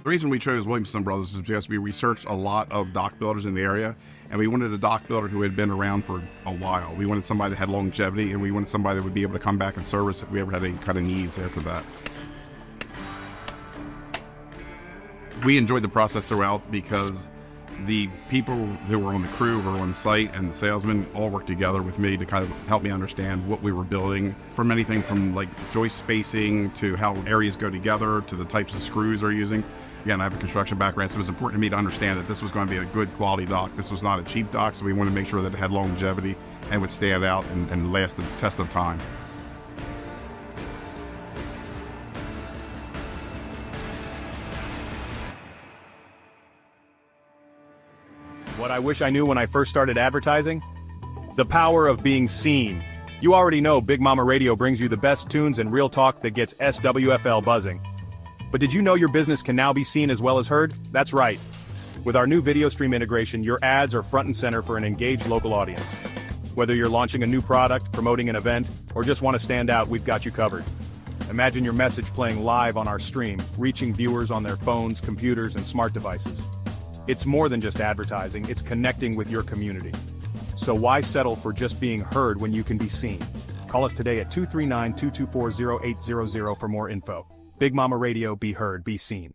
The reason we chose Williamson Brothers is because we researched a lot of dock builders in the area, and we wanted a dock builder who had been around for a while. We wanted somebody that had longevity, and we wanted somebody that would be able to come back and service if we ever had any kind of needs after that. we enjoyed the process throughout because the people who were on the crew, who were on site, and the salesmen all worked together with me to kind of help me understand what we were building, from anything from like joist spacing to how areas go together to the types of screws they're using. Again, I have a construction background, so it was important to me to understand that this was going to be a good quality dock. This was not a cheap dock, so we wanted to make sure that it had longevity and would stand out and last the test of time. What I wish I knew when I first started advertising? The power of being seen. You already know Big Mama Radio brings you the best tunes and real talk that gets SWFL buzzing. But did you know your business can now be seen as well as heard? That's right. With our new video stream integration, your ads are front and center for an engaged local audience. Whether you're launching a new product, promoting an event, or just want to stand out, we've got you covered. Imagine your message playing live on our stream, reaching viewers on their phones, computers, and smart devices. It's more than just advertising, it's connecting with your community. So why settle for just being heard when you can be seen? Call us today at 239-224-0800 for more info. Big Mama Radio, be heard, be seen.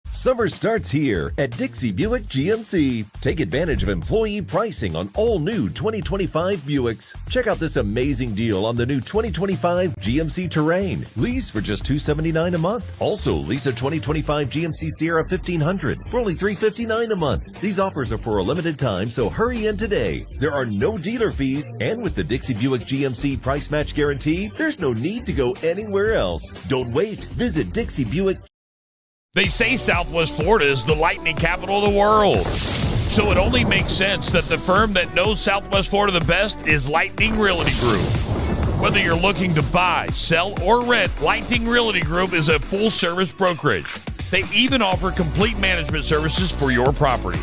Summer starts here at Dixie Buick GMC. Take advantage of employee pricing on all new 2025 Buicks. Check out this amazing deal on the new 2025 GMC Terrain. Lease for just $279 a month. Also, lease a 2025 GMC Sierra 1500 for only $359 a month. These offers are for a limited time, so hurry in today. There are no dealer fees, and with the Dixie Buick GMC price match guarantee, there's no need to go anywhere else. Don't wait. Visit Dixie Buick. They say Southwest Florida is the lightning capital of the world. So it only makes sense that the firm that knows Southwest Florida the best is Lightning Realty Group. Whether you're looking to buy, sell, or rent, Lightning Realty Group is a full-service brokerage. They even offer complete management services for your property.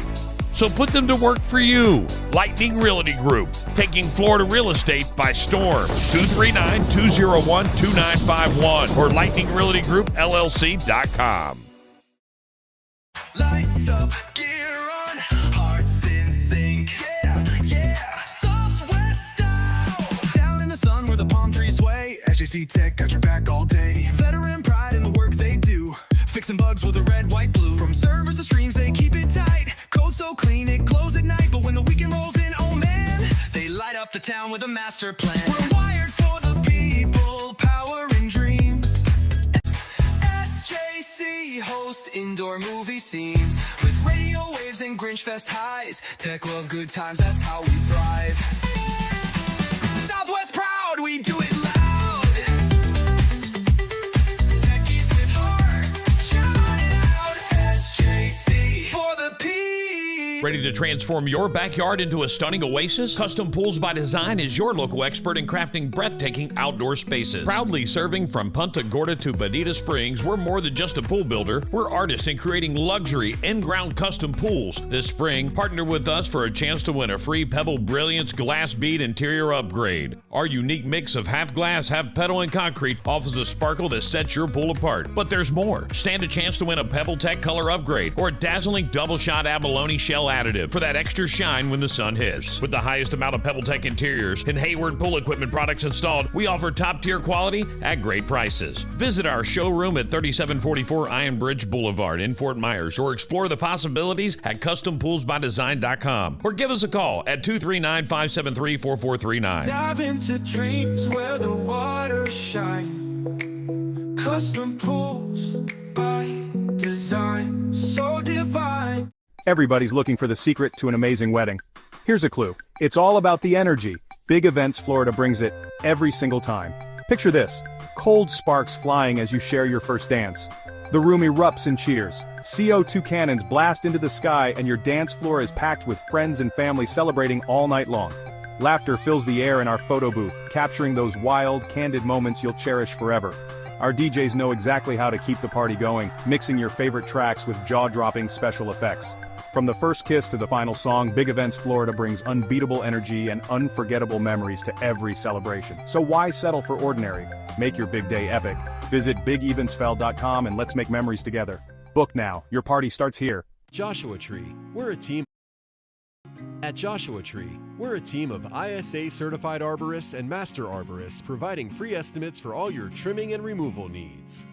So put them to work for you. Lightning Realty Group, taking Florida real estate by storm. 239-201-2951 or lightningrealtygroup.llc.com. Lights up, gear on, hearts in sync, yeah, yeah. Southwest style. Down in the sun where the palm trees sway, SJC Tech got your back all day. Veteran pride in the work they do, fixing bugs with a red, white, blue. From servers to streams, they keep it tight. Code so clean, it glows at night. But when the weekend rolls in, oh man, they light up the town with a master plan. We're wired for the people, power and dreams. SJC host indoor movie scenes with radio waves and Grinch Fest highs. Tech love good times, that's how we thrive. Southwest proud, we do it loud. Techies with heart, shout it out. SJC for the P. Ready to transform your backyard into a stunning oasis? Custom Pools by Design is your local expert in crafting breathtaking outdoor spaces. Proudly serving from Punta Gorda to Bonita Springs, we're more than just a pool builder. We're artists in creating luxury in-ground custom pools. This spring, partner with us for a chance to win a free Pebble Brilliance glass bead interior upgrade. Our unique mix of half glass, half petal, and concrete offers a sparkle that sets your pool apart. But there's more. Stand a chance to win a Pebble Tech color upgrade or a dazzling double shot abalone shell additive for that extra shine when the sun hits. With the highest amount of Pebble Tech interiors and Hayward pool equipment products installed, we offer top-tier quality at great prices. Visit our showroom at 3744 Iron Bridge Boulevard in Fort Myers or explore the possibilities at custompoolsbydesign.com or give us a call at 239-573-4439. Dive into dreams where the waters shine. Custom pools by design, so divine. Everybody's looking for the secret to an amazing wedding. Here's a clue. It's all about the energy. Big Events Florida brings it every single time. Picture this. Cold sparks flying as you share your first dance. The room erupts in cheers. CO2 cannons blast into the sky and your dance floor is packed with friends and family celebrating all night long. Laughter fills the air in our photo booth, capturing those wild, candid moments you'll cherish forever. Our DJs know exactly how to keep the party going, mixing your favorite tracks with jaw-dropping special effects. From the first kiss to the final song, Big Events Florida brings unbeatable energy and unforgettable memories to every celebration. So why settle for ordinary? Make your big day epic. Visit BigEvensFell.com and let's make memories together. Book now. Your party starts here. Joshua Tree, we're a team. At Joshua Tree, we're a team of ISA certified arborists and master arborists providing free estimates for all your trimming and removal needs.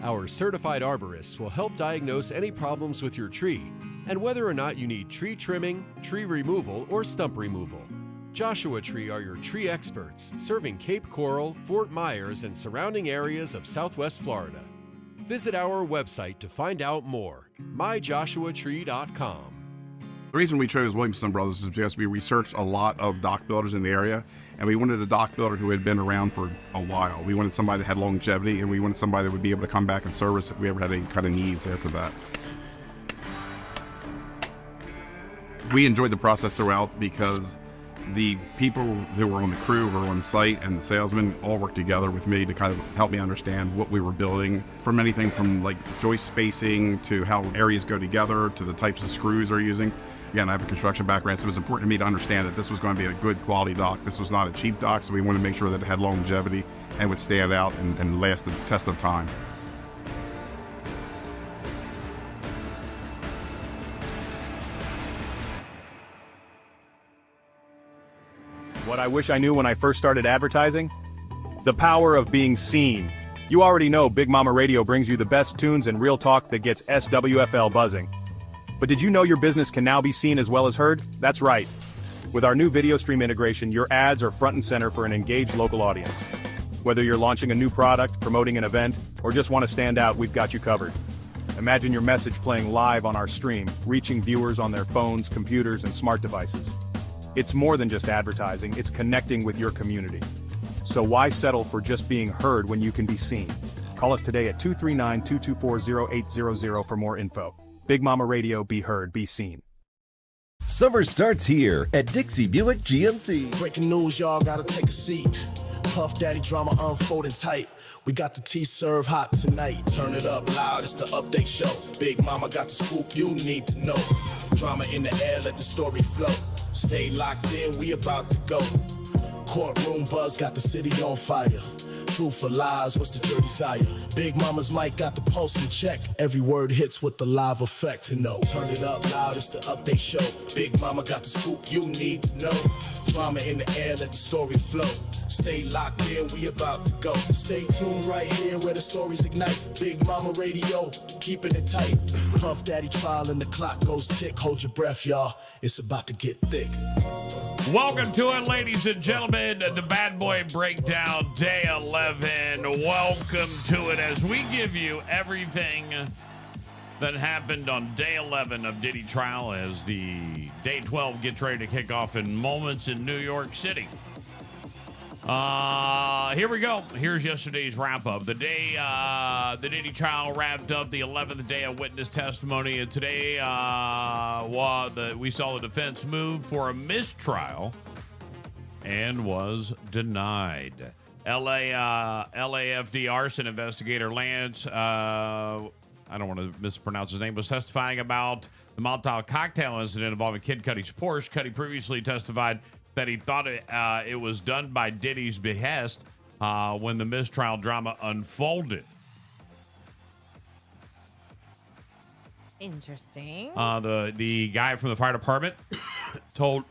Our certified arborists will help diagnose any problems with your tree and whether or not you need tree trimming, tree removal, or stump removal. Joshua Tree are your tree experts, serving Cape Coral, Fort Myers, and surrounding areas of Southwest Florida. Visit our website to find out more, myjoshuatree.com. The reason we chose Williamson Brothers is because we researched a lot of dock builders in the area, and we wanted a dock builder who had been around for a while. We wanted somebody that had longevity, and we wanted somebody that would be able to come back and service if we ever had any kind of needs after that. We enjoyed the process throughout because the people who were on the crew, who were on site, and the salesmen all worked together with me to kind of help me understand what we were building, from anything from like joist spacing to how areas go together to the types of screws they're using. Again, I have a construction background, so it was important to me to understand that this was going to be a good quality dock. This was not a cheap dock, so we wanted to make sure that it had longevity and would stand out and last the test of time. What I wish I knew when I first started advertising? The power of being seen. You already know Big Mama Radio brings you the best tunes and real talk that gets SWFL buzzing. But did you know your business can now be seen as well as heard? That's right. With our new video stream integration, your ads are front and center for an engaged local audience. Whether you're launching a new product, promoting an event, or just want to stand out, we've got you covered. Imagine your message playing live on our stream, reaching viewers on their phones, computers, and smart devices. It's more than just advertising, it's connecting with your community. So why settle for just being heard when you can be seen? Call us today at 239-224-0800 for more info. Big Mama Radio, be heard, be seen. Summer starts here at Dixie Buick GMC. Breaking news, y'all gotta take a seat. Puff Daddy drama unfolding tight. We got the tea served hot tonight. Turn it up loud, it's the update show. Big Mama got the scoop you need to know. Drama in the air, let the story flow. Stay locked in, we about to go. Courtroom buzz got the city on fire. Truth or lies, what's the jury desire? Big Mama's mic got the pulse in check. Every word hits with the live effect to know. Turn it up loud, it's the update show. Big Mama got the scoop you need to know. Drama in the air, let the story flow. Stay locked in, we about to go. Stay tuned right here where the stories ignite. Big Mama Radio, keeping it tight. Puff Daddy trial and the clock goes tick. Hold your breath, y'all. It's about to get thick. Welcome to it, ladies and gentlemen, the Bad Boy Breakdown, Day 11. Welcome to it as we give you everything that happened on Day 11 of Diddy trial as the Day 12 gets ready to kick off in moments in New York City. Here we go. Here's yesterday's wrap-up. The day the Diddy trial wrapped up, the 11th day of witness testimony, and today we saw the defense move for a mistrial and was denied. LAFD arson investigator Lance, I don't want to mispronounce his name, was testifying about the Molotov cocktail incident involving Kid Cudi's Porsche. Cudi previously testified that he thought it was done by Diddy's behest when the mistrial drama unfolded. Interesting. The guy from the fire department told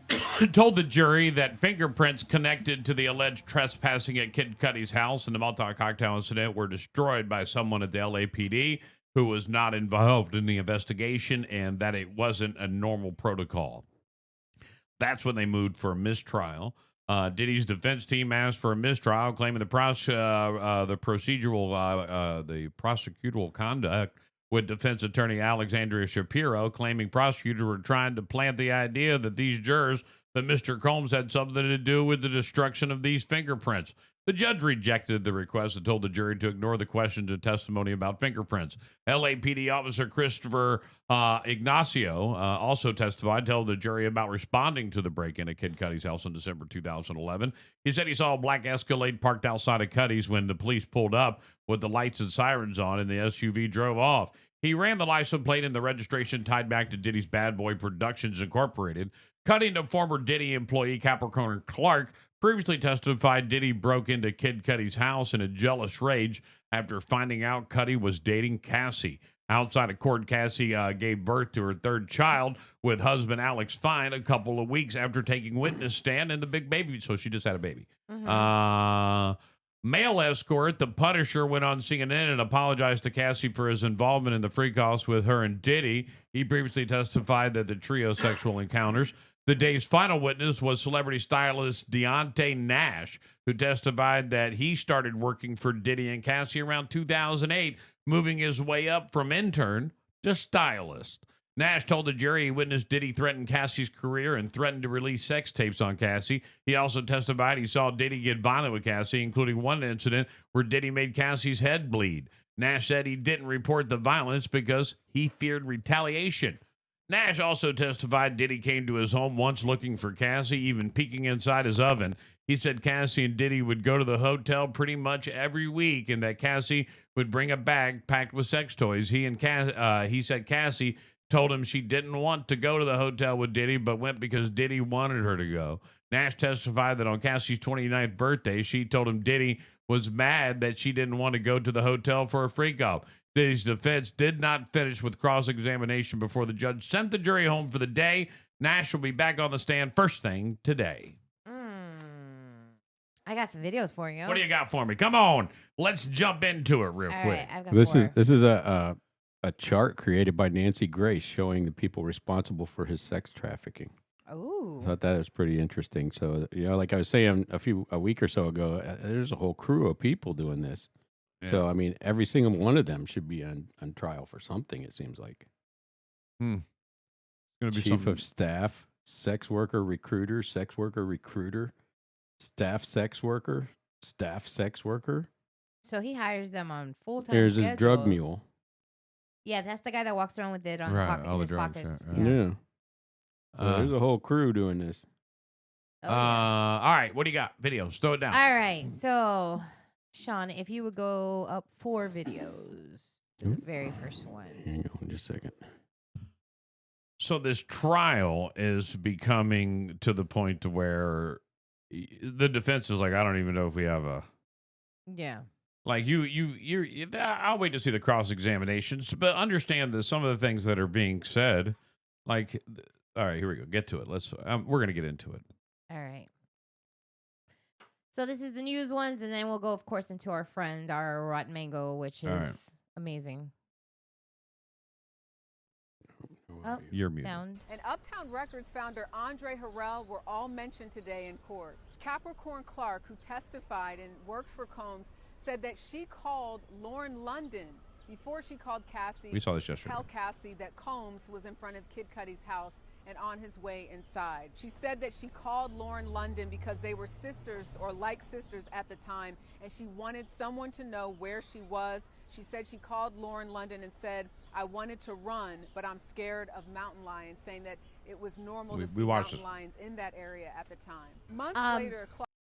the jury that fingerprints connected to the alleged trespassing at Kid Cudi's house and the Molotov cocktail incident were destroyed by someone at the LAPD who was not involved in the investigation, and that it wasn't a normal protocol. That's when they moved for a mistrial. Diddy's defense team asked for a mistrial, claiming the prosecutorial conduct with defense attorney Alexandria Shapiro, claiming prosecutors were trying to plant the idea that these jurors, that Mr. Combs had something to do with the destruction of these fingerprints. The judge rejected the request and told the jury to ignore the questions and testimony about fingerprints. LAPD officer Christopher Ignacio also testified, telling the jury about responding to the break-in at Kid Cudi's house in December 2011. He said he saw a black Escalade parked outside of Cudi's when the police pulled up with the lights and sirens on and the SUV drove off. He ran the license plate and the registration tied back to Diddy's Bad Boy Productions Incorporated. Cutting to former Diddy employee Capricorn Clark previously testified Diddy broke into Kid Cudi's house in a jealous rage after finding out Cudi was dating Cassie. Outside of court, Cassie gave birth to her third child with husband Alex Fine a couple of weeks after taking witness stand and the big baby. So she just had a baby. Male escort, the Punisher, went on CNN and apologized to Cassie for his involvement in the freak-offs with her and Diddy. He previously testified that the trio sexual encounters. The day's final witness was celebrity stylist Deontay Nash, who testified that he started working for Diddy and Cassie around 2008, moving his way up from intern to stylist. Nash told the jury he witnessed Diddy threaten Cassie's career and threatened to release sex tapes on Cassie. He also testified he saw Diddy get violent with Cassie, including one incident where Diddy made Cassie's head bleed. Nash said he didn't report the violence because he feared retaliation. Nash also testified Diddy came to his home once looking for Cassie, even peeking inside his oven. He said Cassie and Diddy would go to the hotel pretty much every week and that Cassie would bring a bag packed with sex toys. He said Cassie told him she didn't want to go to the hotel with Diddy, but went because Diddy wanted her to go. Nash testified that on Cassie's 29th birthday, she told him Diddy was mad that she didn't want to go to the hotel for a freak-off. Diddy's defense did not finish with cross-examination before the judge sent the jury home for the day. Nash will be back on the stand first thing today. I got some videos for you. What do you got for me? Come on. Let's jump into it real All quick. right, I've got This four. is a chart created by Nancy Grace showing the people responsible for his sex trafficking. Ooh. I thought that was pretty interesting. So, like I was saying a week or so ago, there's a whole crew of people doing this. Yeah. So, I mean, every single one of them should be on trial for something, it seems like. It's gonna be Chief something. of staff, sex worker recruiter, staff sex worker, So he hires them on full-time There's his drug schedule. mule. Yeah, that's the guy that walks around with it on Right, the pocket, all in the his drugs, pockets. right, Yeah. So there's a whole crew doing this. Oh, yeah. All right. What do you got? Videos. Throw it down. All right. So, Sean, if you would go up 4 videos to the very first one. Hang on just a second. So this trial is becoming to the point to where the defense is like, I don't even know if we have a. Yeah. Like I'll wait to see the cross examinations, but understand that some of the things that are being said, like, all right, here we go. Get to it. We're gonna get into it. All right. So this is the news ones, and then we'll go, of course, into our friend, our Rotten Mango, which is All right. amazing. You're muted. Sound. And Uptown Records founder Andre Harrell were all mentioned today in court. Capricorn Clark, who testified and worked for Combs, said that she called Lauren London before she called Cassie. We saw this yesterday. Tell Cassie that Combs was in front of Kid Cudi's house and on his way inside. She said that she called Lauren London because they were sisters or like sisters at the time, and she wanted someone to know where she was. She said she called Lauren London and said, I wanted to run, but I'm scared of mountain lions, saying that it was normal to see mountain lions in that area at the time. Months later,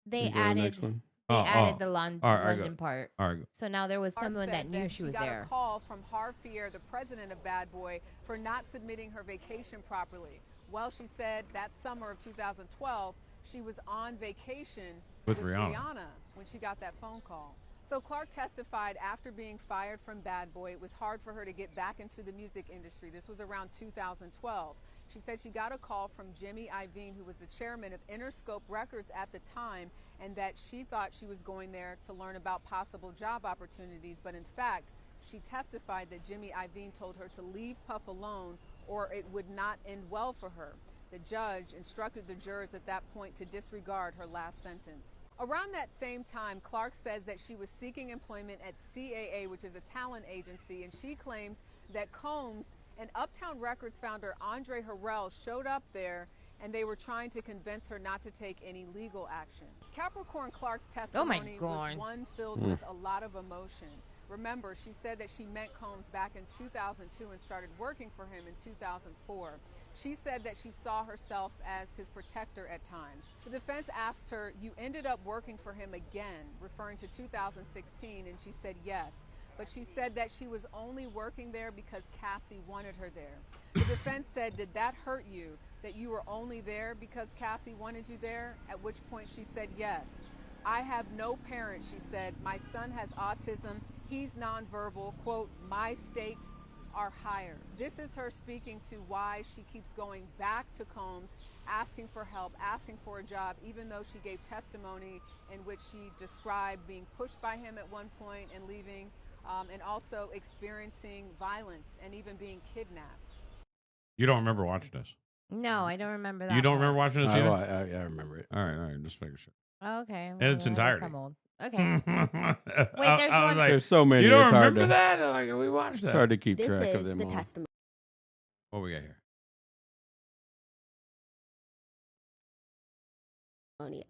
They Is there a added next one? the London part. All right. So now there was Clark someone said that knew she was got there. a call from Harv Pierre, the president of Bad Boy, for not submitting her vacation properly. Well, she said that summer of 2012, she was on vacation With Rihanna. when she got that phone call. So Clark testified after being fired from Bad Boy, it was hard for her to get back into the music industry. This was around 2012. She said she got a call from Jimmy Iovine, who was the chairman of Interscope Records at the time, and that she thought she was going there to learn about possible job opportunities. But in fact, she testified that Jimmy Iovine told her to leave Puff alone or it would not end well for her. The judge instructed the jurors at that point to disregard her last sentence. Around that same time, Clark says that she was seeking employment at CAA, which is a talent agency, and she claims that Combs and Uptown Records founder Andre Harrell showed up there and they were trying to convince her not to take any legal action. Capricorn Clark's testimony was one filled with a lot of emotion. Remember, she said that she met Combs back in 2002 and started working for him in 2004. She said that she saw herself as his protector at times. The defense asked her, you ended up working for him again, referring to 2016, and she said yes. But she said that she was only working there because Cassie wanted her there. The defense said, did that hurt you, that you were only there because Cassie wanted you there? At which point she said yes. I have no parents, she said. My son has autism. He's nonverbal. Quote, my stakes are higher. This is her speaking to why she keeps going back to Combs, asking for help, asking for a job, even though she gave testimony in which she described being pushed by him at one point and leaving, and also experiencing violence and even being kidnapped. You don't remember watching this? No, I don't remember that. You don't remember watching this either? I remember it. All right, just making sure. Oh, okay. In its well, I guess entirety. I'm old. Okay. Wait, there's one. There's so many. You don't it's hard remember to, that? Like, we watched It's that. hard to keep This track of is them the all. testimony. What we got here?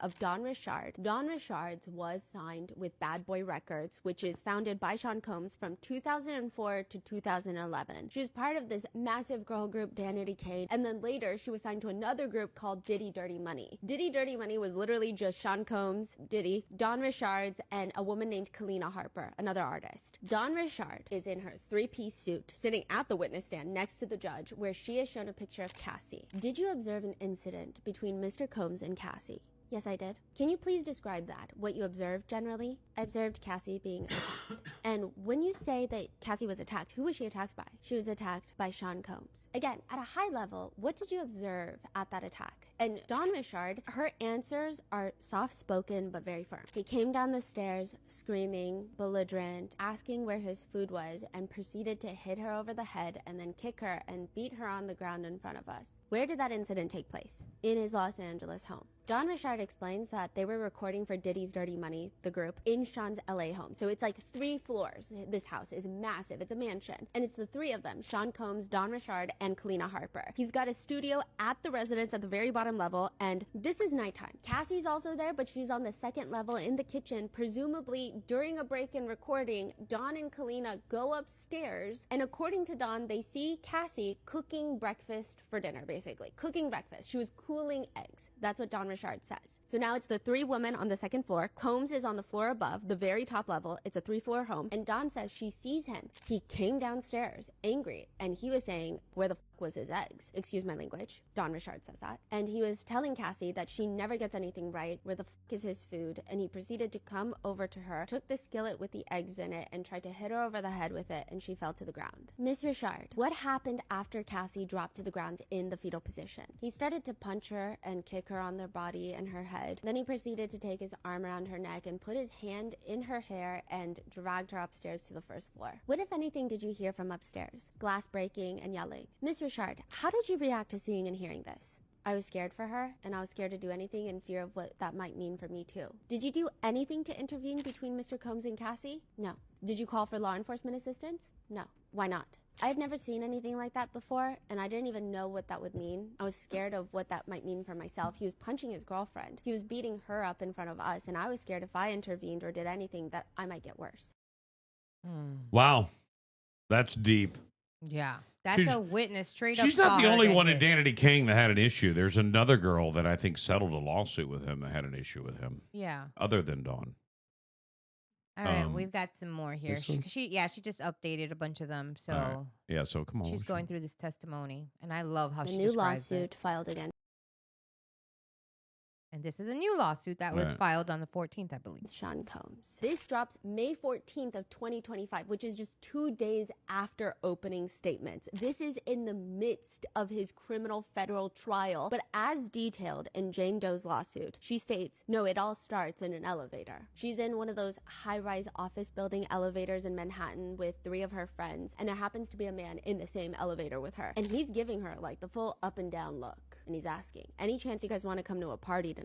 Of Don Richard. Don Richards was signed with Bad Boy Records, which is founded by Sean Combs from 2004 to 2011. She was part of this massive girl group, Danity Kane, and then later she was signed to another group called Diddy Dirty Money. Diddy Dirty Money was literally just Sean Combs, Diddy, Don Richards, and a woman named Kalina Harper, another artist. Don Richard is in her three-piece suit, sitting at the witness stand next to the judge, where she is shown a picture of Cassie. Did you observe an incident between Mr. Combs and Cassie? Yes, I did. Can you please describe that, what you observed generally? I observed Cassie being attacked. And when you say that Cassie was attacked, who was she attacked by? She was attacked by Sean Combs. Again, at a high level, what did you observe at that attack? And Don Richard, her answers are soft-spoken but very firm. He came down the stairs screaming, belligerent, asking where his food was, and proceeded to hit her over the head and then kick her and beat her on the ground in front of us. Where did that incident take place? In his Los Angeles home. Don Richard explains that they were recording for Diddy's Dirty Money, the group, in Sean's LA home. So it's like 3 floors. This house is massive. It's a mansion. And it's the 3 of them, Sean Combs, Don Richard, and Kalina Harper. He's got a studio at the residence at the very bottom level, and this is nighttime. Cassie's also there, but she's on the 2nd level in the kitchen. Presumably, during a break in recording, Don and Kalina go upstairs, and according to Don, they see Cassie cooking breakfast for dinner, basically. Cooking breakfast. She was cooling eggs. That's what Don Richard says. So now it's the 3 women on the 2nd floor. Combs is on the floor above, the very top level. It's a 3-floor home. And Don says she sees him. He came downstairs angry, and he was saying, where the was his eggs? Excuse my language. Don Richard says that. And he was telling Cassie that she never gets anything right. Where the is his food? And he proceeded to come over to her, took the skillet with the eggs in it, and tried to hit her over the head with it, and she fell to the ground. Miss Richard, what happened after Cassie dropped to the ground in the fetal position? He started to punch her and kick her on their body and her head. Then he proceeded to take his arm around her neck and put his hand in her hair and dragged her upstairs to the 1st floor. What, if anything, did you hear from upstairs? Glass breaking and yelling. Miss Richard, how did you react to seeing and hearing this? I was scared for her, and I was scared to do anything in fear of what that might mean for me too. Did you do anything to intervene between Mr. Combs and Cassie? No. Did you call for law enforcement assistance? No. Why not? I've never seen anything like that before, and I didn't even know what that would mean. I was scared of what that might mean for myself. He was punching his girlfriend. He was beating her up in front of us, and I was scared if I intervened or did anything that I might get worse. Wow. That's deep. Yeah. That's a witness straight up. She's not the saw her only get one in hit. Danity King that had an issue. There's another girl that I think settled a lawsuit with him that had an issue with him. Yeah. Other than Dawn. All right, we've got some more here. this one? She just updated a bunch of them. So All right. Yeah, so come on. she's what's going through this testimony, and I love how A she new describes lawsuit it. filed against And this is a new lawsuit that was Right. filed on the 14th, I believe. Sean Combs. This drops May 14th of 2025, which is just 2 days after opening statements. This is in the midst of his criminal federal trial. But as detailed in Jane Doe's lawsuit, she states, no, it all starts in an elevator. She's in one of those high-rise office building elevators in Manhattan with 3 of her friends, and there happens to be a man in the same elevator with her. And he's giving her like the full up and down look. And he's asking, any chance you guys want to come to a party tonight?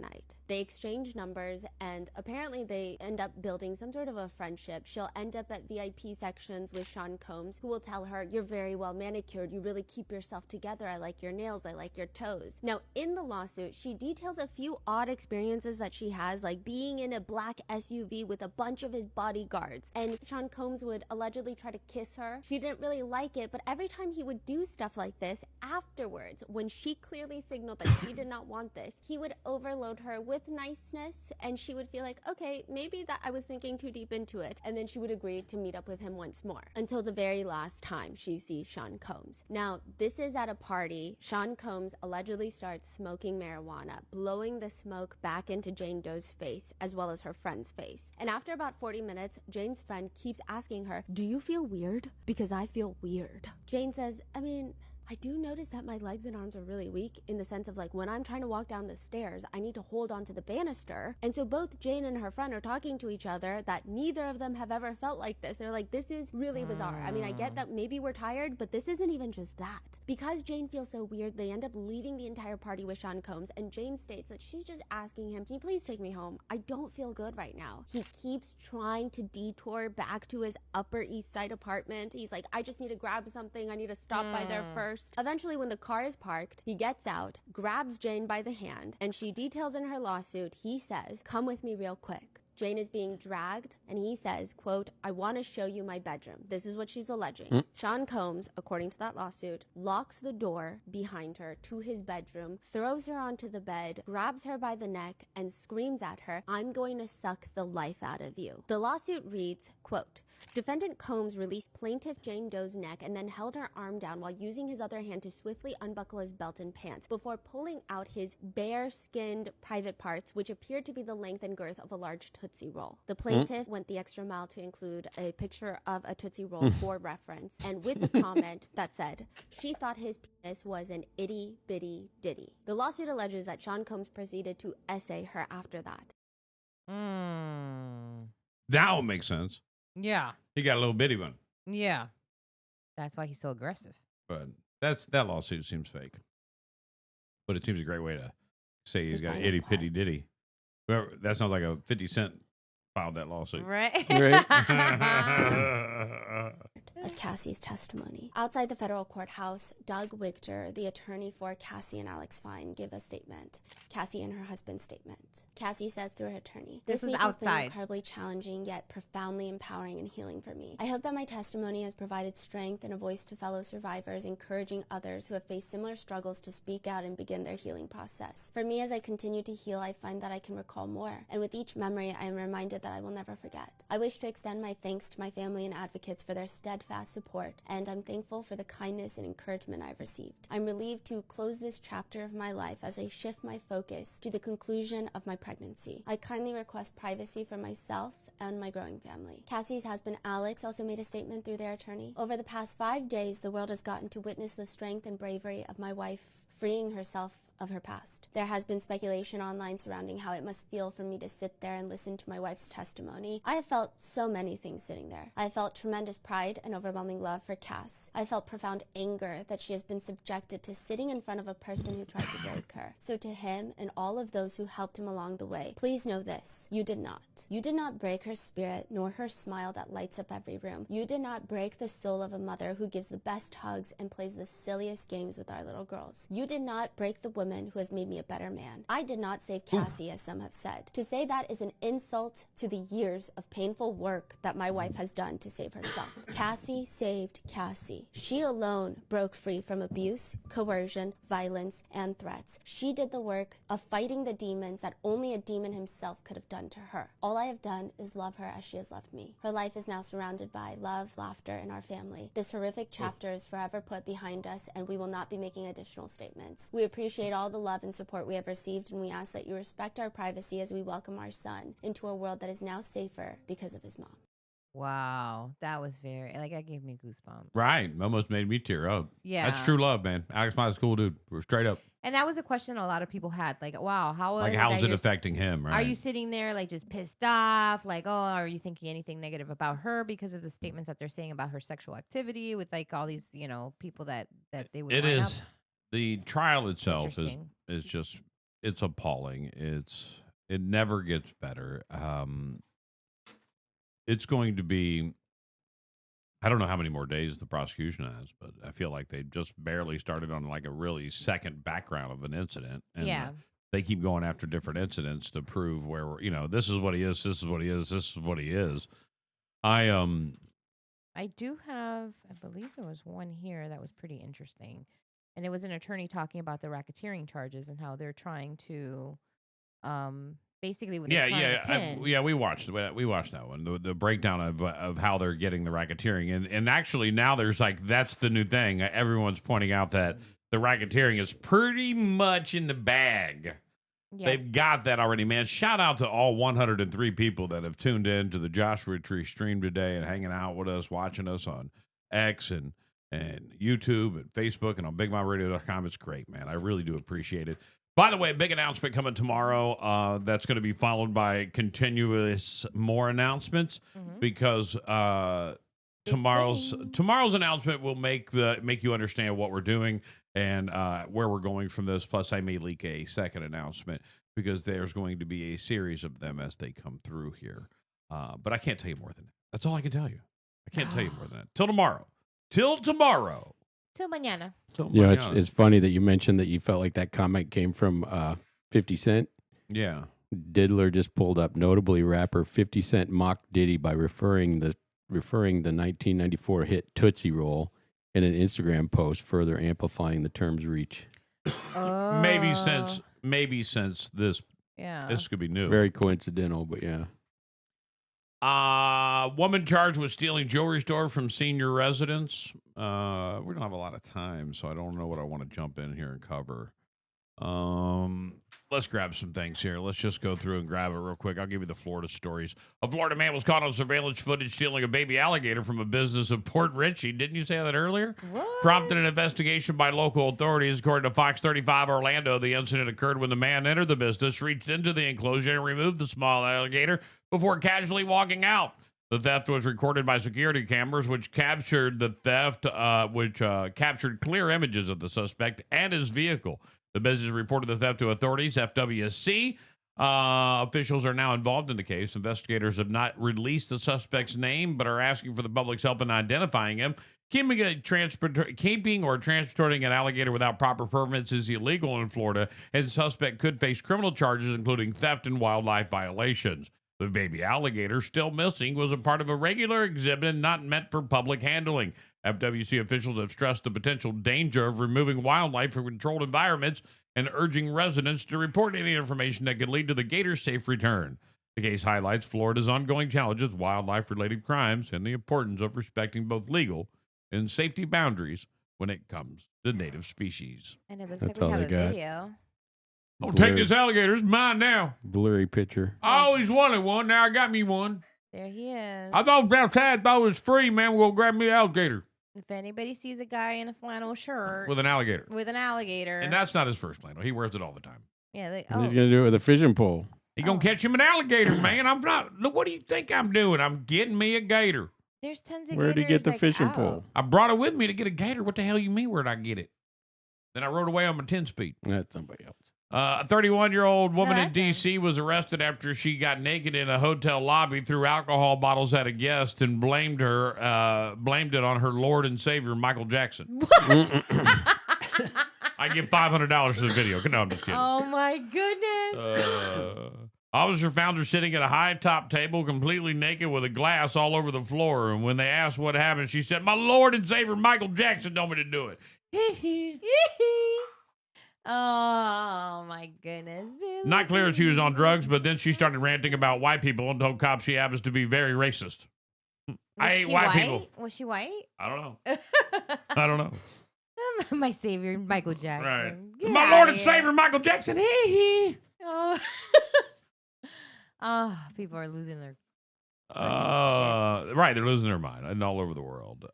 They exchange numbers, and apparently they end up building some sort of a friendship. She'll end up at VIP sections with Sean Combs, who will tell her, you're very well manicured, you really keep yourself together, I like your nails, I like your toes. Now, in the lawsuit, she details a few odd experiences that she has, like being in a black SUV with a bunch of his bodyguards, and Sean Combs would allegedly try to kiss her. She didn't really like it, but every time he would do stuff like this, afterwards, when she clearly signaled that she did not want this, he would overload her with niceness, and she would feel like, okay, maybe that I was thinking too deep into it, and then she would agree to meet up with him once more, until the very last time she sees Sean Combs. Now, this is at a party. Sean Combs allegedly starts smoking marijuana, blowing the smoke back into Jane Doe's face, as well as her friend's face. And after about 40 minutes, Jane's friend keeps asking her, do you feel weird? Because I feel weird. Jane says, I mean, I do notice that my legs and arms are really weak, in the sense of like when I'm trying to walk down the stairs, I need to hold onto the banister. And so both Jane and her friend are talking to each other that neither of them have ever felt like this. They're like, this is really bizarre. I mean, I get that maybe we're tired, but this isn't even just that. Because Jane feels so weird, they end up leaving the entire party with Sean Combs, and Jane states that she's just asking him, can you please take me home? I don't feel good right now. He keeps trying to detour back to his Upper East Side apartment. He's like, I just need to grab something. I need to stop by there first. Eventually, when the car is parked, he gets out, grabs Jane by the hand, and she details in her lawsuit, he says, come with me real quick. Jane is being dragged, and he says, quote, I want to show you my bedroom. This is what she's alleging. Sean Combs, according to that lawsuit, locks the door behind her to his bedroom, throws her onto the bed, grabs her by the neck, and screams at her, I'm going to suck the life out of you. The lawsuit reads, quote, defendant Combs released plaintiff Jane Doe's neck and then held her arm down while using his other hand to swiftly unbuckle his belt and pants before pulling out his bare-skinned private parts, which appeared to be the length and girth of a large Tootsie Roll. The plaintiff went the extra mile to include a picture of a Tootsie Roll for reference, and with a comment that said, she thought his penis was an itty bitty ditty. The lawsuit alleges that Sean Combs proceeded to essay her after that. That would make sense. Yeah. He got a little bitty one. Yeah. That's why he's so aggressive. But that lawsuit seems fake. But it seems a great way to say he's got itty pitty ditty. Well, that sounds like a 50 Cent filed that lawsuit. Right. Of Cassie's testimony. Outside the federal courthouse, Doug Wigter, the attorney for Cassie and Alex Fine, give a statement. Cassie and her husband's statement. Cassie says through her attorney, This was week has been outside. incredibly challenging yet profoundly empowering and healing for me. I hope that my testimony has provided strength and a voice to fellow survivors, encouraging others who have faced similar struggles to speak out and begin their healing process. For me, as I continue to heal, I find that I can recall more, and with each memory, I am reminded that I will never forget. I wish to extend my thanks to my family and advocates for their steadfast support, and I'm thankful for the kindness and encouragement I've received. I'm relieved to close this chapter of my life as I shift my focus to the conclusion of my pregnancy. I kindly request privacy for myself and my growing family. Cassie's husband, Alex, also made a statement through their attorney. Over the past 5 days, the world has gotten to witness the strength and bravery of my wife freeing herself of her past. There has been speculation online surrounding how it must feel for me to sit there and listen to my wife's testimony. I have felt so many things sitting there. I felt tremendous pride and overwhelming love for Cass. I felt profound anger that she has been subjected to sitting in front of a person who tried to break her. So to him and all of those who helped him along the way, please know this, you did not. You did not break her spirit nor her smile that lights up every room. You did not break the soul of a mother who gives the best hugs and plays the silliest games with our little girls. You did not break the woman who has made me a better man. I did not save Cassie, as some have said. To say that is an insult to the years of painful work that my wife has done to save herself. Cassie saved Cassie. She alone broke free from abuse, coercion, violence, and threats. She did the work of fighting the demons that only a demon himself could have done to her. All I have done is love her as she has loved me. Her life is now surrounded by love, laughter, and our family. This horrific chapter is forever put behind us, and we will not be making additional statements. We appreciate all the love and support we have received, and we ask that you respect our privacy as we welcome our son into a world that is now safer because of his mom. Wow. That was very, like, that gave me goosebumps. Right. Almost made me tear up. Yeah. That's true love, man. Alex Fine's a cool dude. We're straight up. And that was a question a lot of people had. Like, wow, how's it affecting him, right? Are you sitting there, like, just pissed off? Like, oh, are you thinking anything negative about her because of the statements that they're saying about her sexual activity with, like, all these, you know, people that they would It line is. up? The trial itself Interesting. is just, it's appalling. It never gets better. It's going to be, I don't know how many more days the prosecution has, but I feel like they just barely started on like a really second background of an incident. And Yeah. they keep going after different incidents to prove where we're, you know, this is what he is, this is what he is, this is what he is. I do have, I believe there was one here that was pretty interesting. and it was an attorney talking about the racketeering charges and how they're trying to, basically what they're trying to pin. We watched that one, the breakdown of how they're getting the racketeering, and actually now there's like that's the new thing. Everyone's pointing out that the racketeering is pretty much in the bag. Yeah. They've got that already, man. Shout out to all 103 people that have tuned in to the Joshua Tree stream today and hanging out with us, watching us on X and YouTube and Facebook and on BigMomRadio.com. It's great, man. I really do appreciate it. By the way, big announcement coming tomorrow. That's going to be followed by continuous more announcements because tomorrow's announcement will make you understand what we're doing and where we're going from this. Plus, I may leak a second announcement because there's going to be a series of them as they come through here. But I can't tell you more than that. That's all I can tell you. I can't tell you more than that. Till tomorrow. Till mañana. You know, it's funny that you mentioned that you felt like that comment came from 50 Cent. Yeah. Diddler just pulled up notably rapper 50 Cent mocked Diddy by referring the 1994 hit Tootsie Roll in an Instagram post, further amplifying the term's reach. Maybe since this could be new. Very coincidental, but yeah. Woman charged with stealing jewelry store from senior residents. We don't have a lot of time, so I don't know what I want to jump in here and cover. Let's grab some things here. Let's just go through and grab it real quick. I'll give you the Florida stories. A Florida man was caught on surveillance footage stealing a baby alligator from a business of Port Richey. Didn't you say that earlier? What? Prompted an investigation by local authorities. According to Fox 35 Orlando, the incident occurred when the man entered the business, reached into the enclosure, and removed the small alligator before casually walking out. The theft was recorded by security cameras, which captured the theft, captured clear images of the suspect and his vehicle. The business reported the theft to authorities. FWC officials are now involved in the case. Investigators have not released the suspect's name, but are asking for the public's help in identifying him. Keeping or transporting an alligator without proper permits is illegal in Florida, and the suspect could face criminal charges, including theft and wildlife violations. The baby alligator, still missing, was a part of a regular exhibit and not meant for public handling. FWC officials have stressed the potential danger of removing wildlife from controlled environments and urging residents to report any information that could lead to the gator's safe return. The case highlights Florida's ongoing challenges with wildlife-related crimes and the importance of respecting both legal and safety boundaries when it comes to native species. And it looks That's like we all have they a got. video. Oh, take this alligator. It's mine now. Blurry picture. I always wanted one. Now I got me one. There he is. I thought outside, thought it was free, man. We're going to grab me an alligator. If anybody sees a guy in a flannel shirt With an alligator. And that's not his first flannel. He wears it all the time. Yeah, He's going to do it with a fishing pole. He going to catch him an alligator, man. I'm not. Look, what do you think I'm doing? I'm getting me a gator. There's tons of Where'd he get the fishing pole? I brought it with me to get a gator. What the hell you mean, where'd I get it? Then I rode away on my 10-speed. That's somebody else. A 31-year-old woman in D.C. was arrested after she got naked in a hotel lobby, threw alcohol bottles at a guest, and blamed it on her Lord and Savior, Michael Jackson. What? I give $500 for the video. No, I'm just kidding. Oh, my goodness. Officer found her sitting at a high-top table, completely naked with a glass all over the floor. And when they asked what happened, she said, "My Lord and Savior, Michael Jackson, told me to do it." Oh, my goodness. Not clear if she was on drugs, but then she started ranting about white people and told cops she happens to be very racist. I hate white people. Was she white? I don't know. I don't know. My savior, Michael Jackson. Right. Get My outta Lord and here. Savior, Michael Jackson. Oh. Oh, people are losing their. Right, they're losing their mind and all over the world.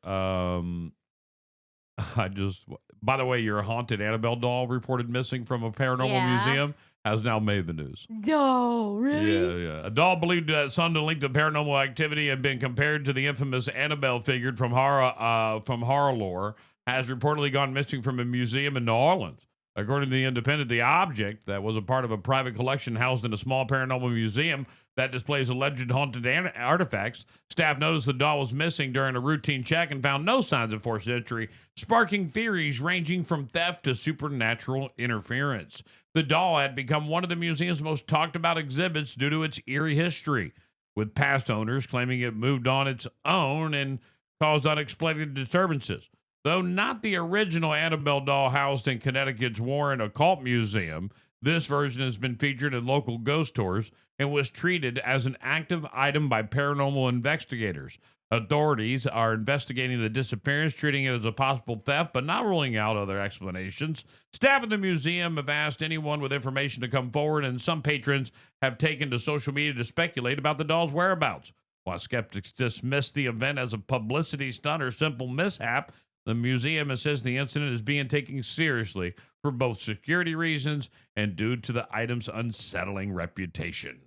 By the way, your haunted Annabelle doll reported missing from a paranormal museum has now made the news. No, really? Yeah. A doll believed that son to link to paranormal activity had been compared to the infamous Annabelle figure from horror lore, has reportedly gone missing from a museum in New Orleans. According to The Independent, the object that was a part of a private collection housed in a small paranormal museum that displays alleged haunted artifacts. Staff noticed the doll was missing during a routine check and found no signs of forced entry, sparking theories ranging from theft to supernatural interference. The doll had become one of the museum's most talked about exhibits due to its eerie history, with past owners claiming it moved on its own and caused unexplained disturbances. Though not the original Annabelle doll housed in Connecticut's Warren Occult Museum, this version has been featured in local ghost tours and was treated as an active item by paranormal investigators. Authorities are investigating the disappearance, treating it as a possible theft, but not ruling out other explanations. Staff at the museum have asked anyone with information to come forward, and some patrons have taken to social media to speculate about the doll's whereabouts. While skeptics dismiss the event as a publicity stunt or simple mishap, the museum says the incident is being taken seriously for both security reasons and due to the item's unsettling reputation.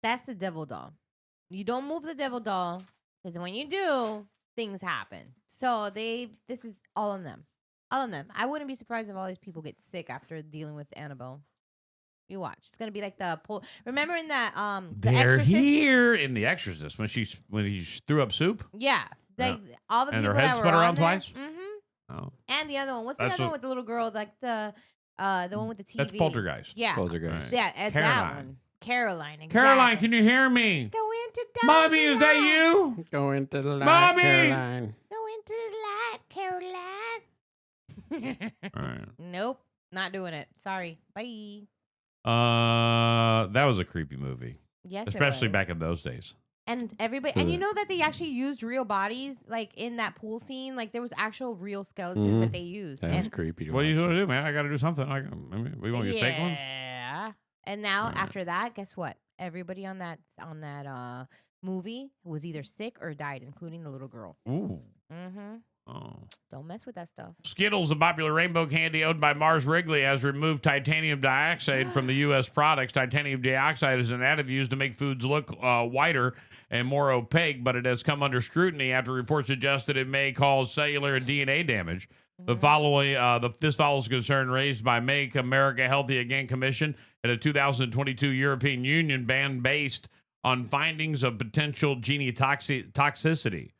That's the devil doll. You don't move the devil doll because when you do, things happen. So this is all on them. All on them. I wouldn't be surprised if all these people get sick after dealing with Annabelle. You watch. It's gonna be like the pull. Remember in that the They're Exorcist? here in The Exorcist when he threw up soup. Yeah, like all the And people her head that were spun on around there. twice? Mm-hmm. Oh, And the other one. What's the That's other one what- with the little girl? Like the one with the TV. that's Poltergeist. Yeah. Poltergeist. Yeah, at that Caroline. one. Caroline. Exactly. Caroline, can you hear me? Go into Mommy, is that you? Go into the light, Mommy! Caroline. Go into the light, Caroline. All right. Nope, not doing it. Sorry. Bye. That was a creepy movie. Yes, especially it was. back in those days. And everybody, and you know that they actually used real bodies, like in that pool scene. Like there was actual real skeletons that they used. That was And creepy. To What are you watch. going to do, man? I got to do something. We want to get steak ones. yeah. And now after that, guess what? Everybody on that movie was either sick or died, including the little girl. Ooh. Mm-hmm. Oh. Don't mess with that stuff. Skittles, the popular rainbow candy owned by Mars Wrigley, has removed titanium dioxide from the U.S. products. Titanium dioxide is an additive used to make foods look whiter and more opaque, but it has come under scrutiny after reports suggest that it may cause cellular and DNA damage. This follows concern raised by Make America Healthy Again Commission and a 2022 European Union ban based on findings of potential genotoxicity.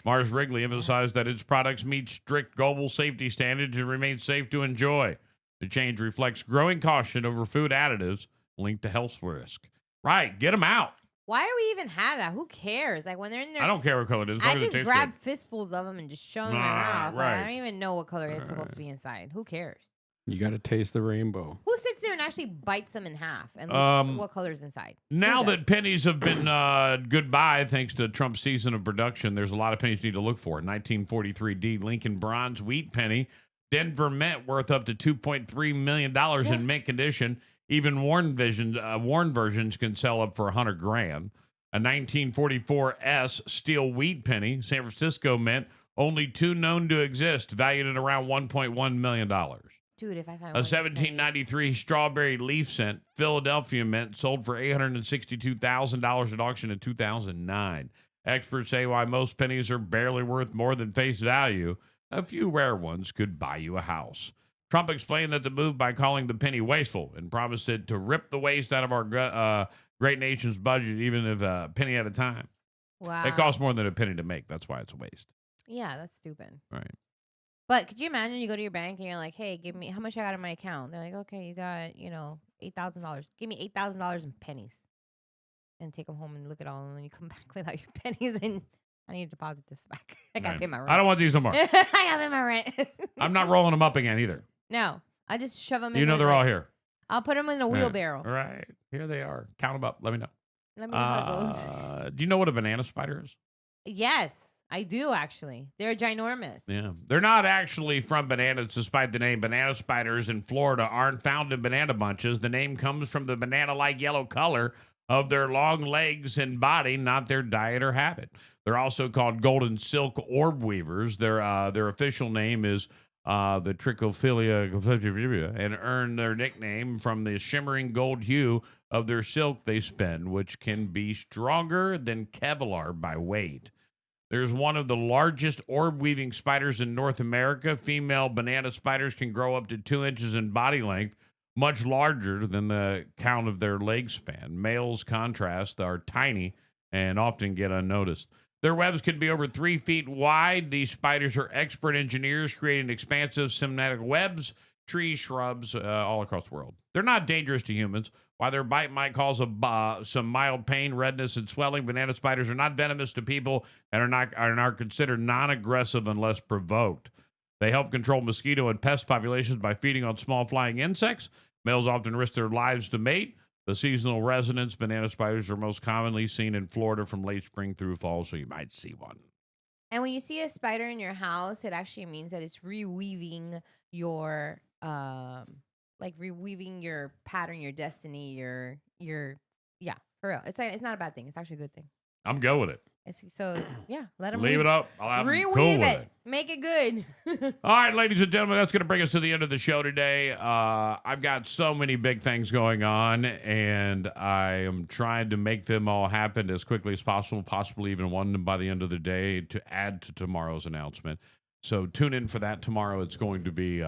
Mars Wrigley emphasized that its products meet strict global safety standards and remain safe to enjoy. The change reflects growing caution over food additives linked to health risk. Right, get them out. Why do we even have that? Who cares? Like when they're in there, I don't care what color it is. as long I as it just tastes grab good. fistfuls of them and just shove them in Nah, my mouth. Like, right. I don't even know what color it's supposed to be inside. Who cares? You got to taste the rainbow. Who sits there and actually bites them in half and looks what color is inside? Now Who that does? pennies have been goodbye thanks to Trump's season of production, there's a lot of pennies you need to look for. 1943 D Lincoln Bronze Wheat Penny, Denver Mint worth up to $2.3 million in mint condition. Even worn versions can sell up for $100,000. A 1944 S Steel Wheat Penny, San Francisco Mint, only two known to exist, valued at around $1.1 million. Dude, if I find A one of these 1793 Strawberry Leaf Scent Philadelphia Mint sold for $862,000 at auction in 2009. Experts say while most pennies are barely worth more than face value, a few rare ones could buy you a house. Trump explained that the move by calling the penny wasteful and promised it to rip the waste out of our great nation's budget, even if a penny at a time. Wow. It costs more than a penny to make. That's why it's a waste. Yeah, that's stupid. Right. But could you imagine you go to your bank and you're like, hey, give me how much I got in my account? They're like, okay, you got, $8,000. Give me $8,000 in pennies. And take them home and look at all of them. And you come back without your pennies and I need to deposit this back. I got to Right. pay my rent. I don't want these no more. I got to pay my rent. I'm not rolling them up again either. No, I just shove them in. You know with, they're all like- here. I'll put them in a wheelbarrow. All right. Here they are. Count them up. Let me know. Let me know how it goes. Do you know what a banana spider is? Yes, I do actually. They're ginormous. Yeah. They're not actually from bananas, despite the name. Banana spiders in Florida aren't found in banana bunches. The name comes from the banana-like yellow color of their long legs and body, not their diet or habit. They're also called golden silk orb weavers. Their official name is the Trichophilia, and earn their nickname from the shimmering gold hue of their silk they spin, which can be stronger than Kevlar by weight. There's one of the largest orb weaving spiders in North America. Female banana spiders can grow up to 2 inches in body length, much larger than the count of their leg span. Males, contrast, are tiny and often get unnoticed. Their webs can be over 3 feet wide. These spiders are expert engineers creating expansive symmetric webs trees, shrubs, all across the world. They're not dangerous to humans. While their bite might cause some mild pain, redness, and swelling, banana spiders are not venomous to people and are considered non-aggressive unless provoked. They help control mosquito and pest populations by feeding on small flying insects. Males often risk their lives to mate. The seasonal residents, banana spiders, are most commonly seen in Florida from late spring through fall, so you might see one. And when you see a spider in your house, it actually means that it's reweaving your reweaving your pattern, your destiny, your yeah, for real. It's not a bad thing. It's actually a good thing. I'm good with it. Let them leave it up. I'm reweave cool with it. Make it good. All right, ladies and gentlemen, that's going to bring us to the end of the show today. I've got so many big things going on, and I am trying to make them all happen as quickly as possible, possibly even one by the end of the day to add to tomorrow's announcement. So tune in for that tomorrow. It's going to be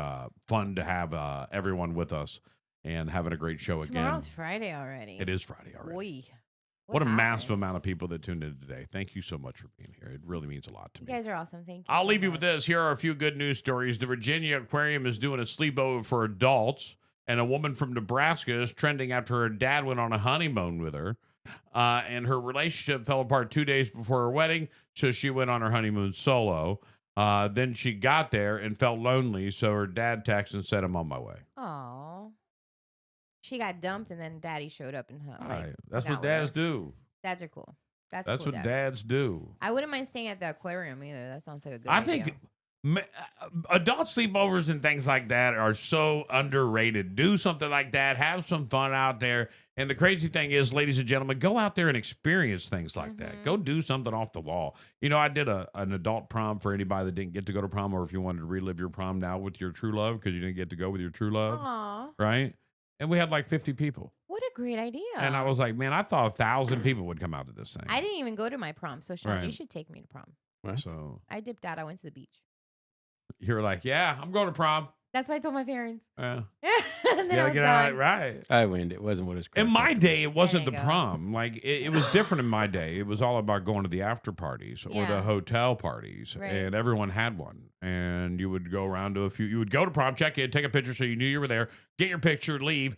fun to have everyone with us and having a great show again. Tomorrow's Friday already. It is Friday already. Boy. What a massive amount of people that tuned in today. Thank you so much for being here. It really means a lot to me. You guys are awesome. Thank you. I'll leave you with this. Here are a few good news stories. The Virginia Aquarium is doing a sleepover for adults, and a woman from Nebraska is trending after her dad went on a honeymoon with her. And her relationship fell apart 2 days before her wedding, so she went on her honeymoon solo. Then she got there and felt lonely, so her dad texted and said, "I'm on my way." Aw. She got dumped, and then daddy showed up and that's what dads do. Dads are cool. That's what dad. dads do. I wouldn't mind staying at the aquarium either. That sounds like a good I idea. think adult sleepovers and things like that are so underrated. Do something like that. Have some fun out there. And the crazy thing is, ladies and gentlemen, go out there and experience things like that. Go do something off the wall. You know, I did an adult prom for anybody that didn't get to go to prom, or if you wanted to relive your prom now with your true love because you didn't get to go with your true love. Aww. Right? And we had like 50 people. What a great idea. And I was like, man, I thought 1,000 people would come out to this thing. I didn't even go to my prom, so Sean, you Right. should take me to prom. So I dipped out. I went to the beach. you're like, yeah, I'm going to prom. That's what I told my parents. Yeah. And then I was get out gone. right. I win. It wasn't what it's In my day, it wasn't the you go. prom. Like it was different in my day. It was all about going to the after parties or the Yeah. hotel parties, Right. and everyone had one. And you would go around to a few. You would go to prom, check in, take a picture, so you knew you were there. Get your picture, leave,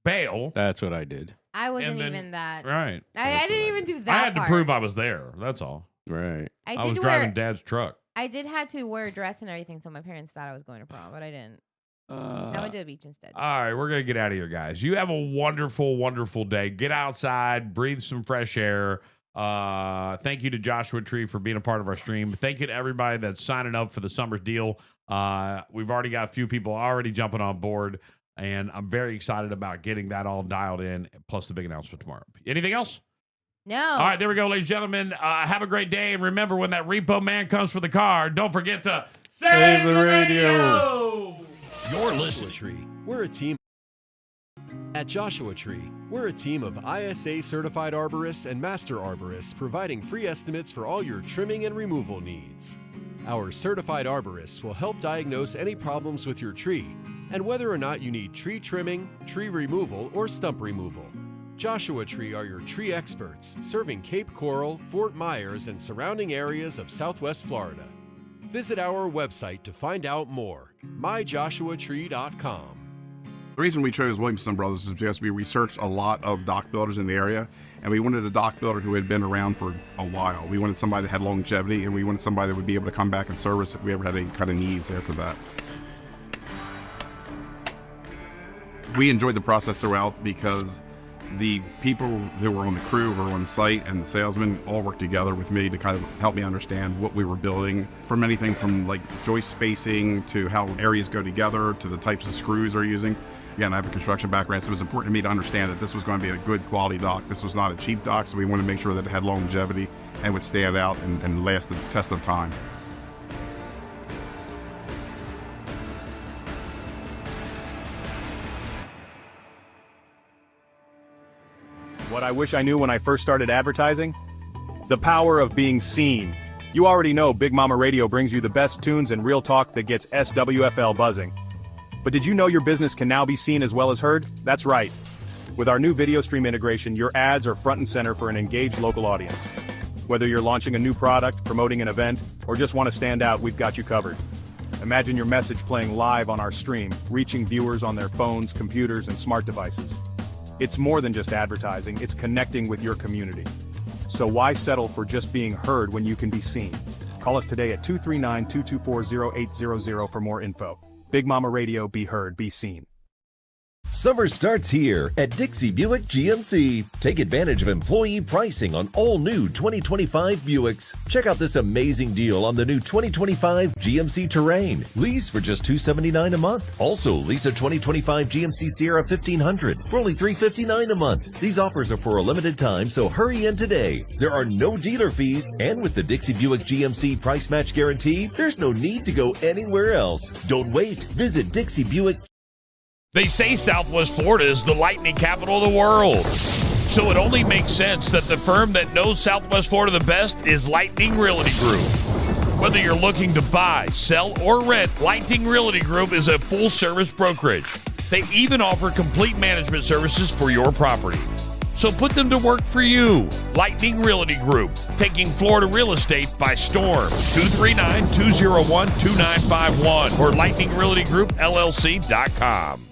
bail. That's what I did. I wasn't And then- even that. Right. I didn't even do that. I had to part. prove I was there. That's all. Right. I I did was wear- driving Dad's truck. I did have to wear a dress and everything, so my parents thought I was going to prom, but I didn't. I went to the beach instead. All right, we're going to get out of here, guys. You have a wonderful, wonderful day. Get outside, breathe some fresh air. Thank you to Joshua Tree for being a part of our stream. Thank you to everybody that's signing up for the summer deal. We've already got a few people already jumping on board, and I'm very excited about getting that all dialed in, plus the big announcement tomorrow. Anything else? No. All right, there we go, ladies and gentlemen. Have a great day, and remember, when that repo man comes for the car, don't forget to save the radio. You're listening. Tree. We're a team. At Joshua Tree, we're a team of ISA certified arborists and master arborists providing free estimates for all your trimming and removal needs. Our certified arborists will help diagnose any problems with your tree and whether or not you need tree trimming, tree removal, or stump removal. Joshua Tree are your tree experts, serving Cape Coral, Fort Myers, and surrounding areas of Southwest Florida. Visit our website to find out more, myjoshuatree.com. The reason we chose Williamson Brothers is because we researched a lot of dock builders in the area, and we wanted a dock builder who had been around for a while. We wanted somebody that had longevity, and we wanted somebody that would be able to come back and service if we ever had any kind of needs after that. We enjoyed the process throughout because the people who were on the crew, who were on site, and the salesmen all worked together with me to kind of help me understand what we were building, from anything from like joist spacing to how areas go together to the types of screws they're using. Again, I have a construction background, so it was important to me to understand that this was going to be a good quality dock. This was not a cheap dock, so we wanted to make sure that it had longevity and would stand out and last the test of time. What I wish I knew when I first started advertising? The power of being seen. You already know Big Mama Radio brings you the best tunes and real talk that gets SWFL buzzing. But did you know your business can now be seen as well as heard? That's right. With our new video stream integration, your ads are front and center for an engaged local audience. Whether you're launching a new product, promoting an event, or just want to stand out, we've got you covered. Imagine your message playing live on our stream, reaching viewers on their phones, computers, and smart devices. It's more than just advertising, it's connecting with your community. So why settle for just being heard when you can be seen? Call us today at 239-224-0800 for more info. Big Mama Radio, be heard, be seen. Summer starts here at Dixie Buick GMC. Take advantage of employee pricing on all new 2025 Buicks. Check out this amazing deal on the new 2025 GMC Terrain. Lease for just $279 a month. Also, lease a 2025 GMC Sierra 1500 for only $359 a month. These offers are for a limited time, so hurry in today. There are no dealer fees, and with the Dixie Buick GMC price match guarantee, there's no need to go anywhere else. Don't wait. Visit Dixie Buick. They say Southwest Florida is the lightning capital of the world. So it only makes sense that the firm that knows Southwest Florida the best is Lightning Realty Group. Whether you're looking to buy, sell, or rent, Lightning Realty Group is a full-service brokerage. They even offer complete management services for your property. So put them to work for you. Lightning Realty Group, taking Florida real estate by storm. 239-201-2951 or lightningrealtygroup.llc.com.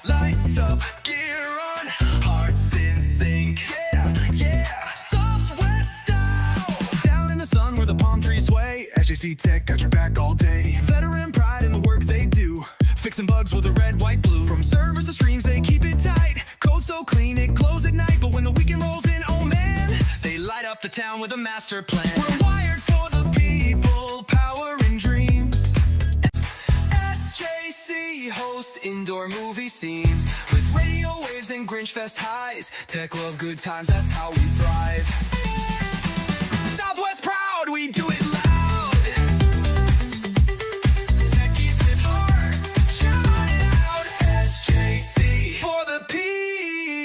Lights up, gear on, hearts in sync. Yeah, yeah, Southwest style. Down in the sun where the palm trees sway. SJC Tech got your back all day. Veteran pride in the work they do. Fixing bugs with a red, white, blue. From servers to streams, they keep it tight. Code so clean, it glows at night. But when the weekend rolls in, oh man, they light up the town with a master plan. We're wired for the people, power and dreams. SJC host indoor movie scenes with radio waves and Grinch Fest highs. Tech love good times, that's how we thrive. Southwest proud, we do it loud. Techies with heart, shout it out. SJC for the P.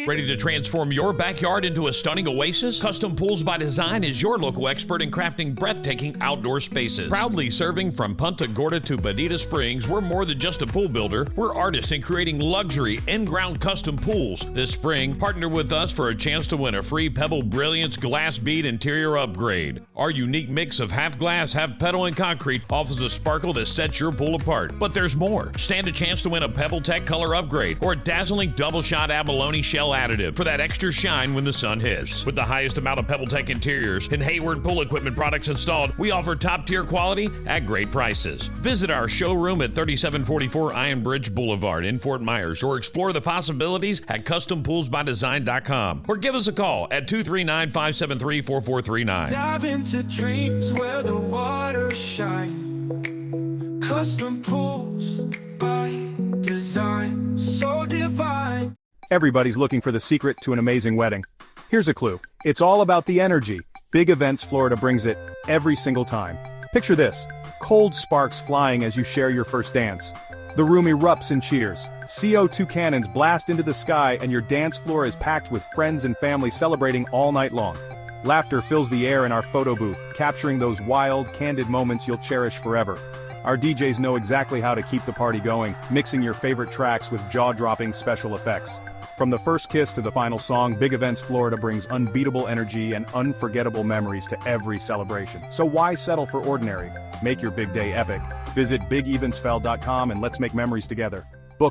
Ready to transform your backyard into a stunning oasis? Custom Pools by Design is your local expert in crafting breathtaking outdoor spaces. Proudly serving from Punta Gorda to Bonita Springs, we're more than just a pool builder. We're artists in creating luxury in-ground custom pools. This spring, partner with us for a chance to win a free Pebble Brilliance glass bead interior upgrade. Our unique mix of half glass, half petal, and concrete offers a sparkle that sets your pool apart. But there's more. Stand a chance to win a Pebble Tech color upgrade or a dazzling double shot abalone shell additive for that extra shine when the sun hits. With the highest amount of Pebble Tech interiors and Hayward pool equipment products installed, we offer top-tier quality at great prices. Visit our showroom at 3744 Iron Bridge Boulevard in Fort Myers or explore the possibilities at custompoolsbydesign.com or give us a call at 239-573-4439. Dive into dreams where the waters shine. Custom pools by design, so divine. Everybody's looking for the secret to an amazing wedding. Here's a clue. It's all about the energy. Big Events Florida brings it every single time. Picture this. Cold sparks flying as you share your first dance. The room erupts in cheers. CO2 cannons blast into the sky and your dance floor is packed with friends and family celebrating all night long. Laughter fills the air in our photo booth, capturing those wild, candid moments you'll cherish forever. Our DJs know exactly how to keep the party going, mixing your favorite tracks with jaw-dropping special effects. From the first kiss to the final song, Big Events Florida brings unbeatable energy and unforgettable memories to every celebration. So why settle for ordinary? Make your big day epic. Visit BigEvensFell.com and let's make memories together.